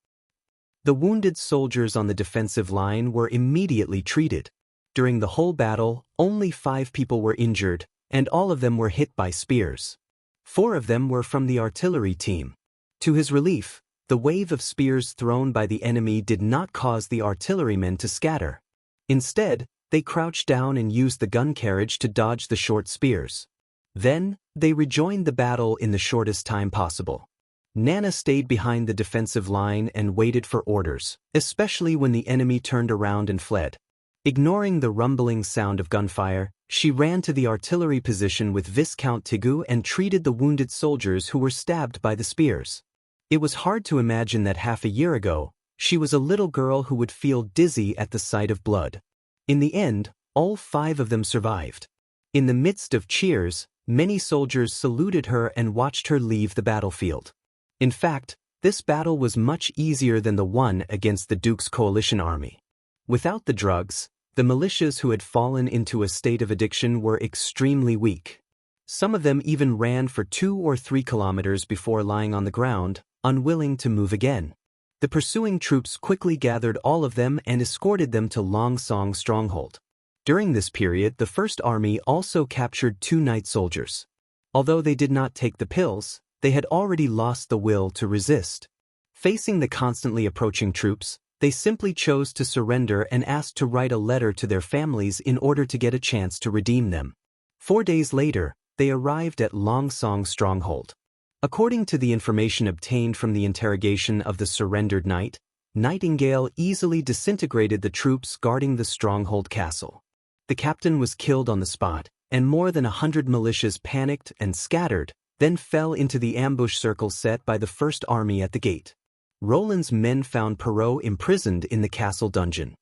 The wounded soldiers on the defensive line were immediately treated. During the whole battle, only 5 people were injured, and all of them were hit by spears. 4 of them were from the artillery team. To his relief, the wave of spears thrown by the enemy did not cause the artillerymen to scatter. Instead, they crouched down and used the gun carriage to dodge the short spears. Then, they rejoined the battle in the shortest time possible. Nana stayed behind the defensive line and waited for orders, especially when the enemy turned around and fled. Ignoring the rumbling sound of gunfire, she ran to the artillery position with Viscount Tigu and treated the wounded soldiers who were stabbed by the spears. It was hard to imagine that half a year ago, she was a little girl who would feel dizzy at the sight of blood. In the end, all 5 of them survived. In the midst of cheers, many soldiers saluted her and watched her leave the battlefield. In fact, this battle was much easier than the one against the Duke's coalition army. Without the drugs, the militias who had fallen into a state of addiction were extremely weak. Some of them even ran for 2 or 3 kilometers before lying on the ground, unwilling to move again. The pursuing troops quickly gathered all of them and escorted them to Long Song stronghold. During this period, the First Army also captured 2 night soldiers. Although they did not take the pills, they had already lost the will to resist. Facing the constantly approaching troops, they simply chose to surrender and asked to write a letter to their families in order to get a chance to redeem them. 4 days later, they arrived at Long Song stronghold. According to the information obtained from the interrogation of the surrendered knight, Nightingale easily disintegrated the troops guarding the stronghold castle. The captain was killed on the spot, and more than 100 militias panicked and scattered, then fell into the ambush circle set by the First Army at the gate. Roland's men found Perrault imprisoned in the castle dungeon.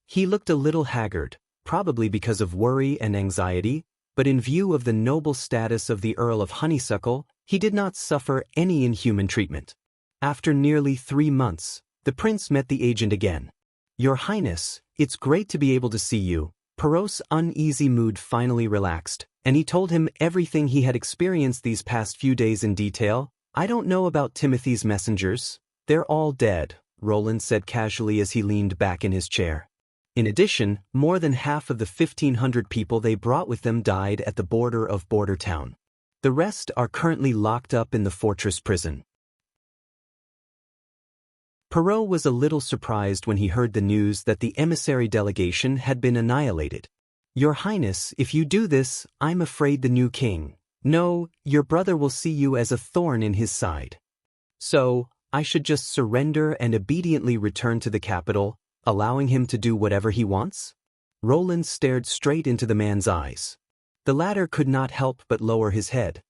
He looked a little haggard, probably because of worry and anxiety, but in view of the noble status of the Earl of Honeysuckle, he did not suffer any inhuman treatment. After nearly 3 months, the prince met the agent again. "Your Highness, it's great to be able to see you." Perrault's uneasy mood finally relaxed, and he told him everything he had experienced these past few days in detail. "I don't know about Timothy's messengers. They're all dead," Roland said casually as he leaned back in his chair. In addition, more than half of the 1,500 people they brought with them died at the border of Border Town. The rest are currently locked up in the fortress prison. Perrault was a little surprised when he heard the news that the emissary delegation had been annihilated. "Your Highness, if you do this, I'm afraid the new king. No, your brother will see you as a thorn in his side. So, I should just surrender and obediently return to the capital, allowing him to do whatever he wants?" Roland stared straight into the man's eyes. The latter could not help but lower his head.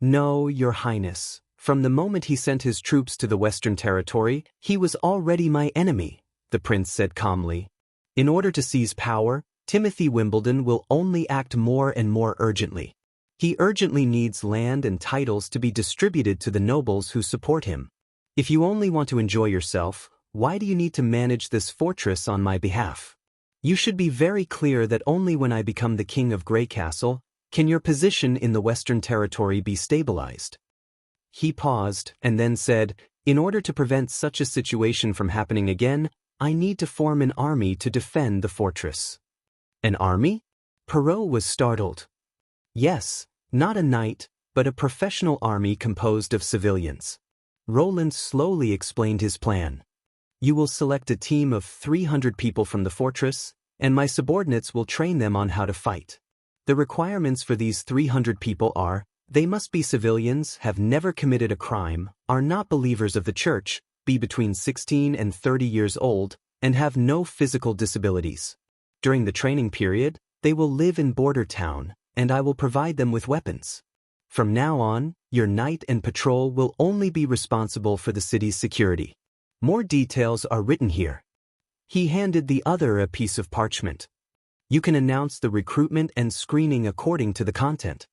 No, Your Highness. From the moment he sent his troops to the Western Territory, he was already my enemy, the prince said calmly. In order to seize power, Timothy Wimbledon will only act more and more urgently. He urgently needs land and titles to be distributed to the nobles who support him. If you only want to enjoy yourself, why do you need to manage this fortress on my behalf? You should be very clear that only when I become the king of Grey Castle can your position in the Western Territory be stabilized. He paused and then said, in order to prevent such a situation from happening again, I need to form an army to defend the fortress. An army? Perrault was startled. Yes, not a knight, but a professional army composed of civilians. Roland slowly explained his plan. You will select a team of 300 people from the fortress, and my subordinates will train them on how to fight. The requirements for these 300 people are, they must be civilians, have never committed a crime, are not believers of the church, be between 16 and 30 years old, and have no physical disabilities. During the training period, they will live in Border Town, and I will provide them with weapons. From now on, your knight and patrol will only be responsible for the city's security. More details are written here. He handed the other a piece of parchment. You can announce the recruitment and screening according to the content.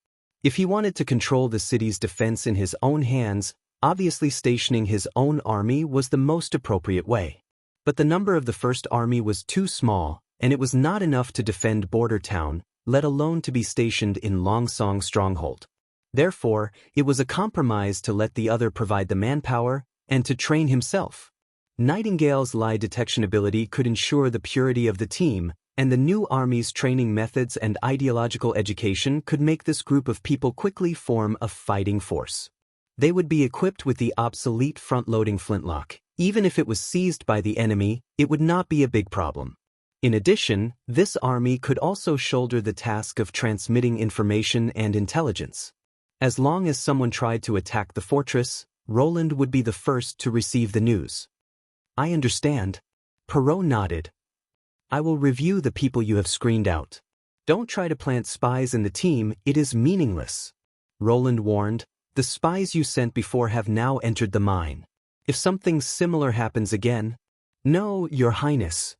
If he wanted to control the city's defense in his own hands, obviously stationing his own army was the most appropriate way. But the number of the first army was too small, and it was not enough to defend Border Town, let alone to be stationed in Longsong Stronghold. Therefore, it was a compromise to let the other provide the manpower and to train himself. Nightingale's lie detection ability could ensure the purity of the team, and the new army's training methods and ideological education could make this group of people quickly form a fighting force. They would be equipped with the obsolete front-loading flintlock. Even if it was seized by the enemy, it would not be a big problem. In addition, this army could also shoulder the task of transmitting information and intelligence. As long as someone tried to attack the fortress, Roland would be the first to receive the news. I understand. Perrault nodded. I will review the people you have screened out. Don't try to plant spies in the team, it is meaningless. Roland warned, the spies you sent before have now entered the mine. If something similar happens again, no, Your Highness.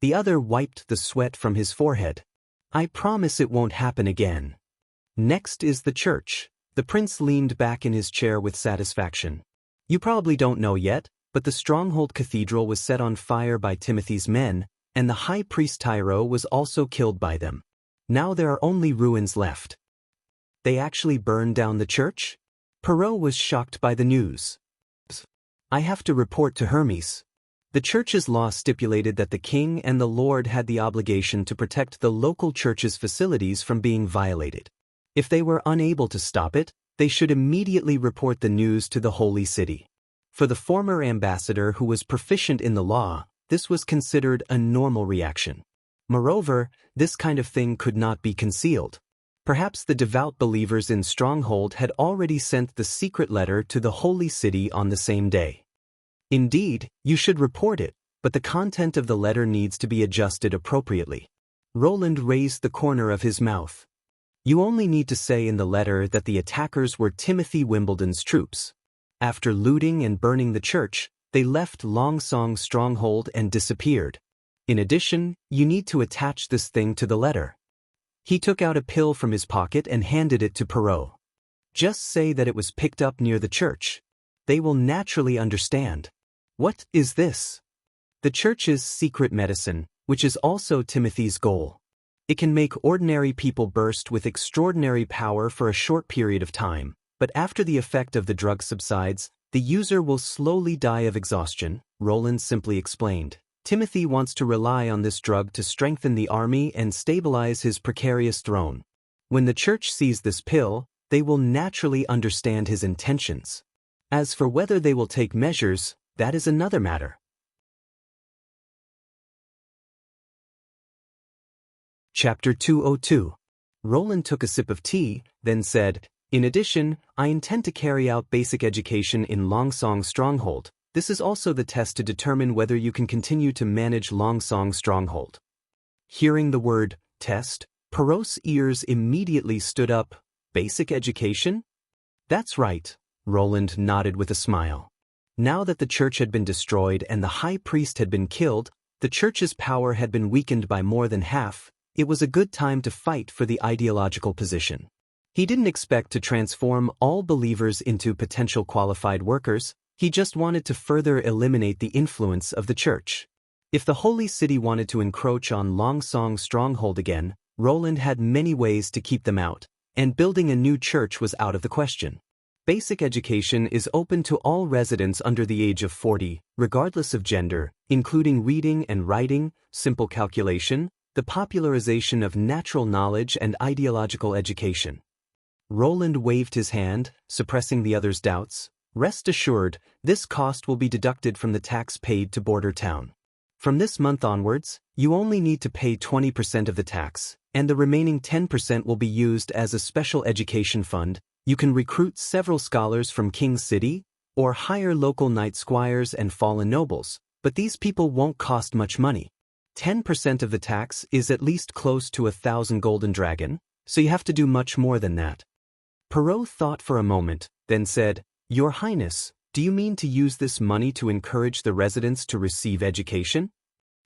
The other wiped the sweat from his forehead. I promise it won't happen again. Next is the church. The prince leaned back in his chair with satisfaction. You probably don't know yet, but the Stronghold Cathedral was set on fire by Timothy's men, and the high priest Tyro was also killed by them. Now there are only ruins left. They actually burned down the church? Perrault was shocked by the news. I have to report to Hermes. The church's law stipulated that the king and the lord had the obligation to protect the local church's facilities from being violated. If they were unable to stop it, they should immediately report the news to the Holy City. For the former ambassador who was proficient in the law, this was considered a normal reaction. Moreover, this kind of thing could not be concealed. Perhaps the devout believers in Stronghold had already sent the secret letter to the Holy City on the same day. Indeed, you should report it, but the content of the letter needs to be adjusted appropriately. Roland raised the corner of his mouth. You only need to say in the letter that the attackers were Timothy Wimbledon's troops. After looting and burning the church, they left Longsong Stronghold and disappeared. In addition, you need to attach this thing to the letter. He took out a pill from his pocket and handed it to Perrault. Just say that it was picked up near the church. They will naturally understand. What is this? The church's secret medicine, which is also Timothy's goal. It can make ordinary people burst with extraordinary power for a short period of time, but after the effect of the drug subsides, the user will slowly die of exhaustion, Roland simply explained. Timothy wants to rely on this drug to strengthen the army and stabilize his precarious throne. When the church sees this pill, they will naturally understand his intentions. As for whether they will take measures, that is another matter. Chapter 202. Roland took a sip of tea, then said, in addition, I intend to carry out basic education in Longsong Stronghold. This is also the test to determine whether you can continue to manage Longsong Stronghold. Hearing the word, test, Perrault's ears immediately stood up. Basic education? That's right, Roland nodded with a smile. Now that the church had been destroyed and the high priest had been killed, the church's power had been weakened by more than half. It was a good time to fight for the ideological position. He didn't expect to transform all believers into potential qualified workers, he just wanted to further eliminate the influence of the church. If the Holy City wanted to encroach on Longsong's stronghold again, Roland had many ways to keep them out, and building a new church was out of the question. Basic education is open to all residents under the age of 40, regardless of gender, including reading and writing, simple calculation, the popularization of natural knowledge and ideological education. Roland waved his hand, suppressing the other's doubts. Rest assured, this cost will be deducted from the tax paid to Border Town. From this month onwards, you only need to pay 20% of the tax, and the remaining 10% will be used as a special education fund. You can recruit several scholars from King's City, or hire local knight squires and fallen nobles, but these people won't cost much money. 10% of the tax is at least close to 1,000 golden dragon, so you have to do much more than that. Perrault thought for a moment, then said, Your Highness, do you mean to use this money to encourage the residents to receive education?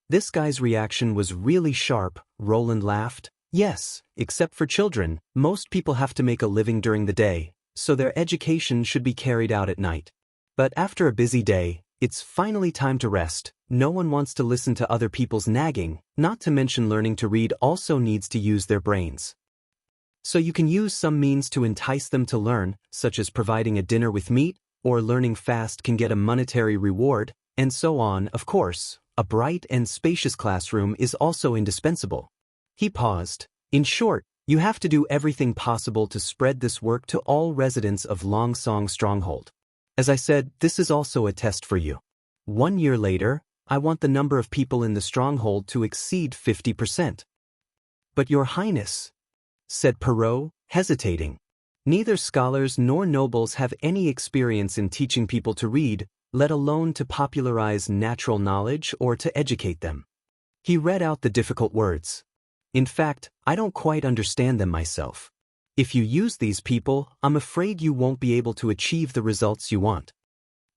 This guy's reaction was really sharp. Roland laughed. Yes, except for children, most people have to make a living during the day, so their education should be carried out at night. But after a busy day, it's finally time to rest. No one wants to listen to other people's nagging, not to mention learning to read also needs to use their brains. So you can use some means to entice them to learn, such as providing a dinner with meat, or learning fast can get a monetary reward, and so on. Of course, a bright and spacious classroom is also indispensable. He paused. In short, you have to do everything possible to spread this work to all residents of Longsong Stronghold. As I said, this is also a test for you. 1 year later, I want the number of people in the stronghold to exceed 50%. But Your Highness, said Perrault, hesitating. Neither scholars nor nobles have any experience in teaching people to read, let alone to popularize natural knowledge or to educate them. He read out the difficult words. In fact, I don't quite understand them myself. If you use these people, I'm afraid you won't be able to achieve the results you want.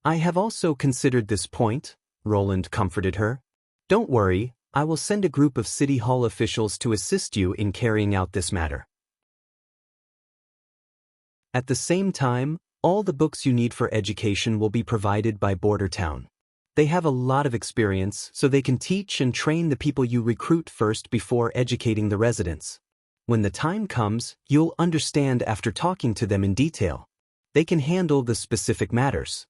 I have also considered this point, Roland comforted her. Don't worry, I will send a group of City Hall officials to assist you in carrying out this matter. At the same time, all the books you need for education will be provided by Border Town. They have a lot of experience, so they can teach and train the people you recruit first before educating the residents. When the time comes, you'll understand after talking to them in detail. They can handle the specific matters.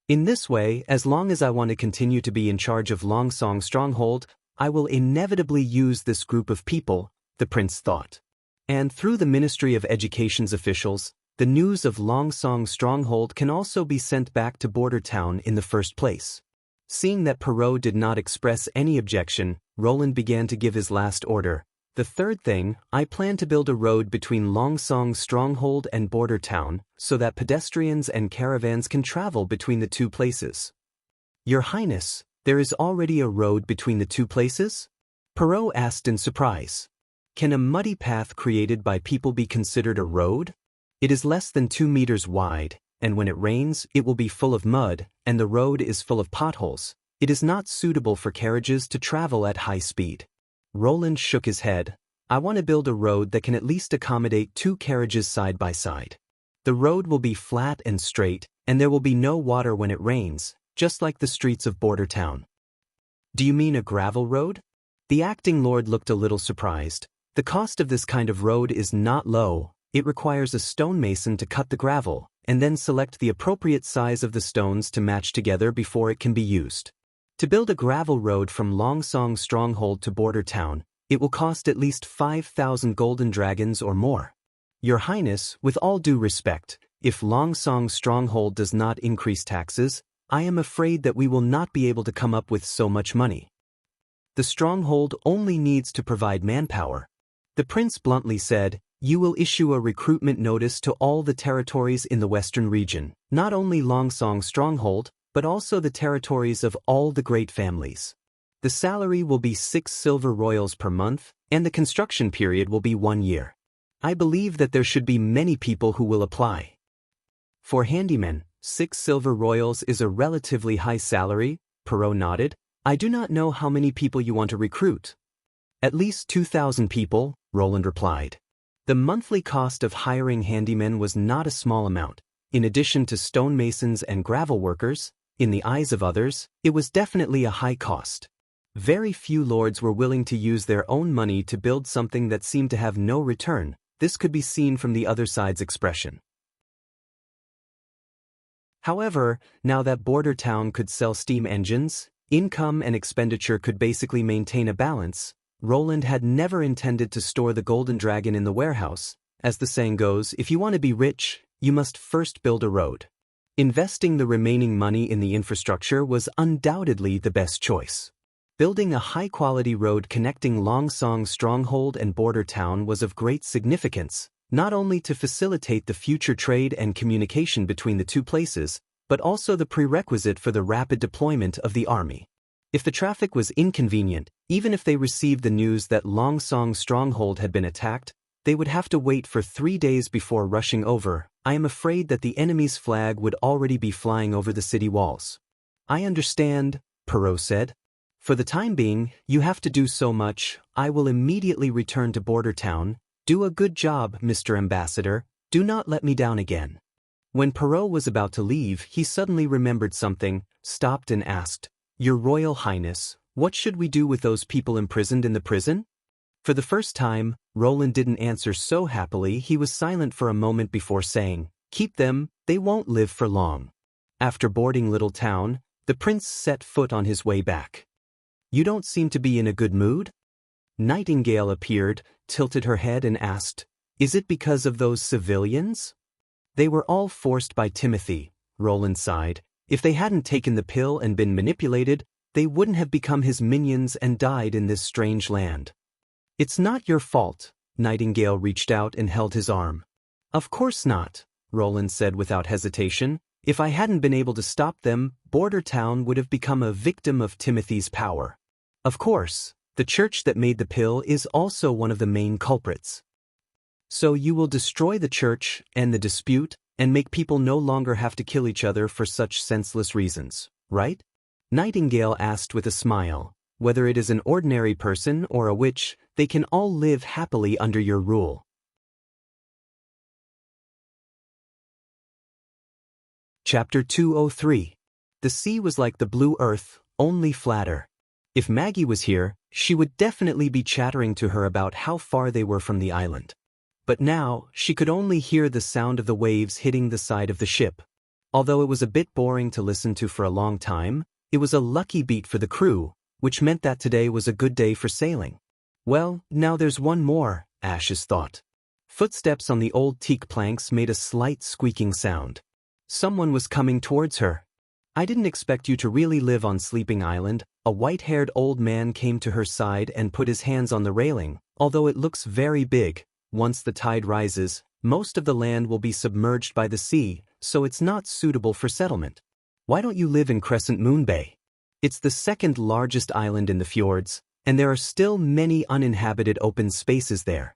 In this way, as long as I want to continue to be in charge of Longsong Stronghold, I will inevitably use this group of people, the prince thought. And through the Ministry of Education's officials, the news of Longsong Stronghold can also be sent back to Border Town in the first place. Seeing that Perrault did not express any objection, Roland began to give his last order. The third thing, I plan to build a road between Longsong Stronghold and Border Town, so that pedestrians and caravans can travel between the two places. Your Highness, there is already a road between the two places? Perrault asked in surprise. Can a muddy path created by people be considered a road? It is less than 2 meters wide, and when it rains, it will be full of mud, and the road is full of potholes. It is not suitable for carriages to travel at high speed. Roland shook his head. I want to build a road that can at least accommodate 2 carriages side by side. The road will be flat and straight, and there will be no water when it rains, just like the streets of Border Town. Do you mean a gravel road? The acting lord looked a little surprised. The cost of this kind of road is not low. It requires a stonemason to cut the gravel, and then select the appropriate size of the stones to match together before it can be used. To build a gravel road from Longsong Stronghold to Border Town, it will cost at least 5,000 golden dragons or more. Your Highness, with all due respect, if Longsong Stronghold does not increase taxes, I am afraid that we will not be able to come up with so much money. The stronghold only needs to provide manpower. The prince bluntly said, You will issue a recruitment notice to all the territories in the western region, not only Longsong Stronghold, but also the territories of all the great families. The salary will be 6 silver royals per month, and the construction period will be 1 year. I believe that there should be many people who will apply. For handymen, 6 silver royals is a relatively high salary, Perrault nodded. I do not know how many people you want to recruit. At least 2,000 people, Roland replied. The monthly cost of hiring handymen was not a small amount. In addition to stonemasons and gravel workers, in the eyes of others, it was definitely a high cost. Very few lords were willing to use their own money to build something that seemed to have no return. This could be seen from the other side's expression. However, now that border town could sell steam engines, income and expenditure could basically maintain a balance. Roland had never intended to store the golden dragon in the warehouse. As the saying goes, if you want to be rich, you must first build a road. Investing the remaining money in the infrastructure was undoubtedly the best choice. Building a high-quality road connecting Longsong Stronghold and Border Town was of great significance, not only to facilitate the future trade and communication between the two places, but also the prerequisite for the rapid deployment of the army. If the traffic was inconvenient, even if they received the news that Longsong Stronghold had been attacked, they would have to wait for 3 days before rushing over. I am afraid that the enemy's flag would already be flying over the city walls. I understand, Perrault said. For the time being, you have to do so much. I will immediately return to Border Town. Do a good job, Mr. Ambassador. Do not let me down again. When Perrault was about to leave, he suddenly remembered something, stopped and asked, Your Royal Highness, what should we do with those people imprisoned in the prison? For the first time, Roland didn't answer so happily. He was silent for a moment before saying, Keep them, they won't live for long. After boarding Little Town, the prince set foot on his way back. You don't seem to be in a good mood? Nightingale appeared, tilted her head and asked, Is it because of those civilians? They were all forced by Timothy, Roland sighed. If they hadn't taken the pill and been manipulated, they wouldn't have become his minions and died in this strange land. It's not your fault. Nightingale reached out and held his arm. Of course not, Roland said without hesitation. If I hadn't been able to stop them, Border Town would have become a victim of Timothy's power. Of course, the church that made the pill is also one of the main culprits. So you will destroy the church and the dispute and make people no longer have to kill each other for such senseless reasons, right? Nightingale asked with a smile. Whether it is an ordinary person or a witch, they can all live happily under your rule. Chapter 203. The sea was like the blue earth, only flatter. If Maggie was here, she would definitely be chattering to her about how far they were from the island. But now, she could only hear the sound of the waves hitting the side of the ship. Although it was a bit boring to listen to for a long time, it was a lucky beat for the crew, which meant that today was a good day for sailing. Well, now there's one more, Ashes thought. Footsteps on the old teak planks made a slight squeaking sound. Someone was coming towards her. I didn't expect you to really live on Sleeping Island. A white-haired old man came to her side and put his hands on the railing. Although it looks very big, once the tide rises, most of the land will be submerged by the sea, so it's not suitable for settlement. Why don't you live in Crescent Moon Bay? It's the second largest island in the fjords, and there are still many uninhabited open spaces there.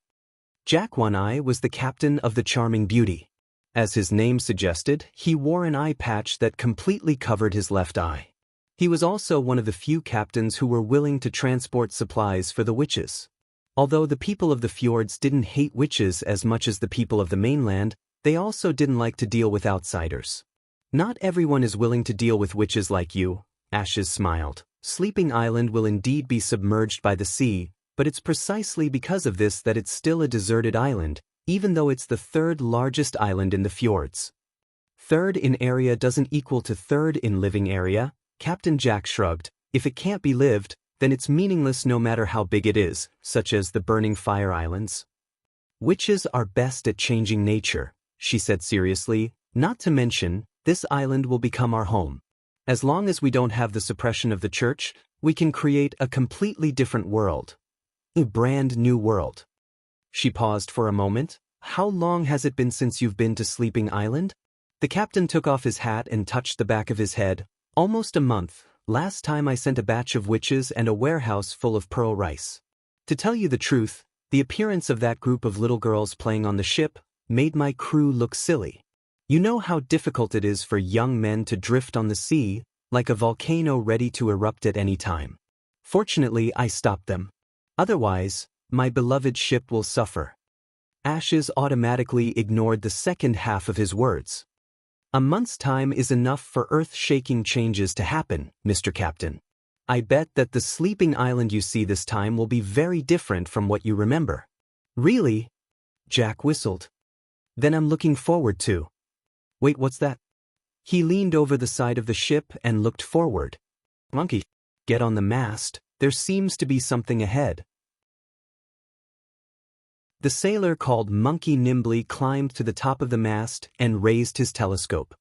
Jack One-Eye was the captain of the Charming Beauty. As his name suggested, he wore an eye patch that completely covered his left eye. He was also one of the few captains who were willing to transport supplies for the witches. Although the people of the fjords didn't hate witches as much as the people of the mainland, they also didn't like to deal with outsiders. Not everyone is willing to deal with witches like you, Ashes smiled. Sleeping Island will indeed be submerged by the sea, but it's precisely because of this that it's still a deserted island, even though it's the third largest island in the fjords. Third in area doesn't equal to third in living area, Captain Jack shrugged. If it can't be lived, then it's meaningless no matter how big it is, such as the Burning Fire Islands. Witches are best at changing nature, she said seriously, not to mention, this island will become our home. As long as we don't have the suppression of the church, we can create a completely different world. A brand new world. She paused for a moment. How long has it been since you've been to Sleeping Island? The captain took off his hat and touched the back of his head. Almost a month. Last time I sent a batch of witches and a warehouse full of pearl rice. To tell you the truth, the appearance of that group of little girls playing on the ship made my crew look silly. You know how difficult it is for young men to drift on the sea, like a volcano ready to erupt at any time. Fortunately, I stopped them. Otherwise, my beloved ship will suffer. Ashes automatically ignored the second half of his words. A month's time is enough for earth-shaking changes to happen, Mr. Captain. I bet that the sleeping island you see this time will be very different from what you remember. Really? Jack whistled. Then I'm looking forward to. Wait, what's that? He leaned over the side of the ship and looked forward. Monkey, get on the mast, there seems to be something ahead. The sailor called Monkey nimbly climbed to the top of the mast and raised his telescope.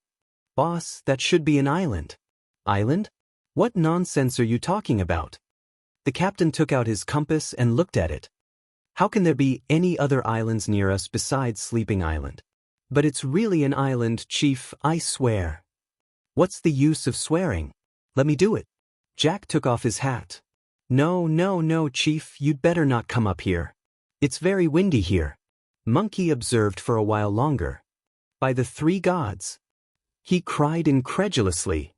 Boss, that should be an island. Island? What nonsense are you talking about? The captain took out his compass and looked at it. How can there be any other islands near us besides Sleeping Island? But it's really an island, Chief, I swear. What's the use of swearing? Let me do it. Jack took off his hat. No, Chief, you'd better not come up here. It's very windy here. Monkey observed for a while longer. By the three gods. He cried incredulously.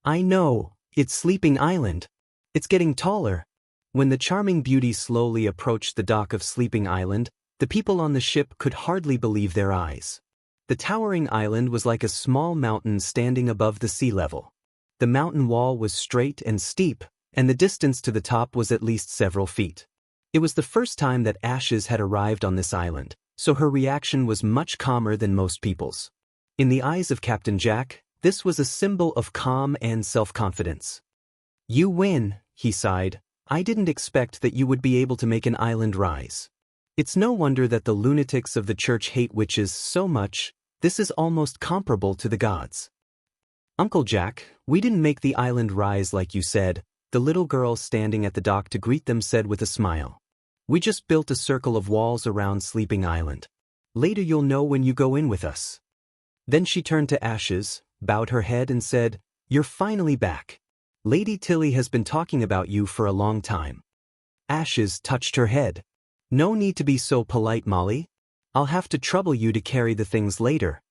I know, it's Sleeping Island. It's getting taller. When the charming beauty slowly approached the dock of Sleeping Island, the people on the ship could hardly believe their eyes. The towering island was like a small mountain standing above the sea level. The mountain wall was straight and steep, and the distance to the top was at least several feet. It was the first time that Ashes had arrived on this island, so her reaction was much calmer than most people's. In the eyes of Captain Jack, this was a symbol of calm and self-confidence. You win, he sighed. I didn't expect that you would be able to make an island rise. It's no wonder that the lunatics of the church hate witches so much. This is almost comparable to the gods. Uncle Jack, we didn't make the island rise like you said, the little girl standing at the dock to greet them said with a smile. We just built a circle of walls around Sleeping Island. Later you'll know when you go in with us. Then she turned to Ashes, bowed her head and said, You're finally back. Lady Tilly has been talking about you for a long time. Ashes touched her head. No need to be so polite, Molly. I'll have to trouble you to carry the things later.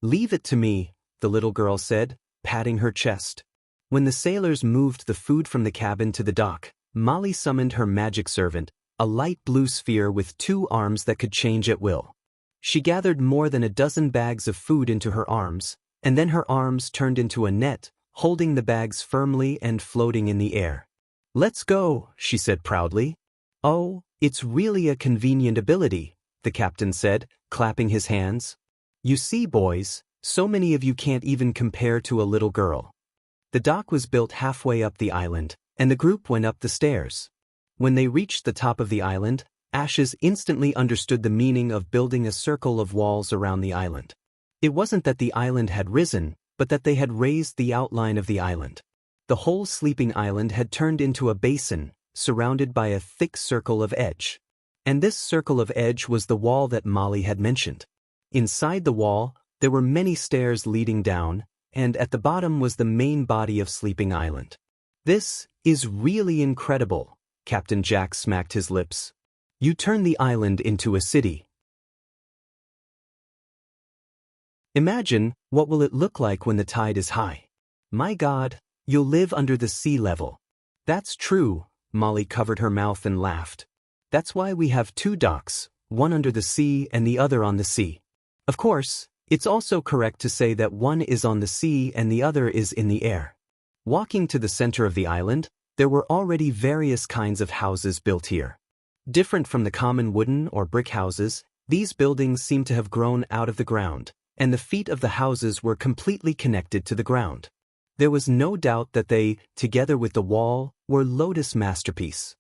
Leave it to me, the little girl said, patting her chest. When the sailors moved the food from the cabin to the dock, Molly summoned her magic servant, a light blue sphere with 2 arms that could change at will. She gathered more than a dozen bags of food into her arms, and then her arms turned into a net, holding the bags firmly and floating in the air. Let's go, she said proudly. Oh, it's really a convenient ability, the captain said, clapping his hands. You see, boys, so many of you can't even compare to a little girl. The dock was built halfway up the island, and the group went up the stairs. When they reached the top of the island, Ashes instantly understood the meaning of building a circle of walls around the island. It wasn't that the island had risen, but that they had raised the outline of the island. The whole Sleeping Island had turned into a basin, surrounded by a thick circle of edge. And this circle of edge was the wall that Molly had mentioned. Inside the wall, there were many stairs leading down, and at the bottom was the main body of Sleeping Island. This is really incredible, Captain Jack smacked his lips. You turn the island into a city. Imagine, what will it look like when the tide is high? My God, you'll live under the sea level. That's true, Molly covered her mouth and laughed. That's why we have 2 docks, one under the sea and the other on the sea. Of course, it's also correct to say that one is on the sea and the other is in the air. Walking to the center of the island, there were already various kinds of houses built here. Different from the common wooden or brick houses, these buildings seemed to have grown out of the ground, and the feet of the houses were completely connected to the ground. There was no doubt that they, together with the wall, were Lotus masterpiece.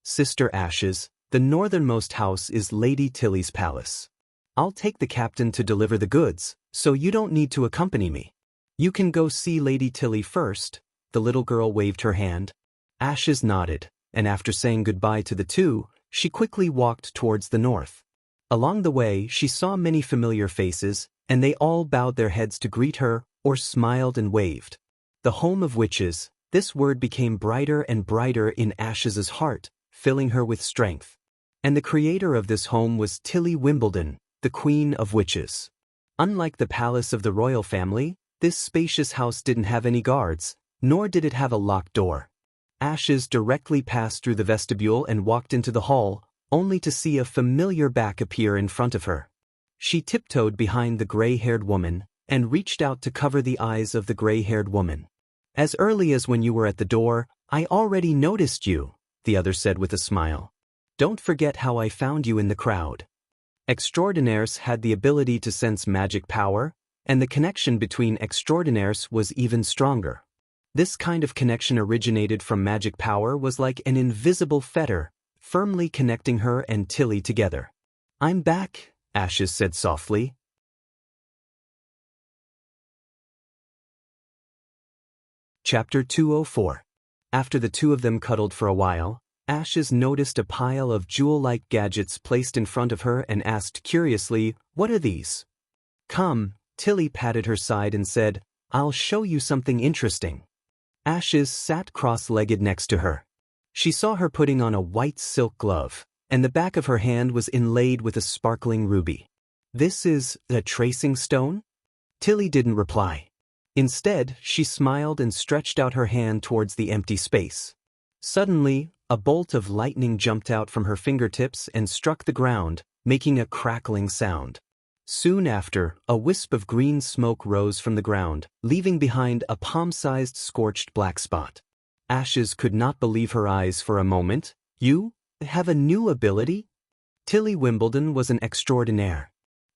Sister Ashes, the northernmost house is Lady Tilly's palace. I'll take the captain to deliver the goods, so you don't need to accompany me. You can go see Lady Tilly first. The little girl waved her hand. Ashes nodded, and after saying goodbye to the 2, she quickly walked towards the north. Along the way, she saw many familiar faces, and they all bowed their heads to greet her or smiled and waved. The home of witches, This word became brighter and brighter in Ash's heart, filling her with strength. And the creator of this home was Tilly Wimbledon, the Queen of Witches. Unlike the palace of the royal family, this spacious house didn't have any guards, nor did it have a locked door. Ashes directly passed through the vestibule and walked into the hall, only to see a familiar back appear in front of her. She tiptoed behind the gray-haired woman, and reached out to cover the eyes of the gray-haired woman. "As early as when you were at the door, I already noticed you," the other said with a smile. "Don't forget how I found you in the crowd." Extraordinaires had the ability to sense magic power, and the connection between extraordinaires was even stronger. This kind of connection originated from magic power was like an invisible fetter, firmly connecting her and Tilly together. "I'm back," Ashes said softly. Chapter 204. After the two of them cuddled for a while, Ashes noticed a pile of jewel-like gadgets placed in front of her and asked curiously, "What are these?" "Come," Tilly patted her side and said, "I'll show you something interesting." Ashes sat cross-legged next to her. She saw her putting on a white silk glove, and the back of her hand was inlaid with a sparkling ruby. "This is a tracing stone?" Tilly didn't reply. Instead, she smiled and stretched out her hand towards the empty space. Suddenly, a bolt of lightning jumped out from her fingertips and struck the ground, making a crackling sound. Soon after, a wisp of green smoke rose from the ground, leaving behind a palm-sized scorched black spot. Ashes could not believe her eyes for a moment. "You have a new ability?" Tilly Wimbledon was an extraordinaire.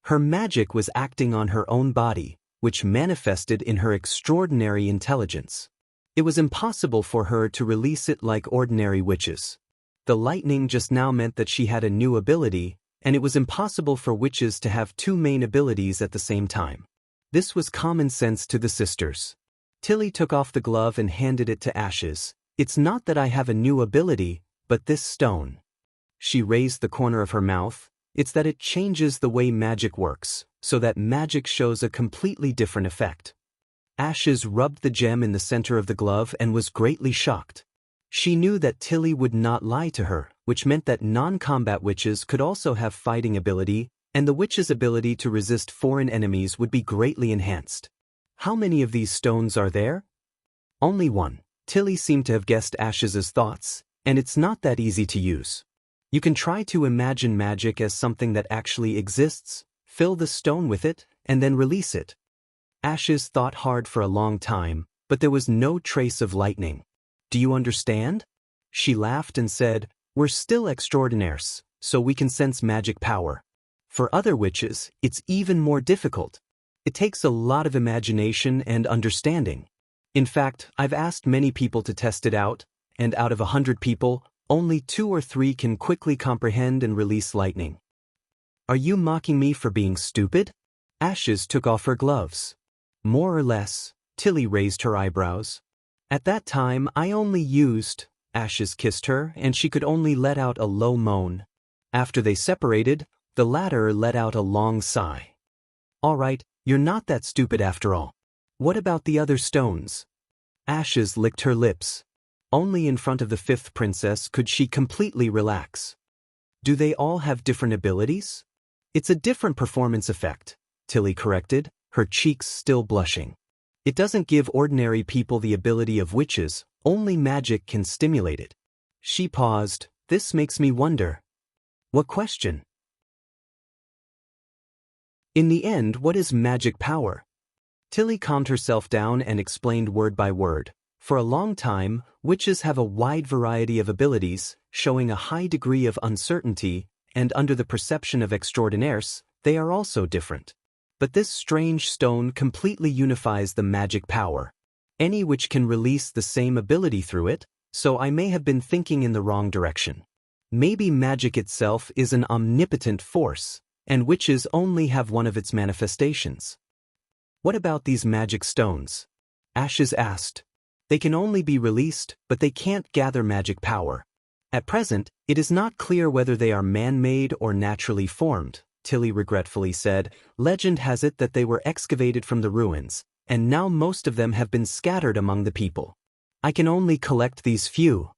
Her magic was acting on her own body, which manifested in her extraordinary intelligence. It was impossible for her to release it like ordinary witches. The lightning just now meant that she had a new ability, and it was impossible for witches to have two main abilities at the same time. This was common sense to the sisters. Tilly took off the glove and handed it to Ashes. "It's not that I have a new ability, but this stone." She raised the corner of her mouth. "It's that it changes the way magic works, so that magic shows a completely different effect." Ashes rubbed the gem in the center of the glove and was greatly shocked. She knew that Tilly would not lie to her, which meant that non-combat witches could also have fighting ability, and the witch's ability to resist foreign enemies would be greatly enhanced. "How many of these stones are there?" "Only one." Tilly seemed to have guessed Ashes's thoughts, and it's not that easy to use. You can try to imagine magic as something that actually exists, fill the stone with it, and then release it. Ashes thought hard for a long time, but there was no trace of lightning. "Do you understand?" She laughed and said, "We're still extraordinaires, so we can sense magic power. For other witches, it's even more difficult. It takes a lot of imagination and understanding. In fact, I've asked many people to test it out, and out of 100 people, only 2 or 3 can quickly comprehend and release lightning." "Are you mocking me for being stupid?" Ashes took off her gloves. "More or less." Tilly raised her eyebrows. "At that time I only used—" Ashes kissed her, and she could only let out a low moan. After they separated, the latter let out a long sigh. "All right, you're not that stupid after all. What about the other stones?" Ashes licked her lips. Only in front of the 5th princess could she completely relax. "Do they all have different abilities?" "It's a different performance effect," Tilly corrected, her cheeks still blushing. "It doesn't give ordinary people the ability of witches, only magic can stimulate it." She paused. "This makes me wonder." "What question?" "In the end, what is magic power?" Tilly calmed herself down and explained word by word. "For a long time, witches have a wide variety of abilities, showing a high degree of uncertainty, and under the perception of extraordinaires, they are also different. But this strange stone completely unifies the magic power. Any witch can release the same ability through it, so I may have been thinking in the wrong direction. Maybe magic itself is an omnipotent force, and witches only have one of its manifestations." "What about these magic stones?" Ashes asked. "They can only be released, but they can't gather magic power. At present, it is not clear whether they are man-made or naturally formed," Tilly regretfully said. "Legend has it that they were excavated from the ruins, and now most of them have been scattered among the people." I can only collect these few.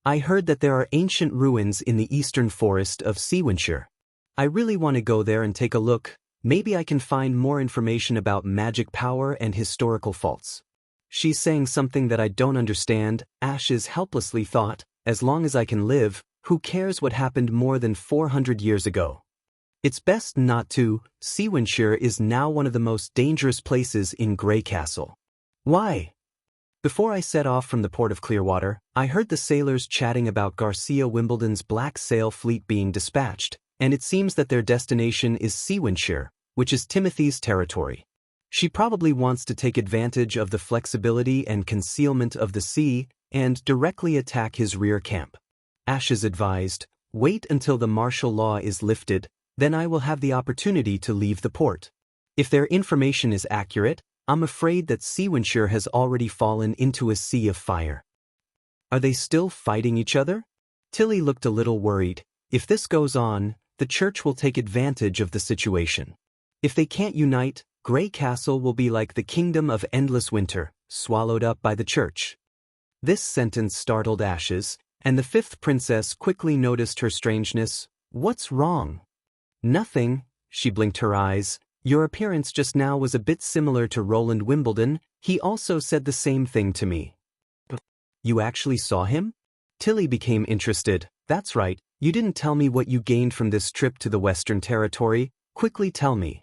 I heard that there are ancient ruins in the eastern forest of Seawinshire. I really want to go there and take a look. Maybe I can find more information about magic power and historical faults. She's saying something that I don't understand, Ashes helplessly thought. As long as I can live, who cares what happened more than 400 years ago? It's best not to. Seawinshire is now one of the most dangerous places in Grey Castle. Why? Before I set off from the port of Clearwater, I heard the sailors chatting about Garcia Wimbledon's Black Sail fleet being dispatched, and it seems that their destination is Seawinshire, which is Timothy's territory. She probably wants to take advantage of the flexibility and concealment of the sea and directly attack his rear camp. Ashes advised, wait until the martial law is lifted, then I will have the opportunity to leave the port. If their information is accurate, I'm afraid that Seawinshire has already fallen into a sea of fire. Are they still fighting each other? Tilly looked a little worried. If this goes on, the church will take advantage of the situation. If they can't unite, Grey Castle will be like the kingdom of endless winter, swallowed up by the church. This sentence startled Ashes, and the fifth princess quickly noticed her strangeness. What's wrong? Nothing, she blinked her eyes. Your appearance just now was a bit similar to Roland Wimbledon. He also said the same thing to me. You actually saw him? Tilly became interested. That's right, you didn't tell me what you gained from this trip to the Western Territory. Quickly tell me.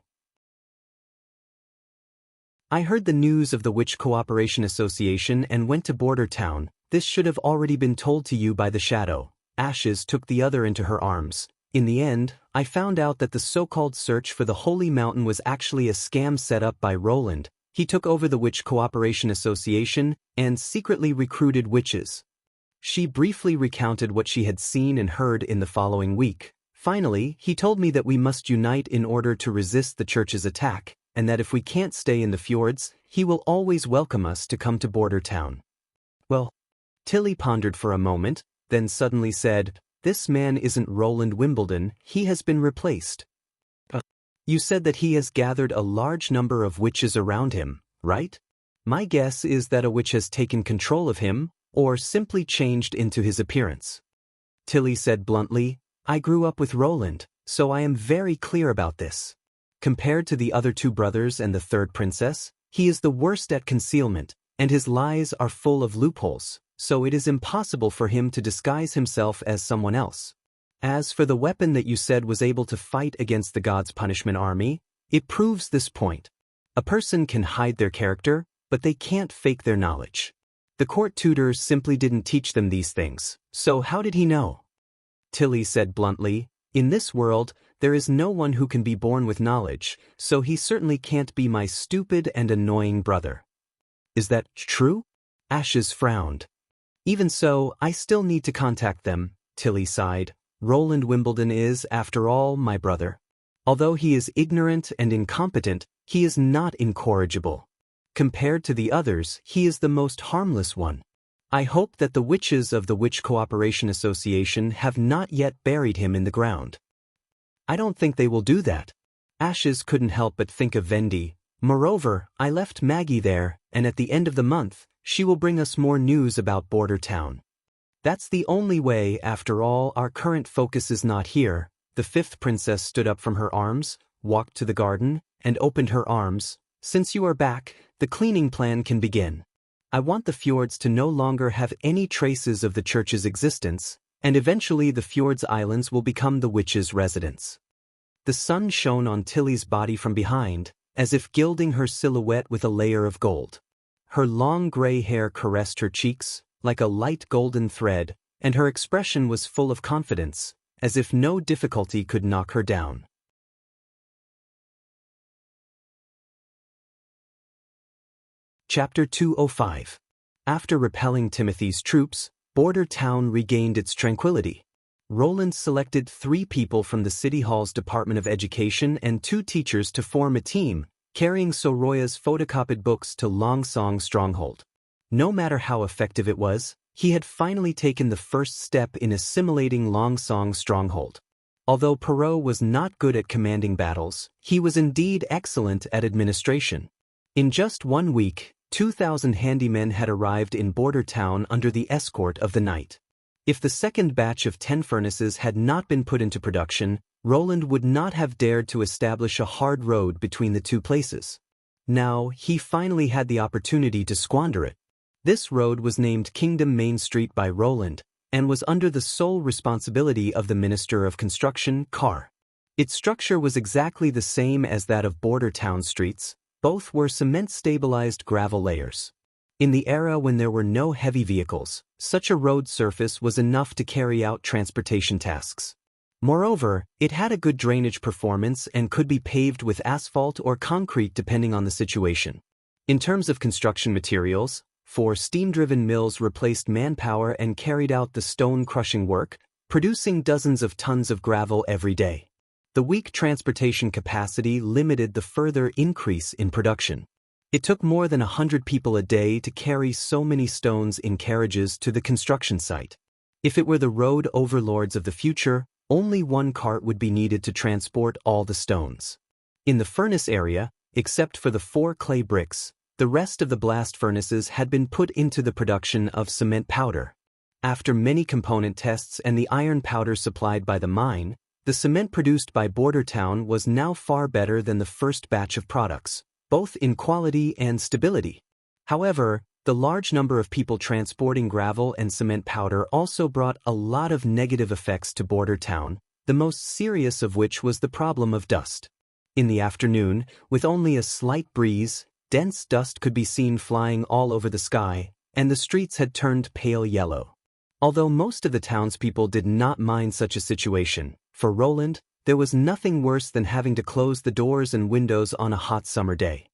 I heard the news of the Witch Cooperation Association and went to Border Town. This should have already been told to you by the Shadow. Ashes took the other into her arms. In the end, I found out that the so-called search for the Holy Mountain was actually a scam set up by Roland. He took over the Witch Cooperation Association and secretly recruited witches. She briefly recounted what she had seen and heard in the following week. Finally, he told me that we must unite in order to resist the church's attack, and that if we can't stay in the fjords, he will always welcome us to come to Border Town. Well, Tilly pondered for a moment, then suddenly said, this man isn't Roland Wimbledon, he has been replaced. You said that he has gathered a large number of witches around him, right? My guess is that a witch has taken control of him, or simply changed into his appearance. Tilly said bluntly, I grew up with Roland, so I am very clear about this. Compared to the other two brothers and the third princess, he is the worst at concealment, and his lies are full of loopholes, so it is impossible for him to disguise himself as someone else. As for the weapon that you said was able to fight against the God's punishment army, it proves this point. A person can hide their character, but they can't fake their knowledge. The court tutors simply didn't teach them these things, so how did he know? Tilly said bluntly, in this world, there is no one who can be born with knowledge, so he certainly can't be my stupid and annoying brother. Is that true? Ashes frowned. Even so, I still need to contact them, Tilly sighed. Roland Wimbledon is, after all, my brother. Although he is ignorant and incompetent, he is not incorrigible. Compared to the others, he is the most harmless one. I hope that the witches of the Witch Cooperation Association have not yet buried him in the ground. I don't think they will do that. Ashes couldn't help but think of Vendi. Moreover, I left Maggie there, and at the end of the month, she will bring us more news about Border Town. That's the only way, after all, our current focus is not here. The fifth princess stood up from her arms, walked to the garden, and opened her arms. Since you are back, the cleaning plan can begin. I want the fjords to no longer have any traces of the church's existence, and eventually the fjords islands will become the witch's residence. The sun shone on Tilly's body from behind, as if gilding her silhouette with a layer of gold. Her long gray hair caressed her cheeks, like a light golden thread, and her expression was full of confidence, as if no difficulty could knock her down. Chapter 205. After repelling Timothy's troops, Border Town regained its tranquility. Roland selected 3 people from the City Hall's Department of Education and 2 teachers to form a team, carrying Soroya's photocopied books to Longsong Stronghold. No matter how effective it was, he had finally taken the first step in assimilating Longsong Stronghold. Although Perrault was not good at commanding battles, he was indeed excellent at administration. In just 1 week, 2,000 handymen had arrived in Border Town under the escort of the knight. If the second batch of 10 furnaces had not been put into production, Roland would not have dared to establish a hard road between the two places. Now, he finally had the opportunity to squander it. This road was named Kingdom Main Street by Roland, and was under the sole responsibility of the Minister of Construction, Carr. Its structure was exactly the same as that of Border Town streets. Both were cement-stabilized gravel layers. In the era when there were no heavy vehicles, such a road surface was enough to carry out transportation tasks. Moreover, it had a good drainage performance and could be paved with asphalt or concrete depending on the situation. In terms of construction materials, 4 steam-driven mills replaced manpower and carried out the stone-crushing work, producing dozens of tons of gravel every day. The weak transportation capacity limited the further increase in production. It took more than 100 people a day to carry so many stones in carriages to the construction site. If it were the road overlords of the future, only one cart would be needed to transport all the stones. In the furnace area, except for the 4 clay bricks, the rest of the blast furnaces had been put into the production of cement powder. After many component tests and the iron powder supplied by the mine, the cement produced by Border Town was now far better than the first batch of products, both in quality and stability. However, the large number of people transporting gravel and cement powder also brought a lot of negative effects to Border Town, the most serious of which was the problem of dust. In the afternoon, with only a slight breeze, dense dust could be seen flying all over the sky, and the streets had turned pale yellow. Although most of the townspeople did not mind such a situation, for Roland, there was nothing worse than having to close the doors and windows on a hot summer day.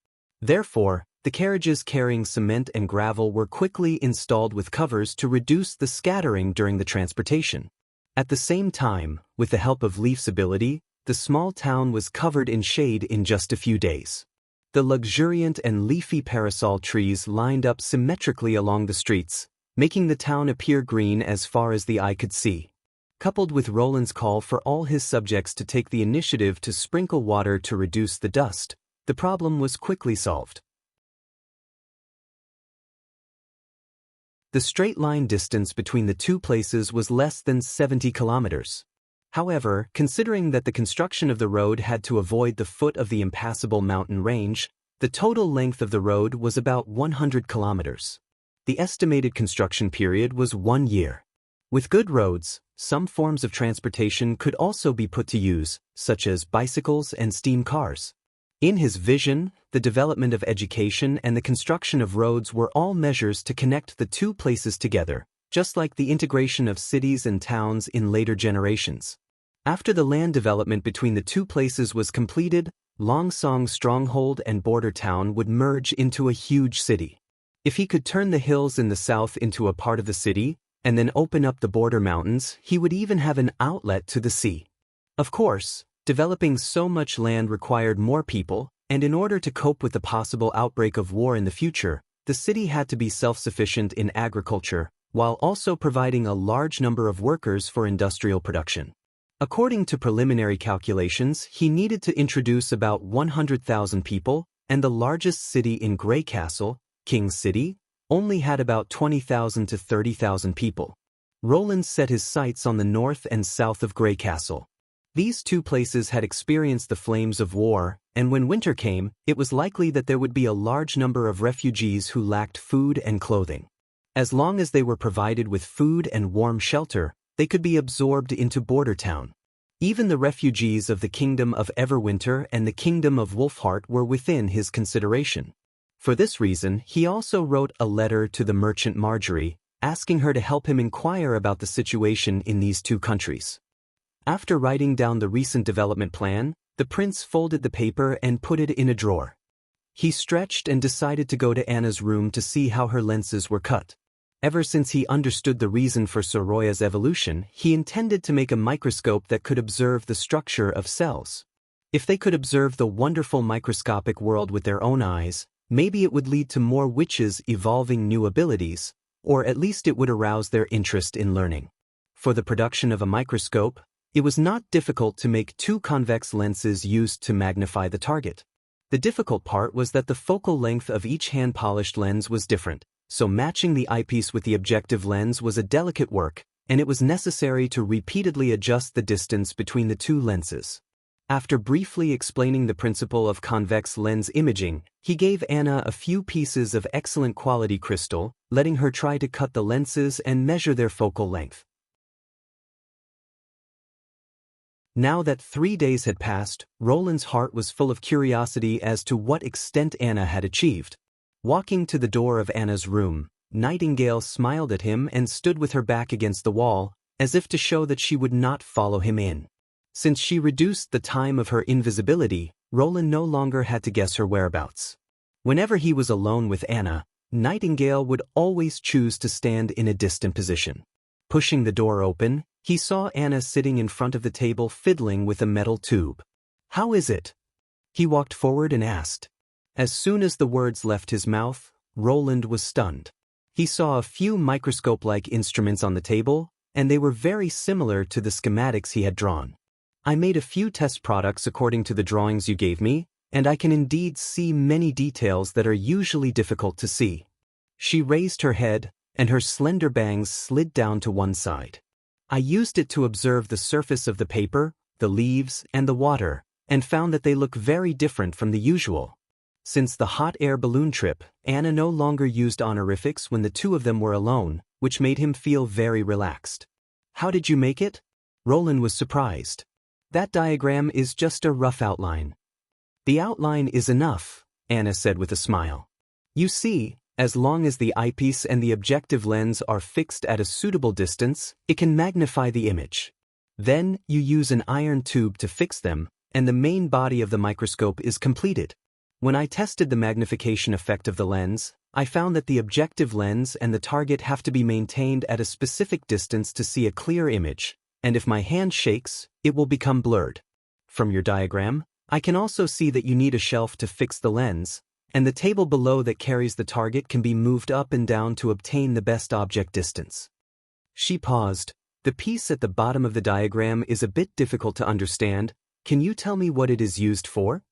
Therefore, the carriages carrying cement and gravel were quickly installed with covers to reduce the scattering during the transportation. At the same time, with the help of Leaf's ability, the small town was covered in shade in just a few days. The luxuriant and leafy parasol trees lined up symmetrically along the streets, making the town appear green as far as the eye could see. Coupled with Roland's call for all his subjects to take the initiative to sprinkle water to reduce the dust, the problem was quickly solved. The straight-line distance between the two places was less than 70 kilometers. However, considering that the construction of the road had to avoid the foot of the impassable mountain range, the total length of the road was about 100 kilometers. The estimated construction period was 1 year. With good roads, some forms of transportation could also be put to use, such as bicycles and steam cars. In his vision, the development of education and the construction of roads were all measures to connect the two places together, just like the integration of cities and towns in later generations. After the land development between the two places was completed, Longsong Stronghold and Border Town would merge into a huge city. If he could turn the hills in the south into a part of the city, and then open up the border mountains, he would even have an outlet to the sea. Of course, developing so much land required more people, and in order to cope with the possible outbreak of war in the future, the city had to be self-sufficient in agriculture, while also providing a large number of workers for industrial production. According to preliminary calculations, he needed to introduce about 100,000 people, and the largest city in Greycastle, King's City, only had about 20,000 to 30,000 people. Roland set his sights on the north and south of Greycastle. These two places had experienced the flames of war, and when winter came, it was likely that there would be a large number of refugees who lacked food and clothing. As long as they were provided with food and warm shelter, they could be absorbed into Border Town. Even the refugees of the Kingdom of Everwinter and the Kingdom of Wolfheart were within his consideration. For this reason, he also wrote a letter to the merchant Marjorie, asking her to help him inquire about the situation in these two countries. After writing down the recent development plan, the prince folded the paper and put it in a drawer. He stretched and decided to go to Anna's room to see how her lenses were cut. Ever since he understood the reason for Soroya's evolution, he intended to make a microscope that could observe the structure of cells. If they could observe the wonderful microscopic world with their own eyes, maybe it would lead to more witches evolving new abilities, or at least it would arouse their interest in learning. For the production of a microscope, it was not difficult to make two convex lenses used to magnify the target. The difficult part was that the focal length of each hand-polished lens was different, so matching the eyepiece with the objective lens was a delicate work, and it was necessary to repeatedly adjust the distance between the two lenses. After briefly explaining the principle of convex lens imaging, he gave Anna a few pieces of excellent quality crystal, letting her try to cut the lenses and measure their focal length. Now that 3 days had passed, Roland's heart was full of curiosity as to what extent Anna had achieved. Walking to the door of Anna's room, Nightingale smiled at him and stood with her back against the wall, as if to show that she would not follow him in. Since she reduced the time of her invisibility, Roland no longer had to guess her whereabouts. Whenever he was alone with Anna, Nightingale would always choose to stand in a distant position. Pushing the door open, he saw Anna sitting in front of the table fiddling with a metal tube. "How is it?" He walked forward and asked. As soon as the words left his mouth, Roland was stunned. He saw a few microscope-like instruments on the table, and they were very similar to the schematics he had drawn. "I made a few test products according to the drawings you gave me, and I can indeed see many details that are usually difficult to see." She raised her head, and her slender bangs slid down to one side. "I used it to observe the surface of the paper, the leaves, and the water, and found that they look very different from the usual." Since the hot air balloon trip, Anna no longer used honorifics when the two of them were alone, which made him feel very relaxed. "How did you make it?" Roland was surprised. "That diagram is just a rough outline." "The outline is enough," Anna said with a smile. "You see, as long as the eyepiece and the objective lens are fixed at a suitable distance, it can magnify the image. Then, you use an iron tube to fix them, and the main body of the microscope is completed. When I tested the magnification effect of the lens, I found that the objective lens and the target have to be maintained at a specific distance to see a clear image, and if my hand shakes, it will become blurred. From your diagram, I can also see that you need a shelf to fix the lens, and the table below that carries the target can be moved up and down to obtain the best object distance." She paused. "The piece at the bottom of the diagram is a bit difficult to understand. Can you tell me what it is used for?"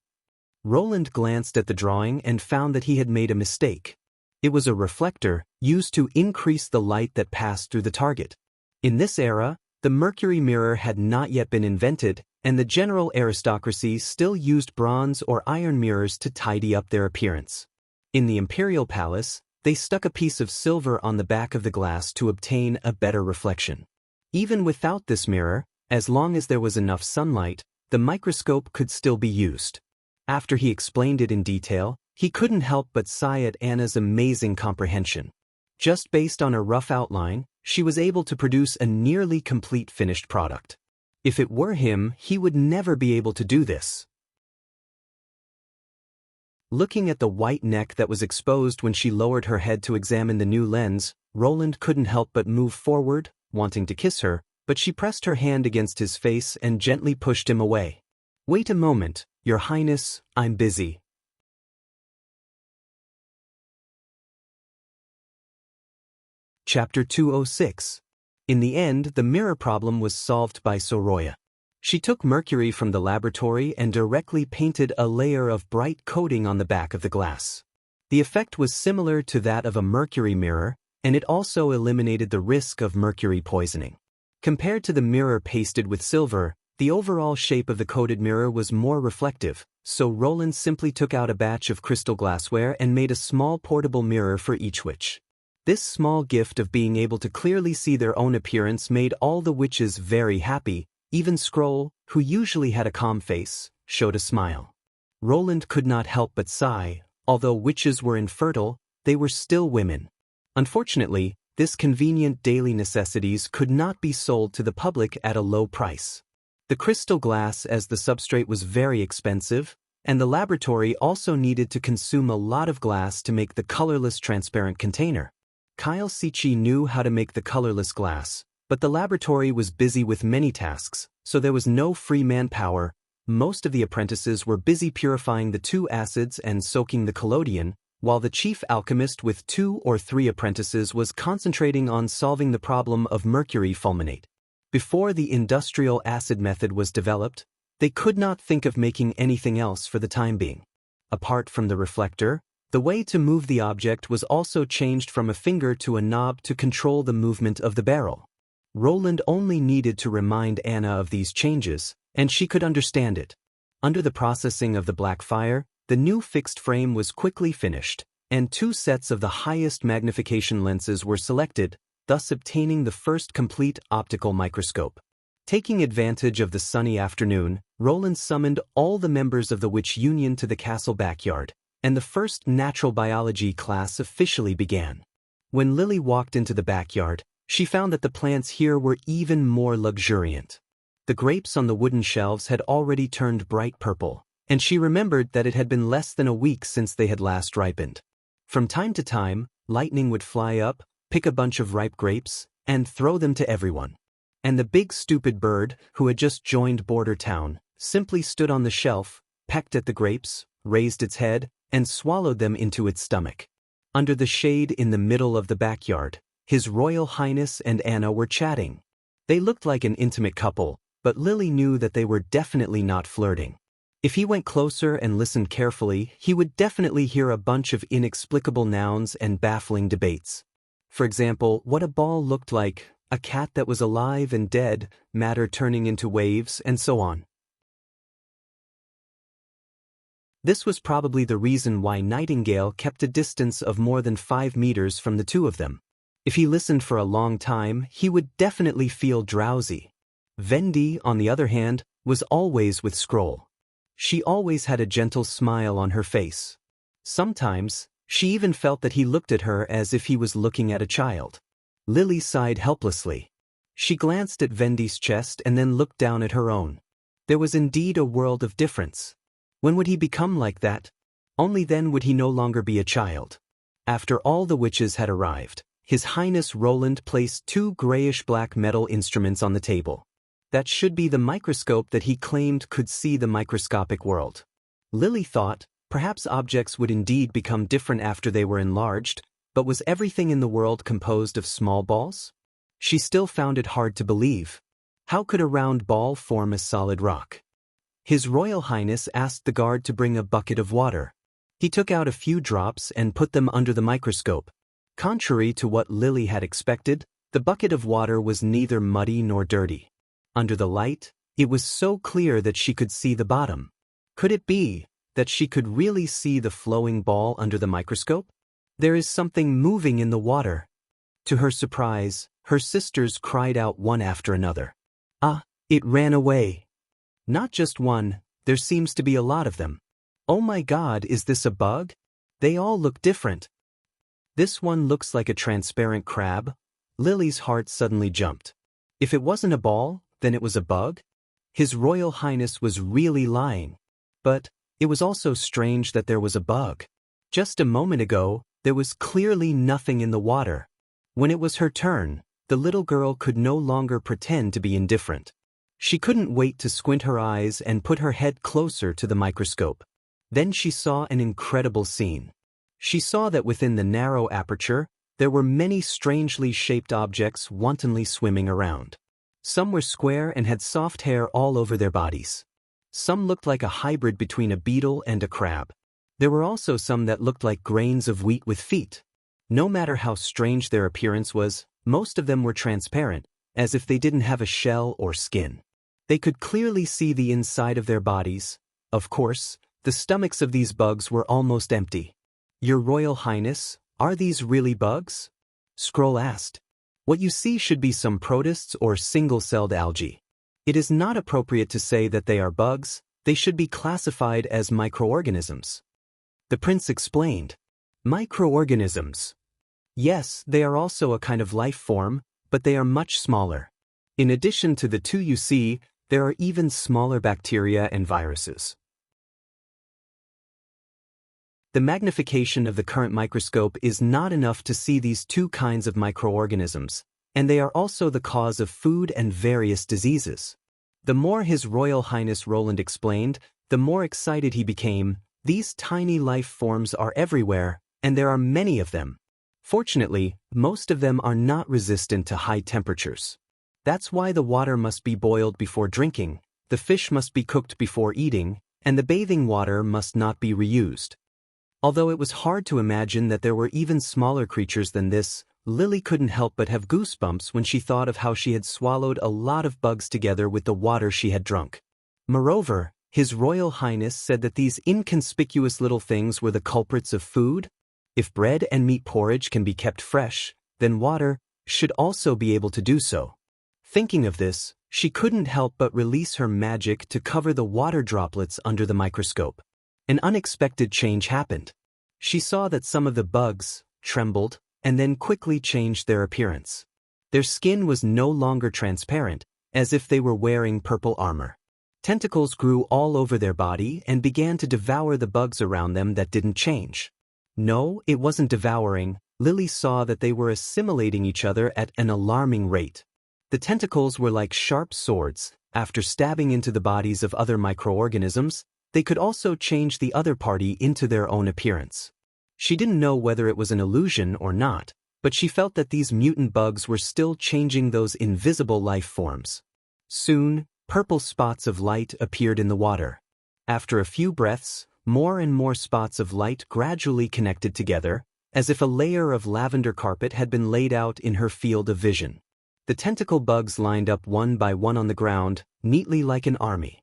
Roland glanced at the drawing and found that he had made a mistake. It was a reflector, used to increase the light that passed through the target. In this era, the mercury mirror had not yet been invented, and the general aristocracy still used bronze or iron mirrors to tidy up their appearance. In the imperial palace, they stuck a piece of silver on the back of the glass to obtain a better reflection. Even without this mirror, as long as there was enough sunlight, the microscope could still be used. After he explained it in detail, he couldn't help but sigh at Anna's amazing comprehension. Just based on a rough outline, she was able to produce a nearly complete finished product. If it were him, he would never be able to do this. Looking at the white neck that was exposed when she lowered her head to examine the new lens, Roland couldn't help but move forward, wanting to kiss her, but she pressed her hand against his face and gently pushed him away. "Wait a moment, Your Highness, I'm busy." Chapter 206. In the end, the mirror problem was solved by Soroya. She took mercury from the laboratory and directly painted a layer of bright coating on the back of the glass. The effect was similar to that of a mercury mirror, and it also eliminated the risk of mercury poisoning. Compared to the mirror pasted with silver, the overall shape of the coated mirror was more reflective, so Roland simply took out a batch of crystal glassware and made a small portable mirror for each witch. This small gift of being able to clearly see their own appearance made all the witches very happy. Even Scroll, who usually had a calm face, showed a smile. Roland could not help but sigh. Although witches were infertile, they were still women. Unfortunately, this convenient daily necessities could not be sold to the public at a low price. The crystal glass as the substrate was very expensive, and the laboratory also needed to consume a lot of glass to make the colorless transparent container. Kyle Sichi knew how to make the colorless glass, but the laboratory was busy with many tasks, so there was no free manpower. Most of the apprentices were busy purifying the two acids and soaking the collodion, while the chief alchemist with 2 or 3 apprentices was concentrating on solving the problem of mercury fulminate. Before the industrial acid method was developed, they could not think of making anything else for the time being. Apart from the reflector, the way to move the object was also changed from a finger to a knob to control the movement of the barrel. Roland only needed to remind Anna of these changes, and she could understand it. Under the processing of the black fire, the new fixed frame was quickly finished, and 2 sets of the highest magnification lenses were selected, thus obtaining the first complete optical microscope. Taking advantage of the sunny afternoon, Roland summoned all the members of the witch union to the castle backyard, and the first natural biology class officially began. When Lily walked into the backyard, she found that the plants here were even more luxuriant. The grapes on the wooden shelves had already turned bright purple, and she remembered that it had been less than a week since they had last ripened. From time to time, lightning would fly up, pick a bunch of ripe grapes, and throw them to everyone. And the big stupid bird, who had just joined Border Town, simply stood on the shelf, pecked at the grapes, raised its head, and swallowed them into its stomach. Under the shade in the middle of the backyard, His Royal Highness and Anna were chatting. They looked like an intimate couple, but Lily knew that they were definitely not flirting. If he went closer and listened carefully, he would definitely hear a bunch of inexplicable nouns and baffling debates. For example, what a ball looked like, a cat that was alive and dead, matter turning into waves, and so on. This was probably the reason why Nightingale kept a distance of more than 5 meters from the two of them. If he listened for a long time, he would definitely feel drowsy. Vendi, on the other hand, was always with Scroll. She always had a gentle smile on her face. Sometimes, she even felt that he looked at her as if he was looking at a child. Lily sighed helplessly. She glanced at Vendi's chest and then looked down at her own. There was indeed a world of difference. When would he become like that? Only then would he no longer be a child. After all the witches had arrived, His Highness Roland placed 2 grayish-black metal instruments on the table. That should be the microscope that he claimed could see the microscopic world. Lily thought, perhaps objects would indeed become different after they were enlarged, but was everything in the world composed of small balls? She still found it hard to believe. How could a round ball form a solid rock? His Royal Highness asked the guard to bring a bucket of water. He took out a few drops and put them under the microscope. Contrary to what Lily had expected, the bucket of water was neither muddy nor dirty. Under the light, it was so clear that she could see the bottom. Could it be that she could really see the flowing ball under the microscope? There is something moving in the water. To her surprise, her sisters cried out one after another. Ah, it ran away. Not just one, there seems to be a lot of them. Oh my God, is this a bug? They all look different. This one looks like a transparent crab. Lily's heart suddenly jumped. If it wasn't a ball, then it was a bug? His Royal Highness was really lying. But it was also strange that there was a bug. Just a moment ago, there was clearly nothing in the water. When it was her turn, the little girl could no longer pretend to be indifferent. She couldn't wait to squint her eyes and put her head closer to the microscope. Then she saw an incredible scene. She saw that within the narrow aperture, there were many strangely shaped objects wantonly swimming around. Some were square and had soft hair all over their bodies. Some looked like a hybrid between a beetle and a crab. There were also some that looked like grains of wheat with feet. No matter how strange their appearance was, most of them were transparent, as if they didn't have a shell or skin. They could clearly see the inside of their bodies. Of course, the stomachs of these bugs were almost empty. Your Royal Highness, are these really bugs? Scroll asked. What you see should be some protists or single-celled algae. It is not appropriate to say that they are bugs, they should be classified as microorganisms. The prince explained. Microorganisms. Yes, they are also a kind of life form, but they are much smaller. In addition to the 2 you see, there are even smaller bacteria and viruses. The magnification of the current microscope is not enough to see these 2 kinds of microorganisms, and they are also the cause of food and various diseases. The more His Royal Highness Roland explained, the more excited he became. These tiny life forms are everywhere, and there are many of them. Fortunately, most of them are not resistant to high temperatures. That's why the water must be boiled before drinking, the fish must be cooked before eating, and the bathing water must not be reused. Although it was hard to imagine that there were even smaller creatures than this, Lily couldn't help but have goosebumps when she thought of how she had swallowed a lot of bugs together with the water she had drunk. Moreover, His Royal Highness said that these inconspicuous little things were the culprits of food. If bread and meat porridge can be kept fresh, then water should also be able to do so. Thinking of this, she couldn't help but release her magic to cover the water droplets under the microscope. An unexpected change happened. She saw that some of the bugs trembled and then quickly changed their appearance. Their skin was no longer transparent, as if they were wearing purple armor. Tentacles grew all over their body and began to devour the bugs around them that didn't change. No, it wasn't devouring. Lily saw that they were assimilating each other at an alarming rate. The tentacles were like sharp swords. After stabbing into the bodies of other microorganisms, they could also change the other party into their own appearance. She didn't know whether it was an illusion or not, but she felt that these mutant bugs were still changing those invisible life forms. Soon, purple spots of light appeared in the water. After a few breaths, more and more spots of light gradually connected together, as if a layer of lavender carpet had been laid out in her field of vision. The tentacle bugs lined up one by one on the ground, neatly like an army.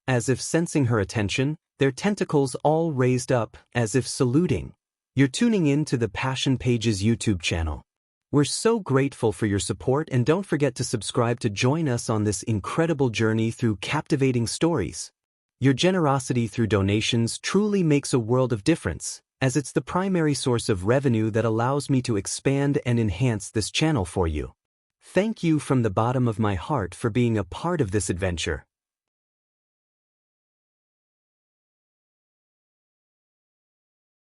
As if sensing her attention, their tentacles all raised up, as if saluting. You're tuning in to the Passion Pages YouTube channel. We're so grateful for your support, and don't forget to subscribe to join us on this incredible journey through captivating stories. Your generosity through donations truly makes a world of difference, as it's the primary source of revenue that allows me to expand and enhance this channel for you. Thank you from the bottom of my heart for being a part of this adventure.